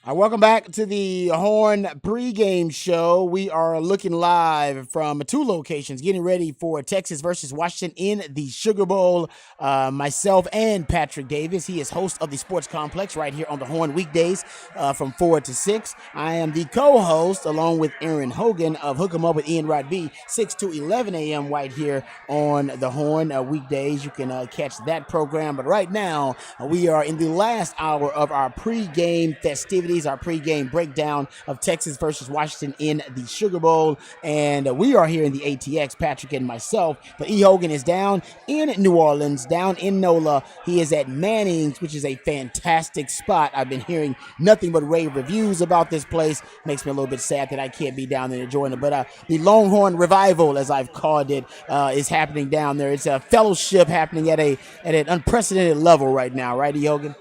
Welcome back to the Horn pregame show. We are looking live from 2 locations, getting ready for Texas versus Washington in the Sugar Bowl. Myself and Patrick Davis. He is host of the Sports Complex right here on the Horn weekdays from 4 to 6. I am the co-host along with Aaron Hogan of Hook 'em Up with Ian Rod B, 6 to 11 a.m. right here on the Horn weekdays. You can catch that program. But right now, we are in the last hour of our pregame festivities, our pregame breakdown of Texas versus Washington in the Sugar Bowl. And we are here in the ATX, Patrick and myself. But E. Hogan is down in New Orleans, down in NOLA. He is at Manning's, which is a fantastic spot. I've been hearing nothing but rave reviews about this place. Makes me a little bit sad that I can't be down there enjoying it. But the Longhorn Revival, as I've called it, is happening down there. It's a fellowship happening at an unprecedented level right now, right, E. Hogan?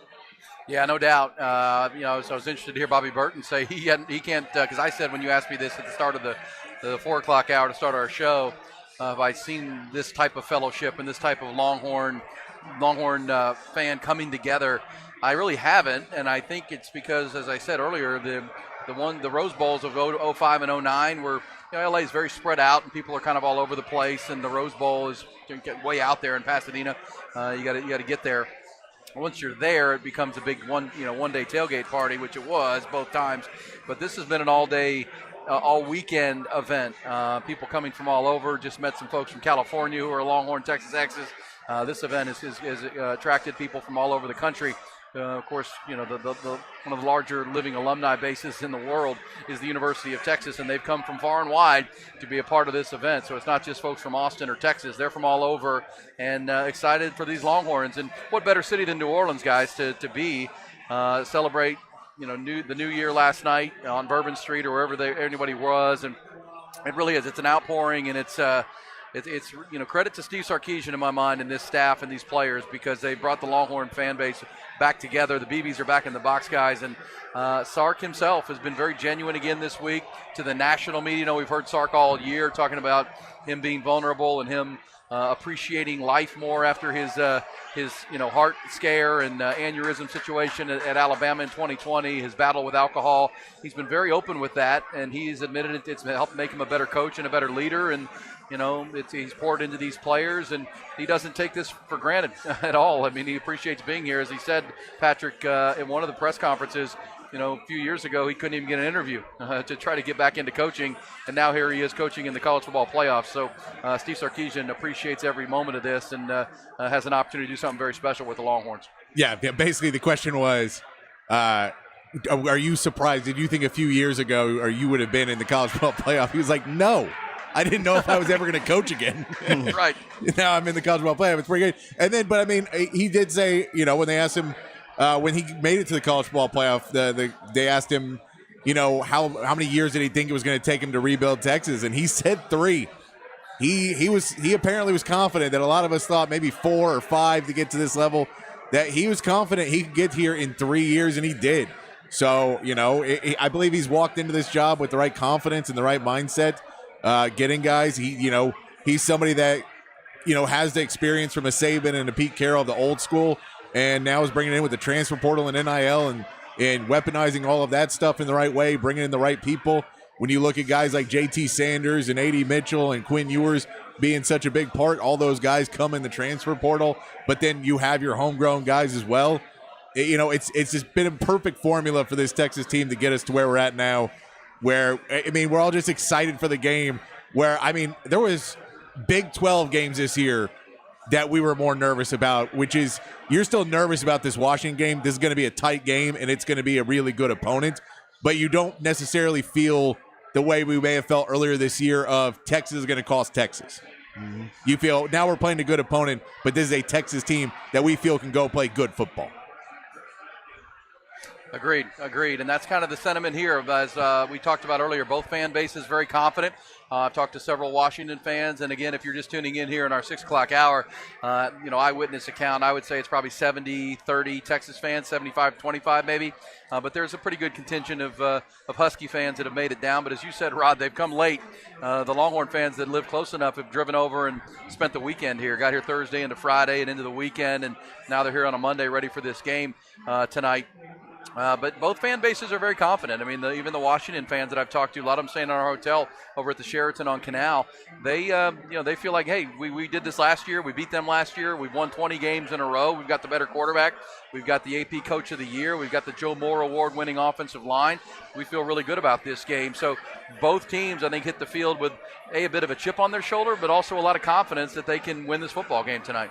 Yeah, no doubt. So I was interested to hear Bobby Burton say he can't, because I said when you asked me this at the start of the 4 o'clock hour to start our show, have I seen this type of fellowship and this type of Longhorn fan coming together? I really haven't, and I think it's because, as I said earlier, the Rose Bowls of 05 and 09 were, LA is very spread out and people are kind of all over the place, and the Rose Bowl is way out there in Pasadena. You got to get there. Once you're there, it becomes a big one-day tailgate party, which it was both times. But this has been an all-day, all-weekend event. People coming from all over. Just met some folks from California who are Longhorn, Texas Exes. This event has attracted people from all over the country. Of course, one of the larger living alumni bases in the world is the University of Texas, and they've come from far and wide to be a part of this event. So it's not just folks from Austin or Texas; they're from all over, and excited for these Longhorns. And what better city than New Orleans, guys, to be celebrate? The New Year last night on Bourbon Street or wherever anybody was, and it really is. It's an outpouring, and it's credit to Steve Sarkisian in my mind and this staff and these players, because they brought the Longhorn fan base back together. The BBs are back in the box, guys, and Sark himself has been very genuine again this week to the national media. We've heard Sark all year talking about him being vulnerable and him appreciating life more after his heart scare and aneurysm situation at Alabama in 2020, his battle with alcohol. He's been very open with that, and he's admitted it's helped make him a better coach and a better leader. And he's poured into these players, and he doesn't take this for granted at all. I mean, he appreciates being here. As he said, Patrick, in one of the press conferences, a few years ago, he couldn't even get an interview to try to get back into coaching, and now here he is coaching in the college football playoffs. So Steve Sarkisian appreciates every moment of this and has an opportunity to do something very special with the Longhorns. Yeah, basically the question was, are you surprised? Did you think a few years ago or you would have been in the college football playoff? He was like, no. I didn't know if I was ever going to coach again. Right. Now I'm in the college football playoff. It's pretty good. But I mean, he did say, when they asked him, when he made it to the college football playoff, they asked him, how many years did he think it was going to take him to rebuild Texas? And he said 3. He apparently was confident that a lot of us thought maybe 4 or 5 to get to this level, that he was confident he could get here in 3 years, and he did. So, I believe he's walked into this job with the right confidence and the right mindset. Getting guys, he's somebody that, has the experience from a Saban and a Pete Carroll of the old school, and now is bringing in with the transfer portal and NIL and weaponizing all of that stuff in the right way, bringing in the right people. When you look at guys like JT Sanders and A.D. Mitchell and Quinn Ewers being such a big part, all those guys come in the transfer portal, but then you have your homegrown guys as well. It's just been a perfect formula for this Texas team to get us to where we're at now, where, we're all just excited for the game, where, there was Big 12 games this year that we were more nervous about, which is you're still nervous about this Washington game. This is going to be a tight game, and it's going to be a really good opponent, but you don't necessarily feel the way we may have felt earlier this year of Texas is going to cost Texas. Mm-hmm. You feel now we're playing a good opponent, but this is a Texas team that we feel can go play good football. Agreed. And that's kind of the sentiment here. As we talked about earlier, both fan bases very confident. I've talked to several Washington fans, and again, if you're just tuning in here in our 6 o'clock hour, eyewitness account, I would say it's probably 70-30 Texas fans, 75-25 maybe. But there's a pretty good contingent of Husky fans that have made it down. But as you said, Rod, they've come late. The Longhorn fans that live close enough have driven over and spent the weekend here. Got here Thursday into Friday and into the weekend, and now they're here on a Monday ready for this game tonight. But both fan bases are very confident. I mean, even the Washington fans that I've talked to, a lot of them staying in our hotel over at the Sheraton on Canal, they they feel like, hey, we did this last year. We beat them last year. We've won 20 games in a row. We've got the better quarterback. We've got the AP Coach of the Year. We've got the Joe Moore Award-winning offensive line. We feel really good about this game. So both teams, I think, hit the field with, a bit of a chip on their shoulder, but also a lot of confidence that they can win this football game tonight.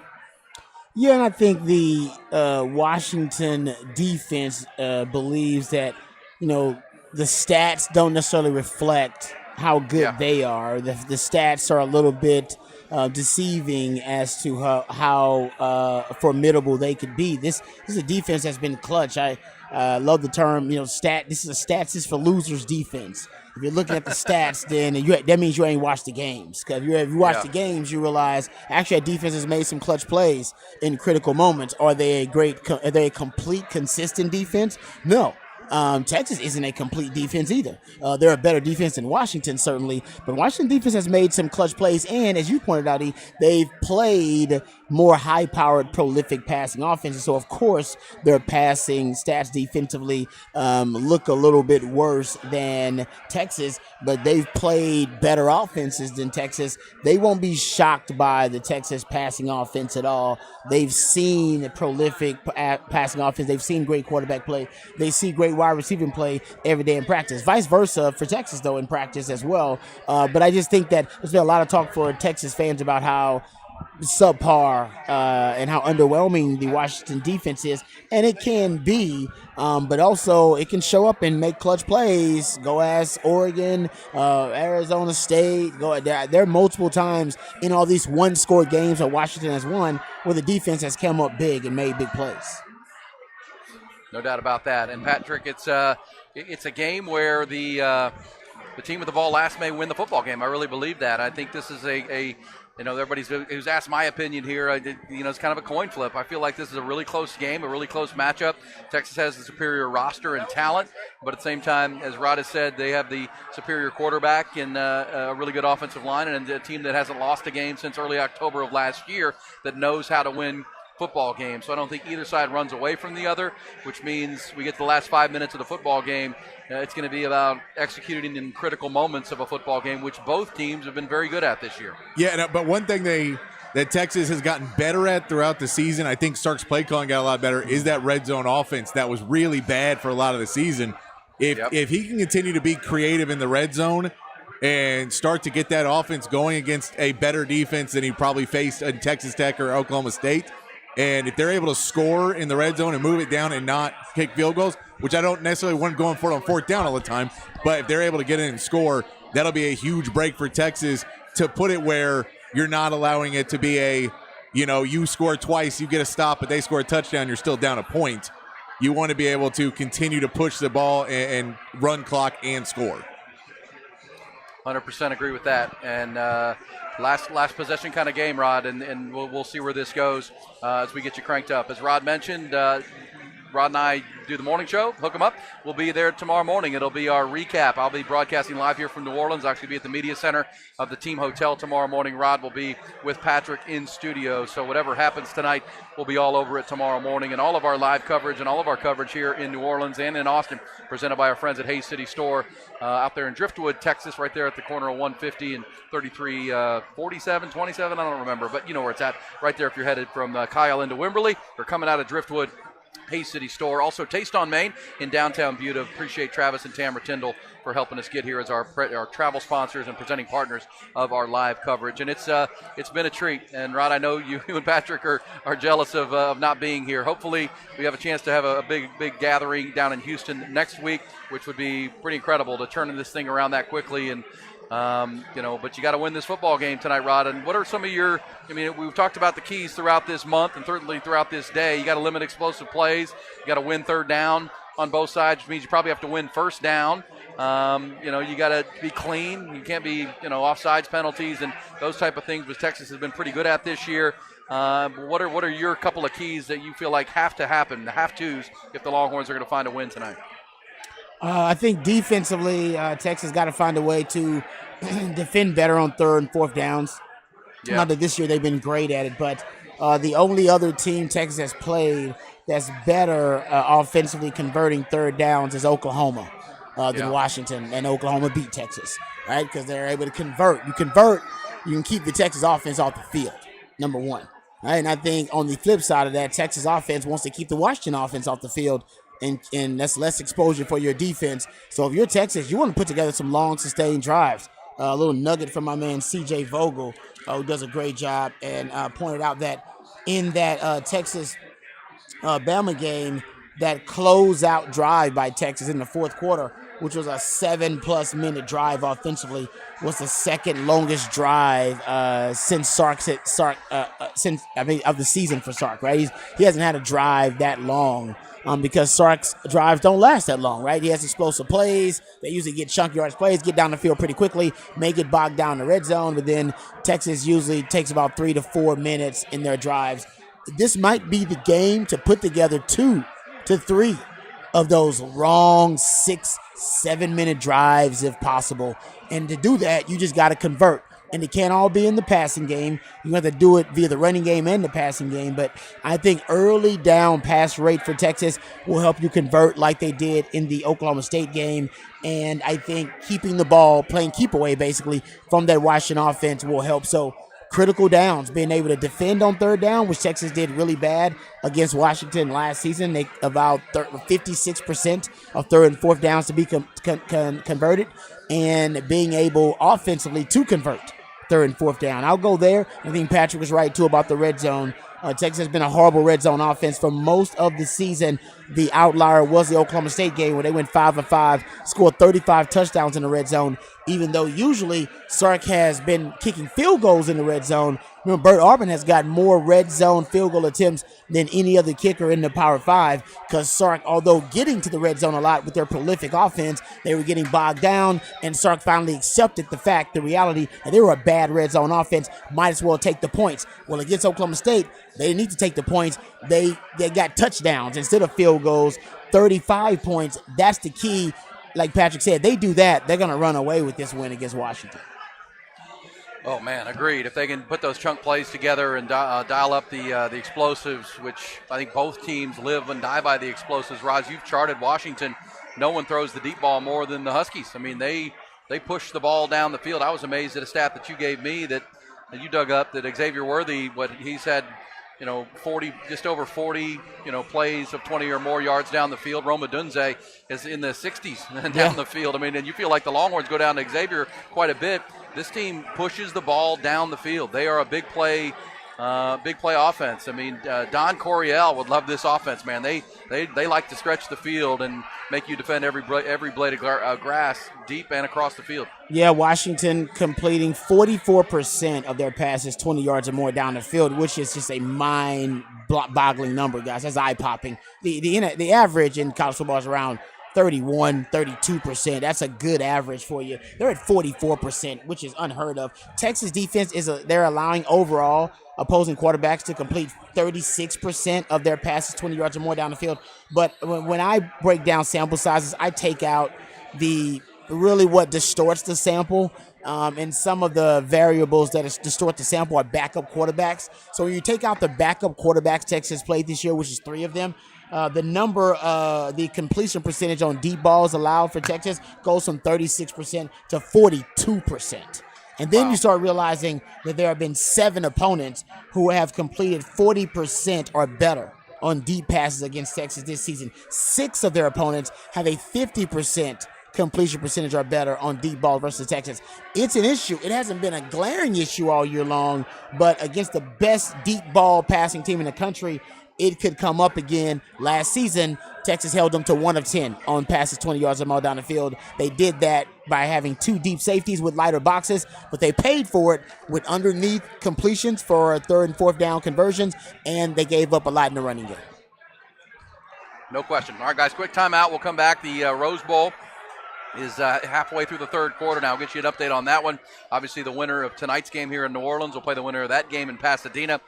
Yeah, and I think the Washington defense believes that, the stats don't necessarily reflect how good they are. The stats are a little bit deceiving as to how formidable they could be. This is a defense that's been clutch. I love the term, stat. This is a stats is for losers defense. If you're looking at the stats, then that means you ain't watched the games. Because if you watch the games, you realize actually a defense has made some clutch plays in critical moments. Are they a complete, consistent defense? No. Texas isn't a complete defense either. They're a better defense than Washington, certainly. But Washington defense has made some clutch plays. And as you pointed out, they've played more high-powered, prolific passing offenses. So, of course, their passing stats defensively look a little bit worse than Texas. But they've played better offenses than Texas. They won't be shocked by the Texas passing offense at all. They've seen prolific passing offense. They've seen great quarterback play. They see great wide receiving play every day in practice. Vice versa for Texas, though, in practice as well. But I just think that there's been a lot of talk for Texas fans about how subpar and how underwhelming the Washington defense is. And it can be, but also it can show up and make clutch plays. Go ask Oregon, Arizona State. There are multiple times in all these one-score games that Washington has won where the defense has come up big and made big plays. No doubt about that. And Patrick, it's a game where the team with the ball last may win the football game. I really believe that. I think this is everybody's who's asked my opinion here. It's kind of a coin flip. I feel like this is a really close game, a really close matchup. Texas has the superior roster and talent, but at the same time, as Rod has said, they have the superior quarterback and a really good offensive line, and a team that hasn't lost a game since early October of last year that knows how to win football game. So I don't think either side runs away from the other, which means we get to the last 5 minutes of the football game. It's going to be about executing in critical moments of a football game, which both teams have been very good at this year. Yeah, but one thing that Texas has gotten better at throughout the season, I think Stark's play calling got a lot better, is that red zone offense that was really bad for a lot of the season. If he can continue to be creative in the red zone and start to get that offense going against a better defense than he probably faced in Texas Tech or Oklahoma State, and if they're able to score in the red zone and move it down and not kick field goals, which I don't necessarily want going for it on fourth down all the time, but if they're able to get in and score, that'll be a huge break for Texas to put it where you're not allowing it to be you score twice, you get a stop, but they score a touchdown, you're still down a point. You want to be able to continue to push the ball and run clock and score. 100% agree with that. And last possession kind of game, Rod, and we'll see where this goes as we get you cranked up. As Rod mentioned, Rod and I do the morning show, hook them up. We'll be there tomorrow morning. It'll be our recap. I'll be broadcasting live here from New Orleans. I'll actually be at the media center of the team hotel tomorrow morning. Rod will be with Patrick in studio. So whatever happens tonight, we'll be all over it tomorrow morning. And all of our live coverage and all of our coverage here in New Orleans and in Austin, presented by our friends at Hayes City Store out there in Driftwood, Texas, right there at the corner of 150 and 3347, 27, I don't remember, but you know where it's at. Right there if you're headed from Kyle into Wimberley or coming out of Driftwood. Hayes City Store. Also, Taste on Main in downtown Buda. Appreciate Travis and Tamara Tyndall for helping us get here as our travel sponsors and presenting partners of our live coverage. And it's been a treat. And Rod, I know you and Patrick are jealous of not being here. Hopefully, we have a chance to have a big gathering down in Houston next week, which would be pretty incredible to turn this thing around that quickly. And but you got to win this football game tonight, Rod. And what are some of we've talked about the keys throughout this month and certainly throughout this day. You got to limit explosive plays. You got to win third down on both sides, which means you probably have to win first down. You got to be clean. You can't be, offsides penalties and those type of things, which Texas has been pretty good at this year. What are your couple of keys that you feel like have to happen, the have-tos, if the Longhorns are going to find a win tonight? I think defensively, Texas got to find a way to defend better on third and fourth downs. Yeah. Not that this year they've been great at it, but The only other team Texas has played that's better offensively converting third downs is Oklahoma than Washington, and Oklahoma beat Texas, right? Because they're able to convert. You can keep the Texas offense off the field, number one. Right? And I think on the flip side of that, Texas offense wants to keep the Washington offense off the field, and that's less exposure for your defense. So if you're Texas, you want to put together some long, sustained drives. A little nugget from my man C.J. Vogel, who does a great job, and pointed out that in that Texas Bama game, that closeout drive by Texas in the fourth quarter, which was a 7+ minute drive offensively, was the second longest drive since of the season for Sark. Right, he hasn't had a drive that long. Because Sark's drives don't last that long, right? He has explosive plays. They usually get chunk yards plays, get down the field pretty quickly, may get bogged down in the red zone, but then Texas usually takes about 3 to 4 minutes in their drives. This might be the game to put together 2 to 3 of those long 6-7 minute drives if possible. And to do that, you just got to convert. And it can't all be in the passing game. You have to do it via the running game and the passing game. But I think early down pass rate for Texas will help you convert like they did in the Oklahoma State game. And I think keeping the ball, playing keep away basically from that Washington offense will help. So critical downs, being able to defend on third down, which Texas did really bad against Washington last season. They allowed 56% of third and fourth downs to be converted, and being able offensively to convert third and fourth down. I'll go there. I think Patrick was right, too, about the red zone. Texas has been a horrible red zone offense for most of the season. The outlier was the Oklahoma State game where they went 5-5, scored 35 touchdowns in the red zone, even though usually Sark has been kicking field goals in the red zone. Remember, Bert Auburn has got more red zone field goal attempts than any other kicker in the Power 5 because Sark, although getting to the red zone a lot with their prolific offense, they were getting bogged down, and Sark finally accepted the reality that they were a bad red zone offense, might as well take the points. Well, against Oklahoma State, they didn't need to take the points. They got touchdowns instead of field goals, 35 points. That's the key. Like Patrick said, they do that, they're going to run away with this win against Washington. Oh, man, agreed. If they can put those chunk plays together and dial up the explosives, which I think both teams live and die by the explosives. Roz, you've charted Washington. No one throws the deep ball more than the Huskies. I mean, they push the ball down the field. I was amazed at a stat that you gave me that you dug up, that Xavier Worthy, what he said, 40, just over 40, plays of 20 or more yards down the field. Roma Dunze is in the 60s down the field. I mean, and you feel like the Longhorns go down to Xavier quite a bit. This team pushes the ball down the field. They are a big play offense. I mean, Don Coryell would love this offense, man. They like to stretch the field and make you defend every blade of grass deep and across the field. Yeah, Washington completing 44% of their passes 20 yards or more down the field, which is just a mind-boggling number, guys. That's eye-popping. The average in college football is around 31, 32%. That's a good average for you. They're at 44%, which is unheard of. Texas defense they're allowing overall opposing quarterbacks to complete 36% of their passes 20 yards or more down the field. But when I break down sample sizes, I take out what distorts the sample. And some of the variables that distort the sample are backup quarterbacks. So when you take out the backup quarterbacks Texas played this year, which is 3 of them, the completion percentage on deep balls allowed for Texas goes from 36% to 42%. And then you start realizing that there have been 7 opponents who have completed 40% or better on deep passes against Texas this season. 6 of their opponents have a 50% completion percentage or better on deep ball versus Texas. It's an issue. It hasn't been a glaring issue all year long, but against the best deep ball passing team in the country, it could come up again. Last season, Texas held them to 1 of 10 on passes 20 yards or more down the field. They did that by having 2 deep safeties with lighter boxes, but they paid for it with underneath completions for third and fourth down conversions, and they gave up a lot in the running game. No question. All right, guys, quick timeout. We'll come back. The Rose Bowl is halfway through the third quarter now. I'll get you an update on that one. Obviously, the winner of tonight's game here in New Orleans will play the winner of that game in Pasadena.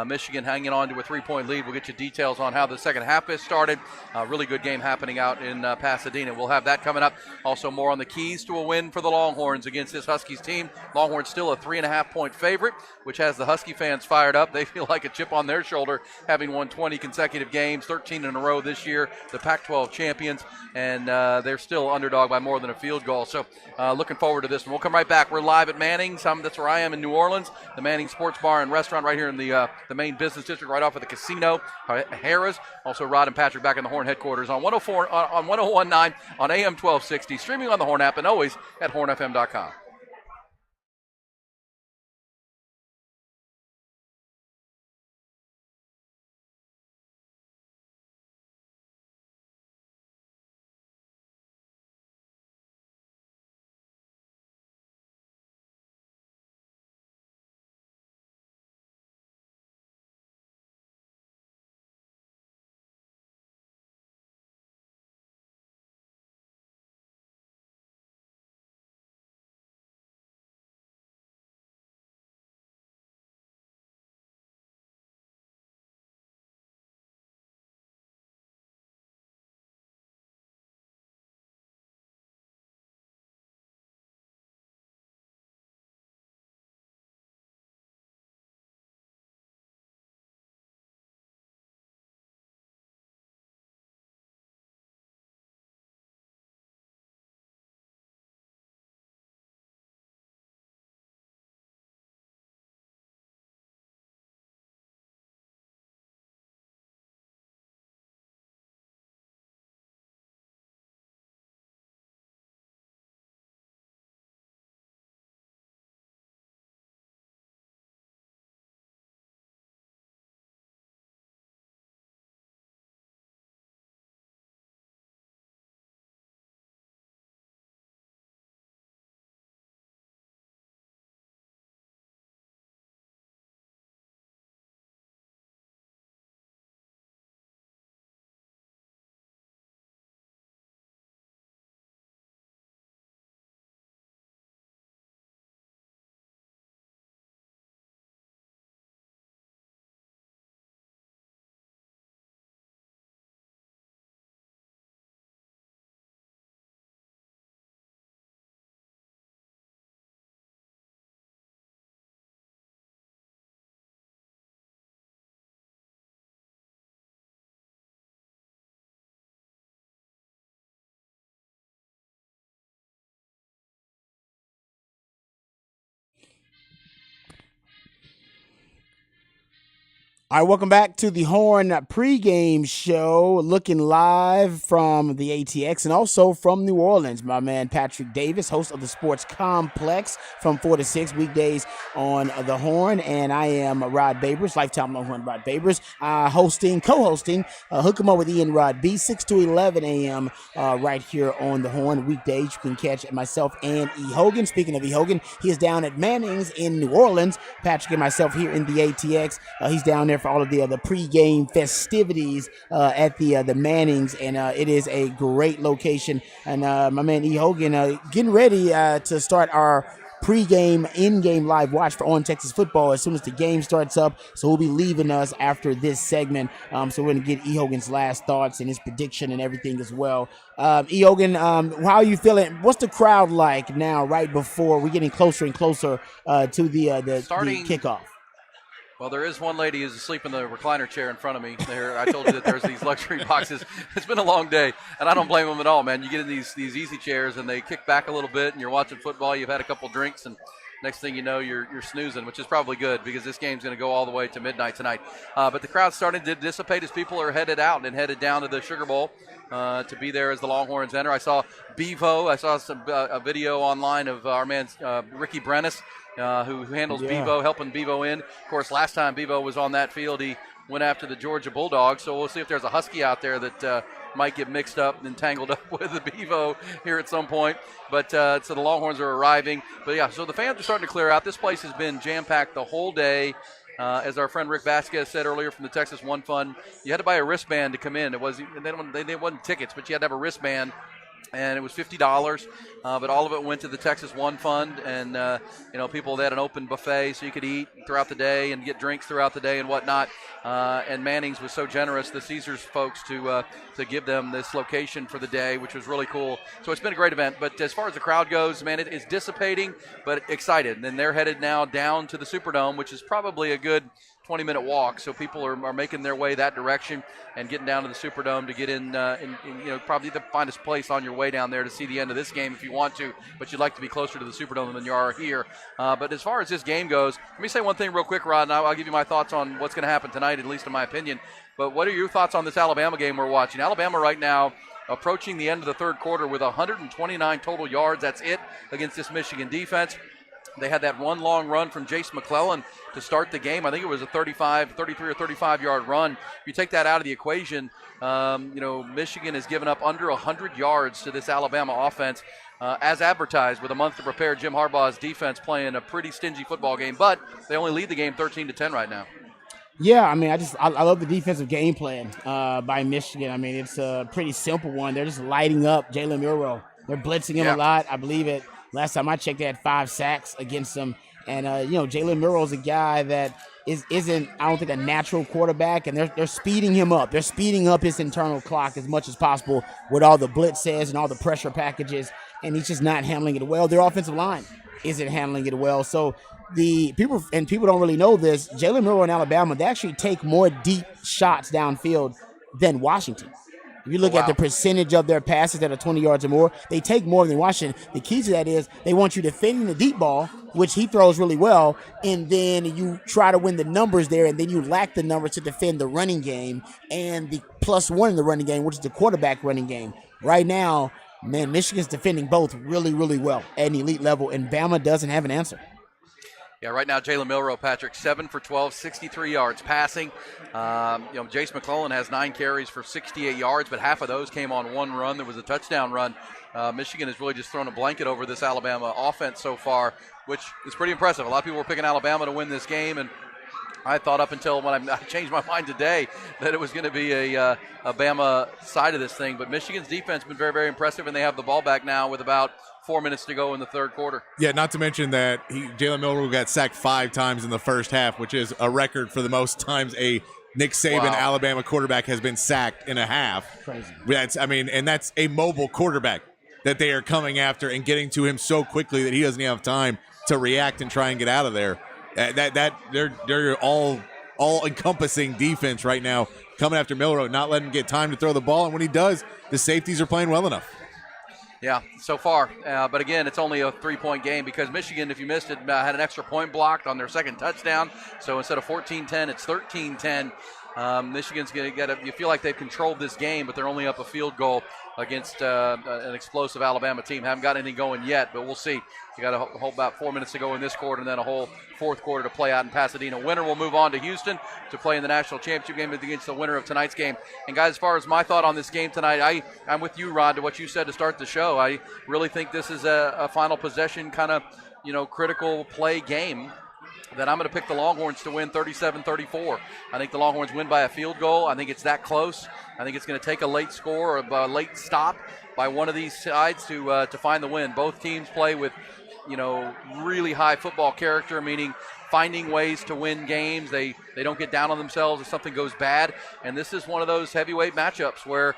Michigan hanging on to a 3-point lead. We'll get you details on how the second half has started. Really good game happening out in Pasadena. We'll have that coming up. Also more on the keys to a win for the Longhorns against this Huskies team. Longhorns still a 3.5-point favorite, which has the Husky fans fired up. They feel like a chip on their shoulder, having won 20 consecutive games, 13 in a row this year, the Pac-12 champions, and they're still underdog by more than a field goal. So looking forward to this one. We'll come right back. We're live at Manning's. That's where I am in New Orleans, the Manning Sports Bar and Restaurant right here in the main business district right off of the casino, Harrah's. Also Rod and Patrick back in the Horn headquarters on 101.9 on AM 1260, streaming on the Horn app and always at hornfm.com. All right, welcome back to the Horn pregame show, looking live from the ATX and also from New Orleans. My man Patrick Davis, host of the Sports Complex from 4 to 6 weekdays on the Horn, and I am Rod Babers, lifetime Longhorn Rod Babers, co-hosting Hook 'em Up with Ian Rod B, 6 to 11 a.m. Right here on the Horn weekdays. You can catch myself and E. Hogan. Speaking of E. Hogan, he is down at Manning's in New Orleans. Patrick and myself here in the ATX. He's down there for all of the pregame festivities at the Mannings, and it is a great location. And my man E. Hogan getting ready to start our pregame, in-game live watch for On Texas Football as soon as the game starts up. So he'll be leaving us after this segment. So we're going to get E. Hogan's last thoughts and his prediction and everything as well. E. Hogan, how are you feeling? What's the crowd like now right before we're getting closer and closer to the kickoff? Well, there is one lady who's asleep in the recliner chair in front of me. There, I told you that there's these luxury boxes. It's been a long day, and I don't blame them at all, man. You get in these easy chairs, and they kick back a little bit, and you're watching football. You've had a couple drinks, and next thing you know, you're snoozing, which is probably good because this game's going to go all the way to midnight tonight. But the crowd's starting to dissipate as people are headed out and headed down to the Sugar Bowl to be there as the Longhorns enter. I saw Bevo. I saw a video online of our man Ricky Brennis, who handles Bevo, helping Bevo in. Of course, last time Bevo was on that field, he went after the Georgia Bulldogs. So we'll see if there's a Husky out there that might get mixed up and tangled up with the Bevo here at some point. But so the Longhorns are arriving. But, yeah, so the fans are starting to clear out. This place has been jam-packed the whole day. As our friend Rick Vasquez said earlier from the Texas One Fund, you had to buy a wristband to come in. They wasn't tickets, but you had to have a wristband and it was $50, but all of it went to the Texas One Fund, and people that had an open buffet so you could eat throughout the day and get drinks throughout the day and whatnot. And Manning's was so generous, the Caesars folks, to give them this location for the day, which was really cool. So it's been a great event. But as far as the crowd goes, man, it is dissipating, but excited. And they're headed now down to the Superdome, which is probably a good 20-minute walk, so people are making their way that direction and getting down to the Superdome to get in probably to find a place on your way down there to see the end of this game if you want to, but you'd like to be closer to the Superdome than you are here. But as far as this game goes, let me say one thing real quick, Rod, and I'll give you my thoughts on what's going to happen tonight, at least in my opinion. But what are your thoughts on this Alabama game we're watching? Alabama right now approaching the end of the third quarter with 129 total yards. That's it against this Michigan defense. They had that one long run from Jace McClellan to start the game. I think it was a 33 or 35-yard run. If you take that out of the equation, Michigan has given up under 100 yards to this Alabama offense, as advertised, with a month to prepare. Jim Harbaugh's defense playing a pretty stingy football game, but they only lead the game 13-10 right now. Yeah, I mean, I love the defensive game plan by Michigan. I mean, it's a pretty simple one. They're just lighting up Jalen Milroe. They're blitzing him a lot. I believe it. Last time I checked, they had 5 sacks against them. And, Jalen Milroe is a guy that isn't, I don't think, a natural quarterback, and they're speeding him up. They're speeding up his internal clock as much as possible with all the blitzes and all the pressure packages, and he's just not handling it well. Their offensive line isn't handling it well. So people don't really know this, Jalen Milroe in Alabama, they actually take more deep shots downfield than Washington. If you look at the percentage of their passes that are 20 yards or more, they take more than Washington. The key to that is they want you defending the deep ball, which he throws really well, and then you try to win the numbers there, and then you lack the numbers to defend the running game and the +1 in the running game, which is the quarterback running game. Right now, man, Michigan's defending both really, really well at an elite level, and Bama doesn't have an answer. Yeah, right now, Jalen Milroe, Patrick, 7 for 12, 63 yards passing. Jace McClellan has 9 carries for 68 yards, but half of those came on one run. There was a touchdown run. Michigan has really just thrown a blanket over this Alabama offense so far, which is pretty impressive. A lot of people were picking Alabama to win this game, and I thought up until when I changed my mind today that it was going to be a Bama side of this thing. But Michigan's defense has been very, very impressive, and they have the ball back now with about 4 minutes to go in the third quarter. Yeah, not to mention that Jalen Milroe got sacked 5 times in the first half, which is a record for the most times a Nick Saban Alabama quarterback has been sacked in a half. Crazy. That's a mobile quarterback that they are coming after and getting to him so quickly that he doesn't have time to react and try and get out of there. They're all encompassing defense right now, coming after Milroe, not letting him get time to throw the ball, and when he does, the safeties are playing well enough. Yeah, so far. But again, it's only a 3-point game because Michigan, if you missed it, had an extra point blocked on their second touchdown. So instead of 14-10, it's 13-10. Michigan's going to you feel like they've controlled this game, but they're only up a field goal against an explosive Alabama team. Haven't got anything going yet, but we'll see. You got a whole about 4 minutes to go in this quarter, and then a whole fourth quarter to play out in Pasadena. Winner will move on to Houston to play in the national championship game against the winner of tonight's game. And guys, as far as my thought on this game tonight, I'm with you, Rod, to what you said to start the show. I really think this is a final possession kind of critical play game. Then I'm going to pick the Longhorns to win 37-34. I think the Longhorns win by a field goal. I think it's that close. I think it's going to take a late score or a late stop by one of these sides to find the win. Both teams play with, really high football character, meaning finding ways to win games. They don't get down on themselves if something goes bad. And this is one of those heavyweight matchups where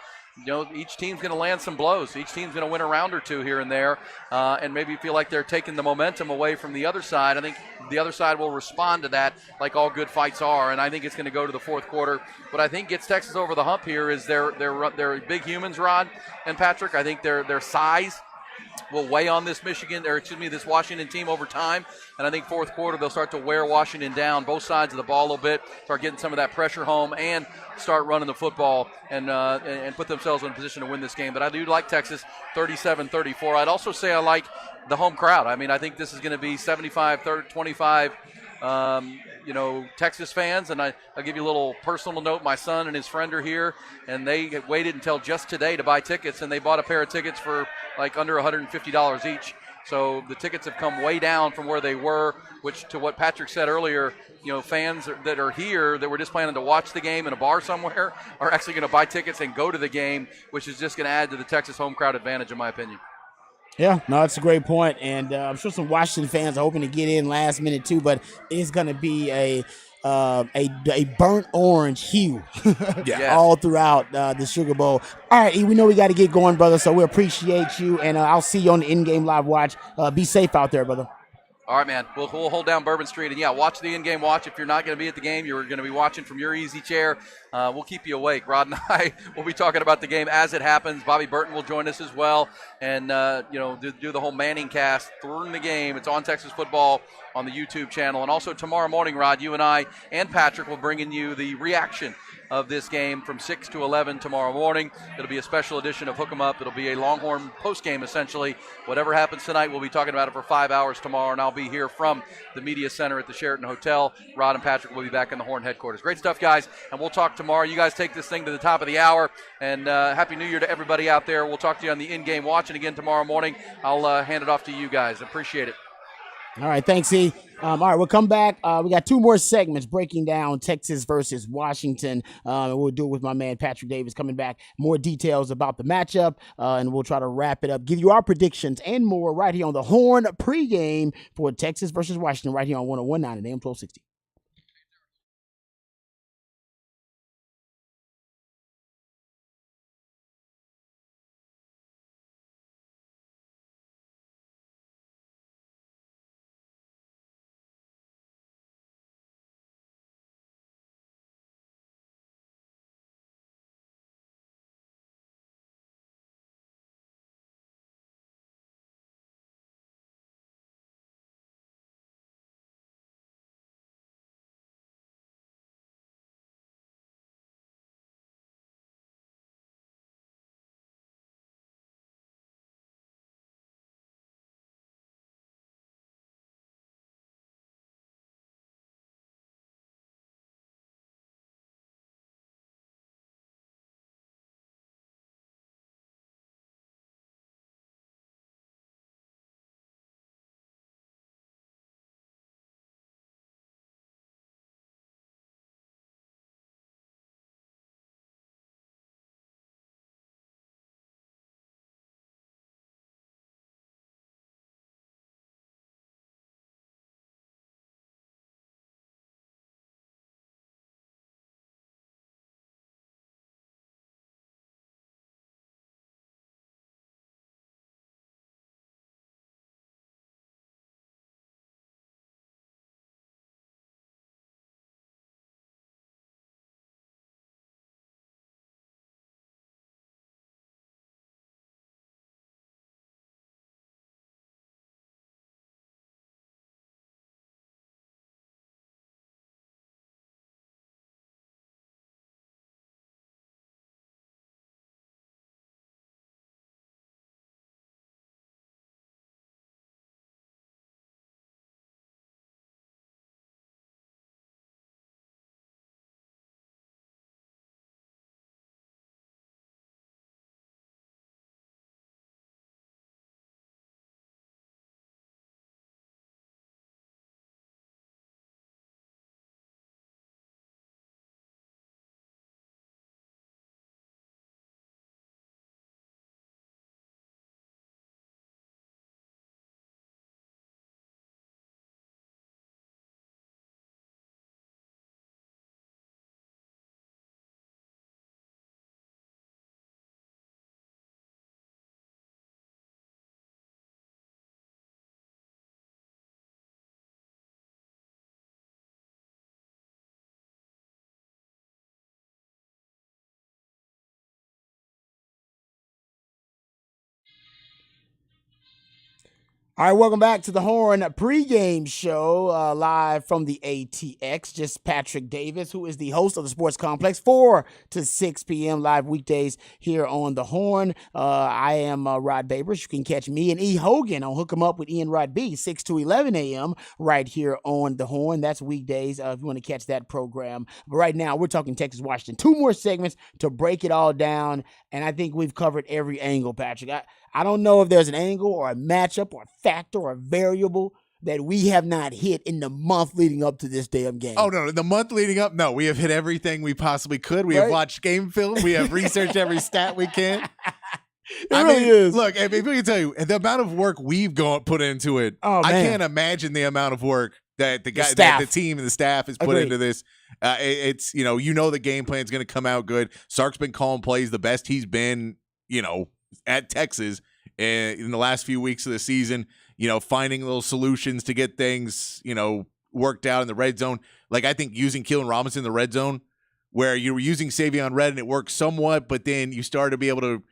each team's going to land some blows. Each team's going to win a round or two here and there, and maybe feel like they're taking the momentum away from the other side. I think the other side will respond to that like all good fights are, and I think it's going to go to the fourth quarter. What I think gets Texas over the hump here is they're big humans, Rod and Patrick. I think their size will weigh on this this Washington team over time. And I think fourth quarter they'll start to wear Washington down, both sides of the ball a little bit, start getting some of that pressure home, and start running the football and put themselves in a position to win this game. But I do like Texas 37-34. I'd also say I like the home crowd. I mean, I think this is going to be 75-25. Texas fans, and I'll give you a little personal note. My son and his friend are here, and they waited until just today to buy tickets, and they bought a pair of tickets for like under $150 each. So the tickets have come way down from where they were, which to what Patrick said earlier, fans that are here that were just planning to watch the game in a bar somewhere are actually going to buy tickets and go to the game, which is just going to add to the Texas home crowd advantage, in my opinion. Yeah, no, it's a great point, and I'm sure some Washington fans are hoping to get in last minute too, but it's going to be a burnt orange hue all throughout the Sugar Bowl. All right, E, we know we got to get going, brother, so we appreciate you, and I'll see you on the in-game live watch. Be safe out there, brother. All right, man. We'll hold down Bourbon Street. And, watch the in-game watch. If you're not going to be at the game, you're going to be watching from your easy chair. We'll keep you awake. Rod and I will be talking about the game as it happens. Bobby Burton will join us as well and, do the whole Manning cast during the game. It's on Texas Football on the YouTube channel. And also tomorrow morning, Rod, you and I and Patrick will bring in you the reaction of this game from 6 to 11 tomorrow morning. It'll be a special edition of Hook 'em Up. It'll be a Longhorn postgame, essentially. Whatever happens tonight, we'll be talking about it for 5 hours tomorrow, and I'll be here from the Media Center at the Sheraton Hotel. Rod and Patrick will be back in the Horn headquarters. Great stuff, guys, and we'll talk tomorrow. You guys take this thing to the top of the hour, and Happy New Year to everybody out there. We'll talk to you on the in-game watch, and again tomorrow morning, I'll hand it off to you guys. Appreciate it. All right, thanks, E. All right, we'll come back. We got 2 more segments breaking down Texas versus Washington. We'll do it with my man Patrick Davis coming back. More details about the matchup, and we'll try to wrap it up, give you our predictions and more right here on the Horn pregame for Texas versus Washington right here on 101.9 and AM 1260. All right, welcome back to the Horn pregame show, live from the ATX. Just Patrick Davis, who is the host of the Sports Complex, 4 to 6 p.m. live weekdays here on the Horn. I am Rod Babers. You can catch me and E. Hogan on Hook 'em Up with Ian Rod B, 6 to 11 a.m. right here on the Horn. That's weekdays if you want to catch that program. But right now, we're talking Texas, Washington. 2 more segments to break it all down, and I think we've covered every angle, Patrick. I don't know if there's an angle or a matchup or a factor or variable that we have not hit in the month leading up to this damn game? Oh, no. The month leading up, no. We have hit everything we possibly could. We have watched game film. We have researched every stat we can. It really is. Look, if we can tell you, the amount of work we've put into it, I can't imagine the amount of work that the team and the staff has put into this. It's, the game plan is going to come out good. Sark's been calling plays the best he's been, at Texas in the last few weeks of the season, finding little solutions to get things, worked out in the red zone. Like, I think using Keelan Robinson in the red zone, where you were using Savion Red and it worked somewhat, but then you started to be able to,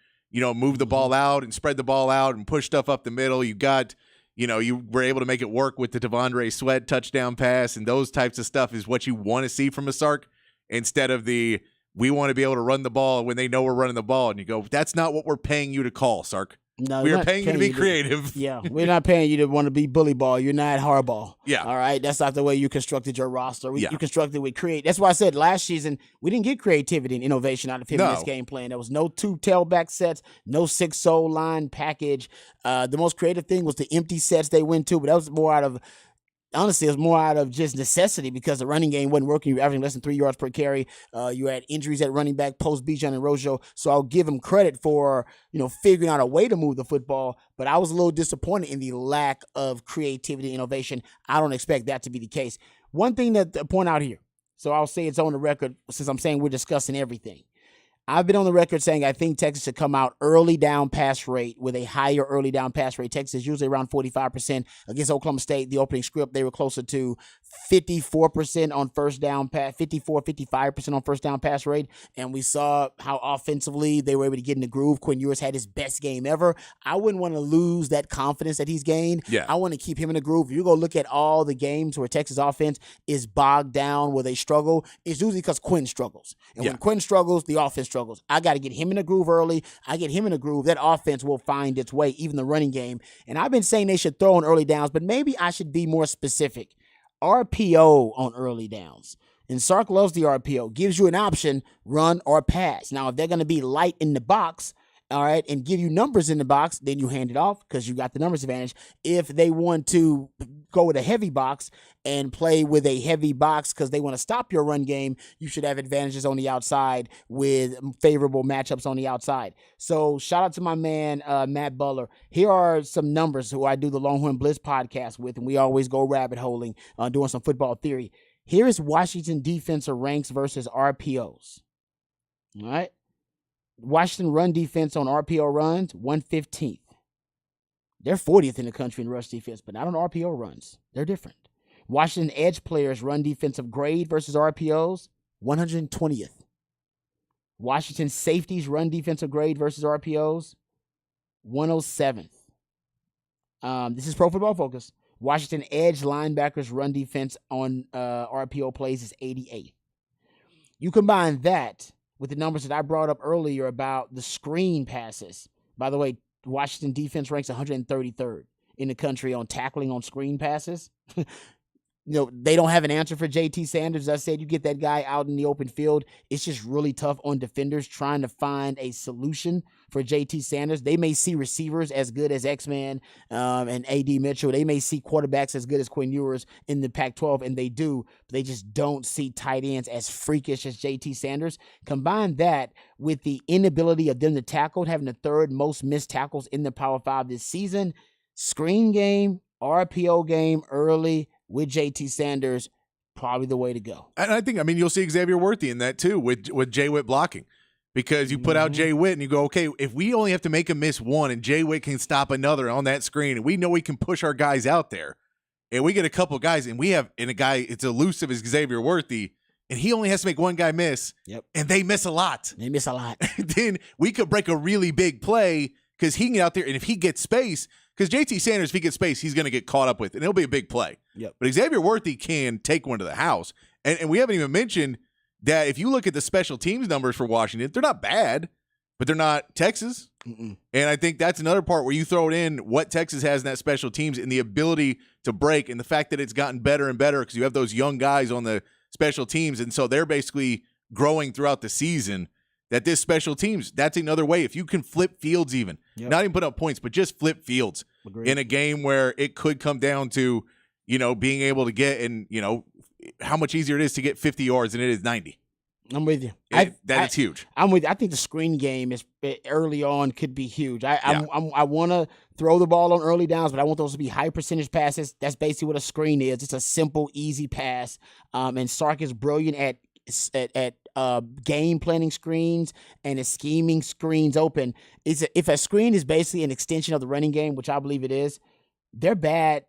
move the ball out and spread the ball out and push stuff up the middle. You got, you were able to make it work with the Devondre Sweat touchdown pass, and those types of stuff is what you want to see from a Sark, instead of we want to be able to run the ball when they know we're running the ball. And you go, that's not what we're paying you to call, Sark. No, we are paying you to be creative. Yeah, we're not paying you to want to be bully ball. You're not hardball. Yeah. All right? That's not the way you constructed your roster. You constructed with create. That's why I said last season we didn't get creativity and innovation out of him in this game plan. There was no 2 tailback sets, no 6 soul line package. The most creative thing was the empty sets they went to, but that was more out of honestly, it was more out of just necessity because the running game wasn't working. You were averaging less than 3 yards per carry. You had injuries at running back, post Bijan and Rojo. So I'll give him credit for, figuring out a way to move the football. But I was a little disappointed in the lack of creativity and innovation. I don't expect that to be the case. One thing to point out here, so I'll say it's on the record since I'm saying we're discussing everything. I've been on the record saying I think Texas should come out early down pass rate with a higher early down pass rate. Texas is usually around 45%. Against Oklahoma State, the opening script, they were closer to 54% on first down pass, 55% on first down pass rate. And we saw how offensively they were able to get in the groove. Quinn Ewers had his best game ever. I wouldn't want to lose that confidence that he's gained. Yeah. I want to keep him in the groove. If you go look at all the games where Texas offense is bogged down, where they struggle, it's usually because Quinn struggles. And when Quinn struggles, the offense struggles. I got to get him in the groove early. I get him in the groove. That offense will find its way, even the running game. And I've been saying they should throw on early downs, but maybe I should be more specific. RPO on early downs. And Sark loves the RPO. Gives you an option, run or pass. Now, if they're going to be light in the box, all right, and give you numbers in the box, then you hand it off because you got the numbers advantage. If they want to go with a heavy box and play with a heavy box because they want to stop your run game, you should have advantages on the outside with favorable matchups on the outside. So shout out to my man, Matt Butler. Here are some numbers who I do the Longhorn Blitz podcast with, and we always go rabbit holing doing some football theory. Here is Washington defensive ranks versus RPOs. All right. Washington run defense on RPO runs, 115th. They're 40th in the country in rush defense, but not on RPO runs. They're different. Washington edge players run defensive grade versus RPOs, 120th. Washington safeties run defensive grade versus RPOs, 107th. This is Pro Football Focus. Washington edge linebackers run defense on RPO plays is 88th. You combine that with the numbers that I brought up earlier about the screen passes. By the way, Washington defense ranks 133rd in the country on tackling on screen passes. They don't have an answer for JT Sanders. As I said, you get that guy out in the open field. It's just really tough on defenders trying to find a solution for JT Sanders. They may see receivers as good as X-Man and A.D. Mitchell. They may see quarterbacks as good as Quinn Ewers in the Pac-12, and they do. But they just don't see tight ends as freakish as JT Sanders. Combine that with the inability of them to tackle, having the third most missed tackles in the Power 5 this season. Screen game, RPO game early with JT Sanders, probably the way to go. And I think, you'll see Xavier Worthy in that too with Jay Witt blocking. Because you put out Jay Witt and you go, okay, if we only have to make him miss one and Jay Witt can stop another on that screen and we know we can push our guys out there and we get a couple guys and we have a guy, it's elusive as Xavier Worthy, and he only has to make one guy miss, and they miss a lot. Then we could break a really big play because he can get out there, and if he gets space, because JT Sanders, if he gets space, he's going to get caught up with, and it'll be a big play. Yep. But Xavier Worthy can take one to the house. And we haven't even mentioned that if you look at the special teams numbers for Washington, they're not bad, but they're not Texas. And I think that's another part where you throw it in what Texas has in that special teams and the ability to break and the fact that it's gotten better and better because you have those young guys on the special teams. And so they're basically growing throughout the season. That this special teams, that's another way. If you can flip fields even, not even put up points, but just flip fields. in a game where it could come down to, being able to get, and, how much easier it is to get 50 yards than it is 90. I'm with you. It's huge. I'm with you. I think the screen game is early on could be huge. I want to throw the ball on early downs, but I want those to be high percentage passes. That's basically what a screen is. It's a simple, easy pass. And Sark is brilliant at game planning screens and is scheming screens open. If a screen is basically an extension of the running game, which I believe it is, they're bad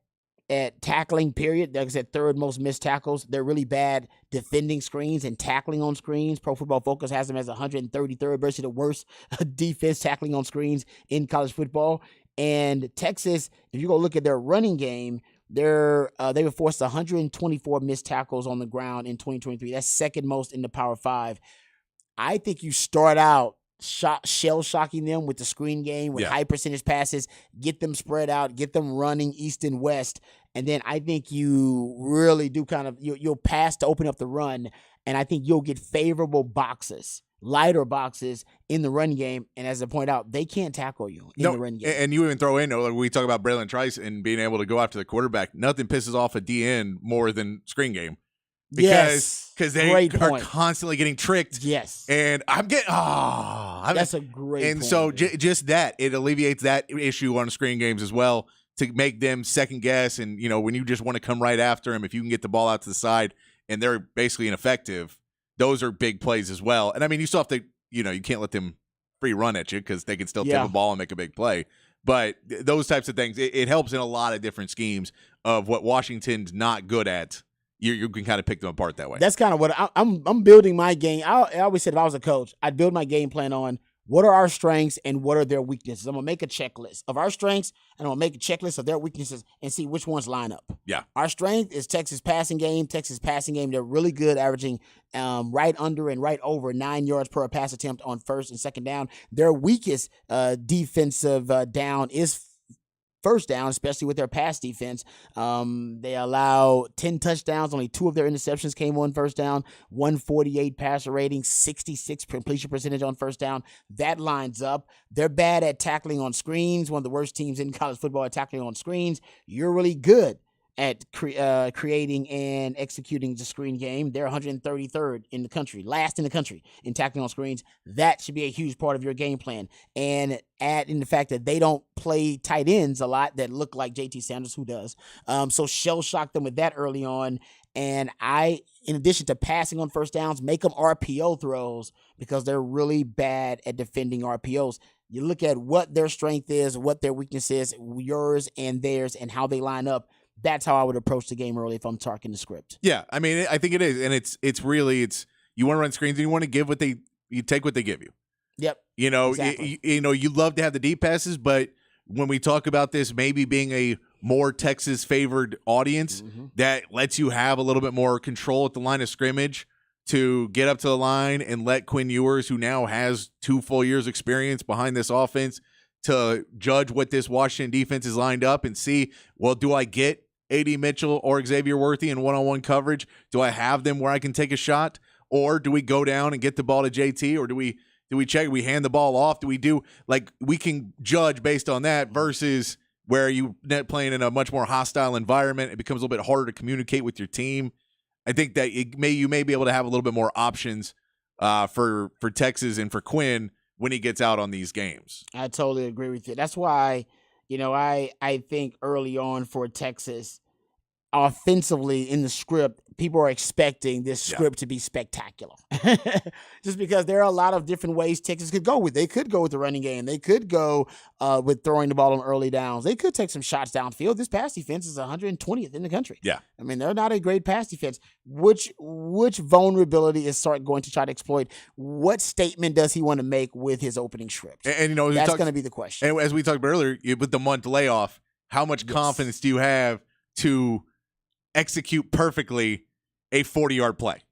at tackling, period. Like I said, third most missed tackles. They're really bad defending screens and tackling on screens. Pro Football Focus has them as 133rd, basically the worst defense tackling on screens in college football. And Texas, if you go look at their running game, they were forced 124 missed tackles on the ground in 2023. That's second most in the Power 5. I think you start out shell shocking them with the screen game, with high percentage passes, get them spread out, get them running east and west. And then I think you really do you'll pass to open up the run. And I think you'll get favorable boxes, lighter boxes in the run game. And as I point out, they can't tackle you in the run game. And you even throw in, like we talk about Braylon Trice and being able to go after the quarterback. Nothing pisses off a DN more than screen game. Because they are constantly getting tricked. Yes. And I'm getting, that's a great point. And so just that, it alleviates that issue on screen games as well, to make them second guess. And, when you just want to come right after them, if you can get the ball out to the side and they're basically ineffective, those are big plays as well. And I mean, you still have to, you can't let them free run at you because they can still tip a ball and make a big play. But those types of things, it helps in a lot of different schemes of what Washington's not good at. You can kind of pick them apart that way. That's kind of what I'm building my game. I always said if I was a coach, I'd build my game plan on what are our strengths and what are their weaknesses. I'm going to make a checklist of our strengths, and I'm going to make a checklist of their weaknesses and see which ones line up. Yeah. Our strength is Texas passing game. They're really good, averaging right under and right over 9 yards per pass attempt on first and second down. Their weakest defensive down is first down, especially with their pass defense. They allow 10 touchdowns. Only 2 of their interceptions came on first down. 148 passer rating, 66 completion percentage on first down. That lines up. They're bad at tackling on screens. One of the worst teams in college football at tackling on screens. You're really good at creating and executing the screen game. They're 133rd in the country, last in the country in tackling on screens. That should be a huge part of your game plan. And add in the fact that they don't play tight ends a lot that look like JT Sanders, who does. So shell shock them with that early on. And in addition to passing on first downs, make them RPO throws because they're really bad at defending RPOs. You look at what their strength is, what their weakness is, yours and theirs, and how they line up. That's how I would approach the game early if I'm talking the script. Yeah, I mean, I think it is, and it's really you want to run screens and you want to give you take what they give you. Yep. Exactly. You love to have the deep passes, but when we talk about this maybe being a more Texas favored audience, that lets you have a little bit more control at the line of scrimmage to get up to the line and let Quinn Ewers, who now has 2 full years experience behind this offense, to judge what this Washington defense is lined up and see, well, do I get A.D. Mitchell or Xavier Worthy in one-on-one coverage? Do I have them where I can take a shot? Or do we go down and get the ball to JT? Or do we check? We hand the ball off? We can judge based on that versus where you playing in a much more hostile environment. It becomes a little bit harder to communicate with your team. I think that you may be able to have a little bit more options for Texas and for Quinn when he gets out on these games. I totally agree with you. That's why, I think early on for Texas, offensively in the script, people are expecting this script to be spectacular. Just because there are a lot of different ways Texas could go with. They could go with the running game. They could go with throwing the ball on early downs. They could take some shots downfield. This pass defense is 120th in the country. Yeah. I mean, they're not a great pass defense. Which vulnerability is Sark going to try to exploit? What statement does he want to make with his opening script? And that's going to be the question. And as we talked about earlier, with the month layoff, how much confidence do you have to execute perfectly a 40-yard play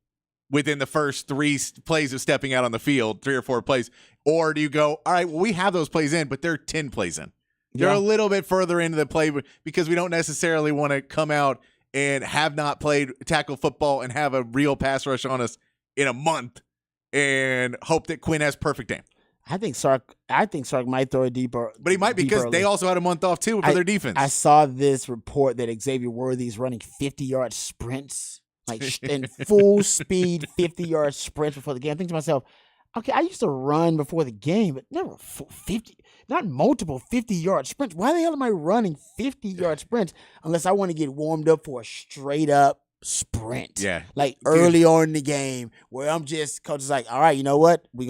within the first 3 plays of stepping out on the field, 3 or 4 plays? Or do you go, all right, well, we have those plays in, but they're 10 plays in. They're a little bit further into the play because we don't necessarily want to come out and have not played tackle football and have a real pass rush on us in a month and hope that Quinn has perfect aim. I think Sark might throw it deeper. But he might because they also had a month off too for their defense. I saw this report that Xavier Worthy's running 50-yard sprints, like in full speed 50-yard sprints before the game. I think to myself, okay, I used to run before the game, but never 50, not multiple 50-yard sprints. Why the hell am I running 50-yard sprints unless I want to get warmed up for a straight up sprint? Yeah. Like early on in the game where coach is like, all right, you know what? We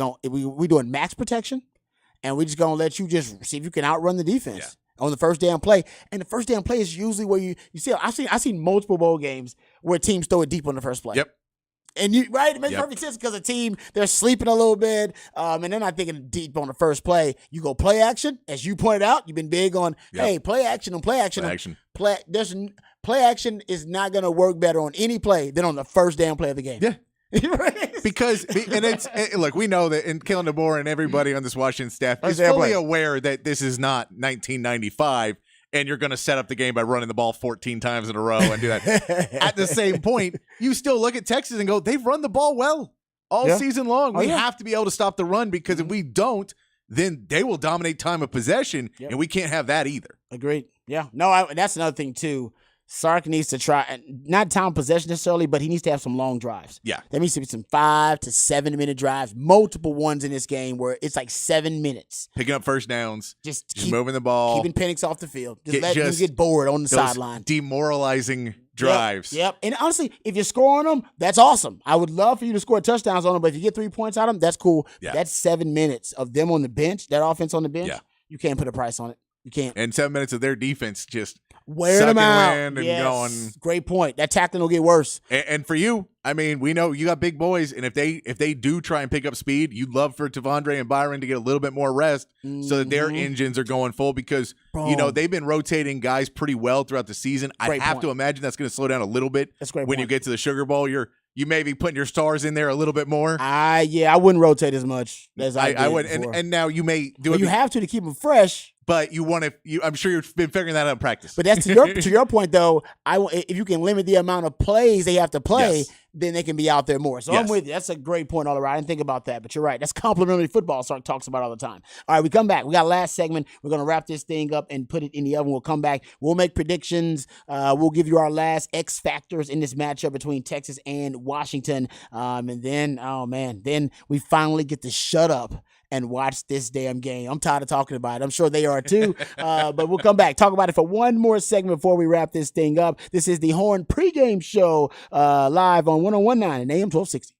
doing max protection and we just going to let you just see if you can outrun the defense on the first damn play. And the first damn play is usually where you see, I've seen multiple bowl games where teams throw it deep on the first play. Yep. And it makes perfect sense because the team, they're sleeping a little bit, and they're not thinking deep on the first play. You go play action, as you pointed out. You've been big on, hey, play action on play action. Play action is not going to work better on any play than on the first damn play of the game. Yeah. Because look, we know that, and Kalen DeBoer and everybody on this Washington staff is fully aware that this is not 1995. And you're going to set up the game by running the ball 14 times in a row and do that. At the same point, you still look at Texas and go, they've run the ball well all season long. We have to be able to stop the run because if we don't, then they will dominate time of possession, and we can't have that either. Agreed. Yeah. No, that's another thing, too. Sark needs to try, not time possession necessarily, but he needs to have some long drives. Yeah. There needs to be some 5 to 7 minute drives, multiple ones in this game where it's like 7 minutes. Picking up first downs, just keep moving the ball. Keeping Penix off the field. Just let him get bored on the sideline. Demoralizing drives. Yep. And honestly, if you score on them, that's awesome. I would love for you to score touchdowns on them, but if you get 3 points out of them, that's cool. Yeah. That's 7 minutes of them on the bench, that offense on the bench. Yeah. You can't put a price on it. You can't. And 7 minutes of their defense just wearing them out. And going. Great point. That tackling will get worse. And for you, I mean, we know you got big boys, and if they do try and pick up speed, you'd love for Tavondre and Byron to get a little bit more rest so that their engines are going full because, they've been rotating guys pretty well throughout the season. I have to imagine that's going to slow down a little bit when you get to the Sugar Bowl. You may be putting your stars in there a little bit more. I wouldn't rotate as much as I would. And now you may do it. You have to keep them fresh. But you want to. I'm sure you've been figuring that out in practice. But that's to your point, though. If you can limit the amount of plays they have to play, then they can be out there more. So I'm with you. That's a great point all around. I didn't think about that, but you're right. That's complimentary football. Sark talks about all the time. All right, we come back. We got last segment. We're gonna wrap this thing up and put it in the oven. We'll come back. We'll make predictions. We'll give you our last X factors in this matchup between Texas and Washington. And then we finally get to shut up and watch this damn game. I'm tired of talking about it. I'm sure they are too. But we'll come back, talk about it for one more segment before we wrap this thing up. This is the Horn Pregame Show live on 101.9 and AM 1260.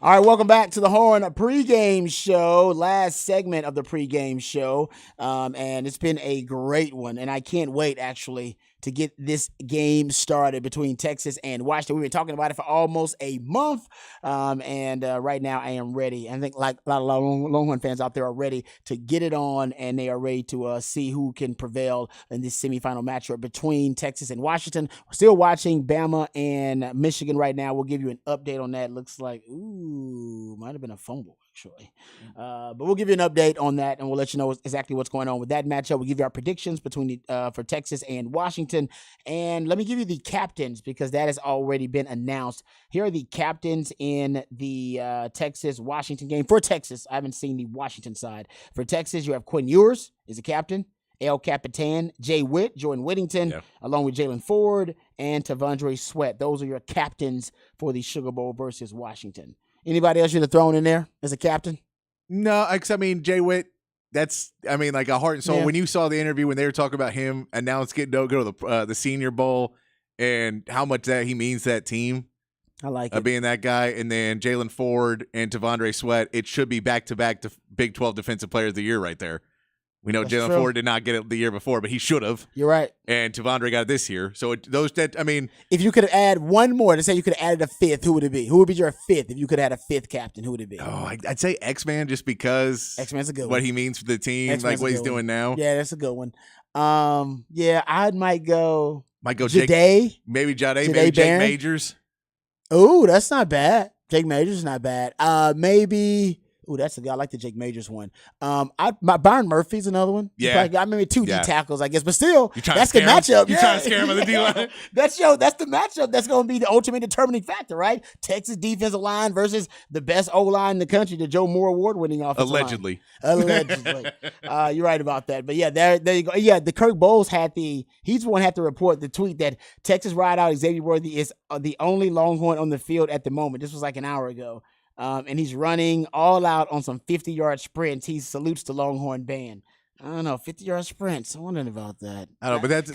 All right, welcome back to the Horn pregame show, last segment of the pregame show, and it's been a great one, and I can't wait, actually, to get this game started between Texas and Washington. We've been talking about it for almost a month, and right now I am ready. I think like a lot of Longhorn fans out there are ready to get it on, and they are ready to see who can prevail in this semifinal matchup between Texas and Washington. We're still watching Bama and Michigan right now. We'll give you an update on that. Looks like, might have been a fumble, actually. But we'll give you an update on that, and we'll let you know exactly what's going on with that matchup. We'll give you our predictions between for Texas and Washington. And let me give you the captains, because that has already been announced. Here are the captains in the Texas-Washington game. For Texas, I haven't seen the Washington side. For Texas, you have Quinn Ewers is the captain. El Capitan, Jay Witt, Jordan Whittington, along with Jalen Ford and Tavondre Sweat. Those are your captains for the Sugar Bowl versus Washington. Anybody else you'd have thrown in there as a captain? No, I mean, Jay Witt, that's, I mean, like a heart and soul. Yeah. When you saw the interview, when they were talking about him announcing go to the Senior Bowl and how much that he means to that team. I like it. Being that guy. And then Jalen Ford and Tavondre Sweat, it should be back-to-back Big 12 Defensive Players of the Year right there. We know Jalen Ford did not get it the year before, but he should have. You're right. And Tavondre got it this year. So if you could add one more, to say you could have added a fifth, who would it be? Who would be your fifth if you could have had a fifth captain? Who would it be? Oh, I'd say X-Man, just because X-Man's a good what one. he means for the team, X-Man's like what he's doing now. Yeah, that's a good one. Yeah, I might go Jake, Jade. maybe Jade, maybe Jake Barron. Majors. Oh, that's not bad. Jake Majors is not bad. Maybe. Ooh, that's a guy. I like the Jake Majors one. Byron Murphy's another one. Yeah. I maybe two D tackles, I guess. But still, that's the matchup. You're trying to scare him on the D line. That's the matchup that's going to be the ultimate determining factor, right? Texas defensive line versus the best O-line in the country, the Joe Moore award-winning offensive line. Allegedly. You're right about that. But yeah, there you go. Yeah, the Kirk Bowles he's the one had to report the tweet that Texas wideout Xavier Worthy is the only Longhorn on the field at the moment. This was like an hour ago. And he's running all out on some 50-yard sprints. He salutes the Longhorn band. I don't know, 50-yard sprints. I'm wondering about that. I don't know, but that's you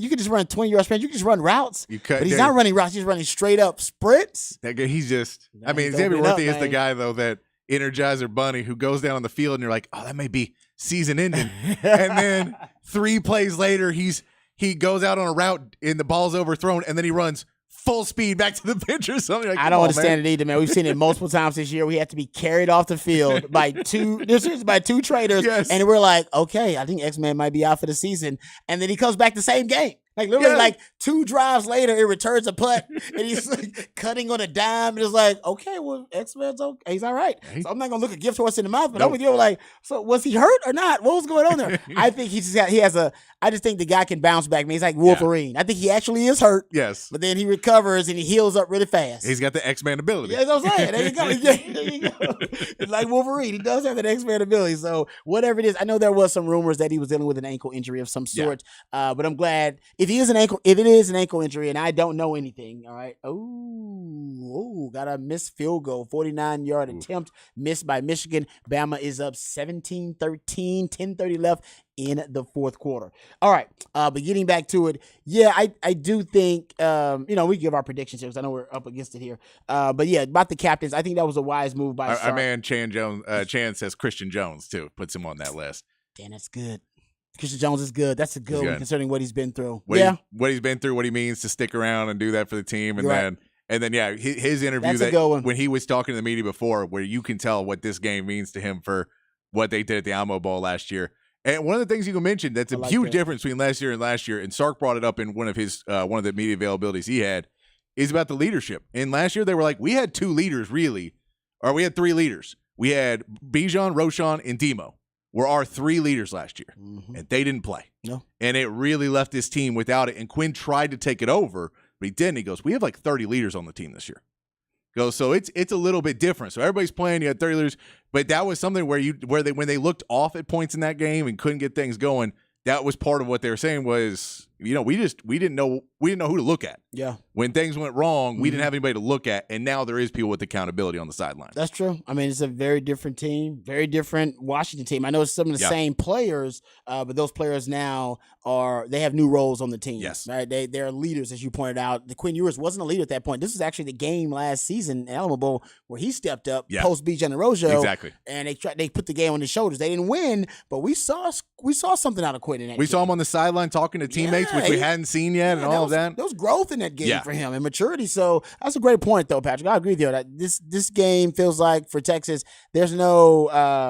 could just run 20-yard sprints. You can just run routes. But he's not running routes. He's running straight up sprints. He's just. I mean, Xavier Worthy is the guy though that Energizer Bunny who goes down on the field and you're like, oh, that may be season ending, and then 3 plays later he goes out on a route and the ball's overthrown, and then he runs full speed back to the bench or something. Like, I don't understand it either, man. We've seen it multiple times this year. We have to be carried off the field by two traders, and we're like, okay, I think X-Man might be out for the season, and then he comes back the same game. Like literally, like 2 drives later, it returns a punt, and he's like cutting on a dime, and it's like, okay, well, X-Man's okay, he's all right. So I'm not gonna look a gift horse in the mouth, but I'm with you, like, so was he hurt or not? What was going on there? I think I just think the guy can bounce back. Man, he's like Wolverine. I think he actually is hurt. Yes, but then he recovers and he heals up really fast. He's got the X-Man ability. Yeah, that's what I'm saying. There you go. There you go. It's like Wolverine. He does have that X-Man ability. So whatever it is, I know there was some rumors that he was dealing with an ankle injury of some sort. But I'm glad if it is an ankle injury, and I don't know anything. All right. Oh, got a missed field goal, 49-yard attempt missed by Michigan. Bama is up 17-13, 10:30 left in the fourth quarter. All right. But getting back to it, yeah, I do think, we give our predictions here because I know we're up against it here. But yeah, about the captains, I think that was a wise move by our man Chan says Christian Jones too, puts him on that list. Damn, that's good. Christian Jones is good. That's a good one considering what he's been through. What he's been through, what he means to stick around and do that for the team. And then his interview when he was talking to the media before, where you can tell what this game means to him for what they did at the Alamo Bowl last year. And one of the things you can mention that's a huge difference between last year, and Sark brought it up in one of the media availabilities he had, is about the leadership. And last year they were like, we had 2 leaders really, or we had 3 leaders. We had Bijan, Roshan, and Demo were our 3 leaders last year, and they didn't play. No. And it really left this team without it. And Quinn tried to take it over, but he didn't. He goes, we have like 30 leaders on the team this year. So it's a little bit different. So everybody's playing. You had 30 leaders, but that was something when they looked off at points in that game and couldn't get things going. That was part of what they were saying was we didn't know who to look at. Yeah. When things went wrong, we didn't have anybody to look at, and now there is people with accountability on the sideline. That's true. I mean, it's a very different team, very different Washington team. I know it's some of the same players, but those players now they have new roles on the team. Yes. Right? They're leaders, as you pointed out. The Quinn Ewers wasn't a leader at that point. This was actually the game last season in Alamo Bowl where he stepped up post BJ and Rojo. Exactly. And they put the game on his shoulders. They didn't win, but we saw something out of Quinn in that game. Saw him on the sideline talking to teammates, which we hadn't seen yet, and all of that. There was growth in that game for him and maturity. So that's a great point, though, Patrick. I agree with you. This game feels like for Texas, there's no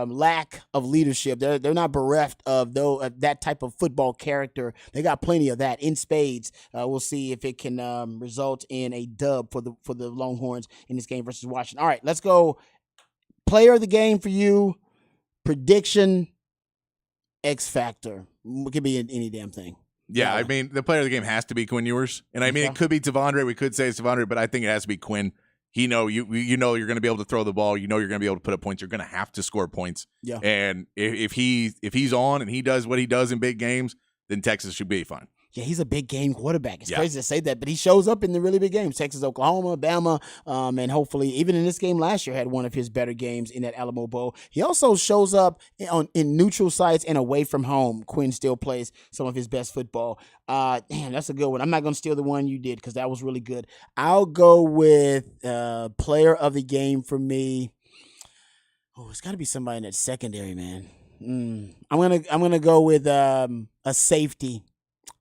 lack of leadership. They're not bereft of that type of football character. They got plenty of that in spades. We'll see if it can result in a dub for the Longhorns in this game versus Washington. All right, let's go. Player of the game for you. Prediction. X factor. It could be any damn thing. Yeah, I mean, the player of the game has to be Quinn Ewers. And I mean, it could be Tavondre. We could say it's Tavondre, but I think it has to be Quinn. You know you're going to be able to throw the ball. You know you're going to be able to put up points. You're going to have to score points. Yeah. And if he's on and he does what he does in big games, then Texas should be fine. Yeah, he's a big game quarterback. It's crazy to say that, but he shows up in the really big games. Texas, Oklahoma, Bama, and hopefully even in this game last year had one of his better games in that Alamo Bowl. He also shows up in neutral sites and away from home. Quinn still plays some of his best football. Damn, that's a good one. I'm not going to steal the one you did because that was really good. I'll go with player of the game for me. Oh, it's got to be somebody in that secondary, man. I'm gonna go with a safety.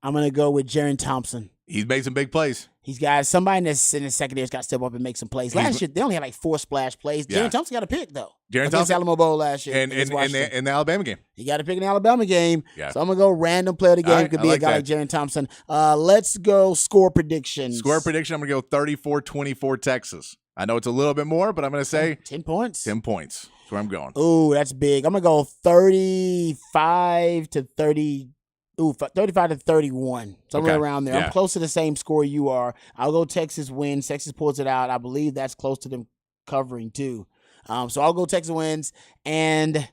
I'm going to go with Jaron Thompson. He's made some big plays. He's got somebody in the secondary's got to step up and make some plays. Last year, they only had like 4 splash plays. Jaron Thompson got a pick, though. Jaron Thompson. Alamo Bowl last year. And in the Alabama game. He got a pick in the Alabama game. Yeah. So I'm going to go random player of the game. Could be a guy like Jaron Thompson. Let's go score predictions. Score prediction, I'm going to go 34-24 Texas. I know it's a little bit more, but I'm going to say 10 points. 10 points. That's where I'm going. Ooh, that's big. I'm going to go 35 to 30. Ooh, 35 to 31, somewhere around there. I'm close to the same score you are. I'll go Texas wins. Texas pulls it out. I believe that's close to them covering too. So I'll go Texas wins, and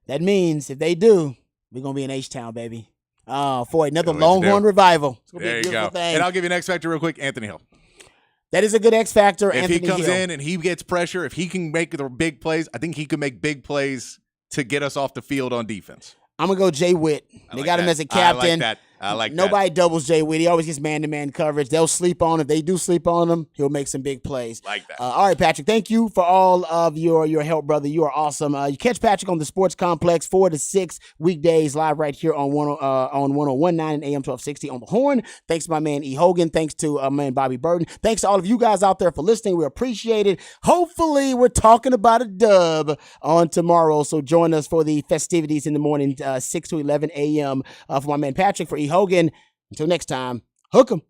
that means if they do, we're gonna be in H-Town, baby. For another Longhorn revival. It's gonna be a beautiful thing. And I'll give you an X factor real quick. Anthony Hill. That is a good X factor. If he comes in and he gets pressure, if he can make the big plays, I think he can make big plays to get us off the field on defense. I'm going to go Jay Witt. They got him as a captain. I like that. Nobody doubles Jay Witt. He always gets man-to-man coverage. They'll sleep on him. If they do sleep on him, he'll make some big plays. Like that. All right, Patrick, thank you for all of your help, brother. You are awesome. You catch Patrick on the Sports Complex 4 to 6 weekdays live right here on 1019 and AM 1260 on the Horn. Thanks to my man E. Hogan. Thanks to my man Bobby Burton. Thanks to all of you guys out there for listening. We appreciate it. Hopefully, we're talking about a dub on tomorrow, so join us for the festivities in the morning, 6 to 11 a.m. For my man Patrick, for E. Hogan. Until next time, hook 'em.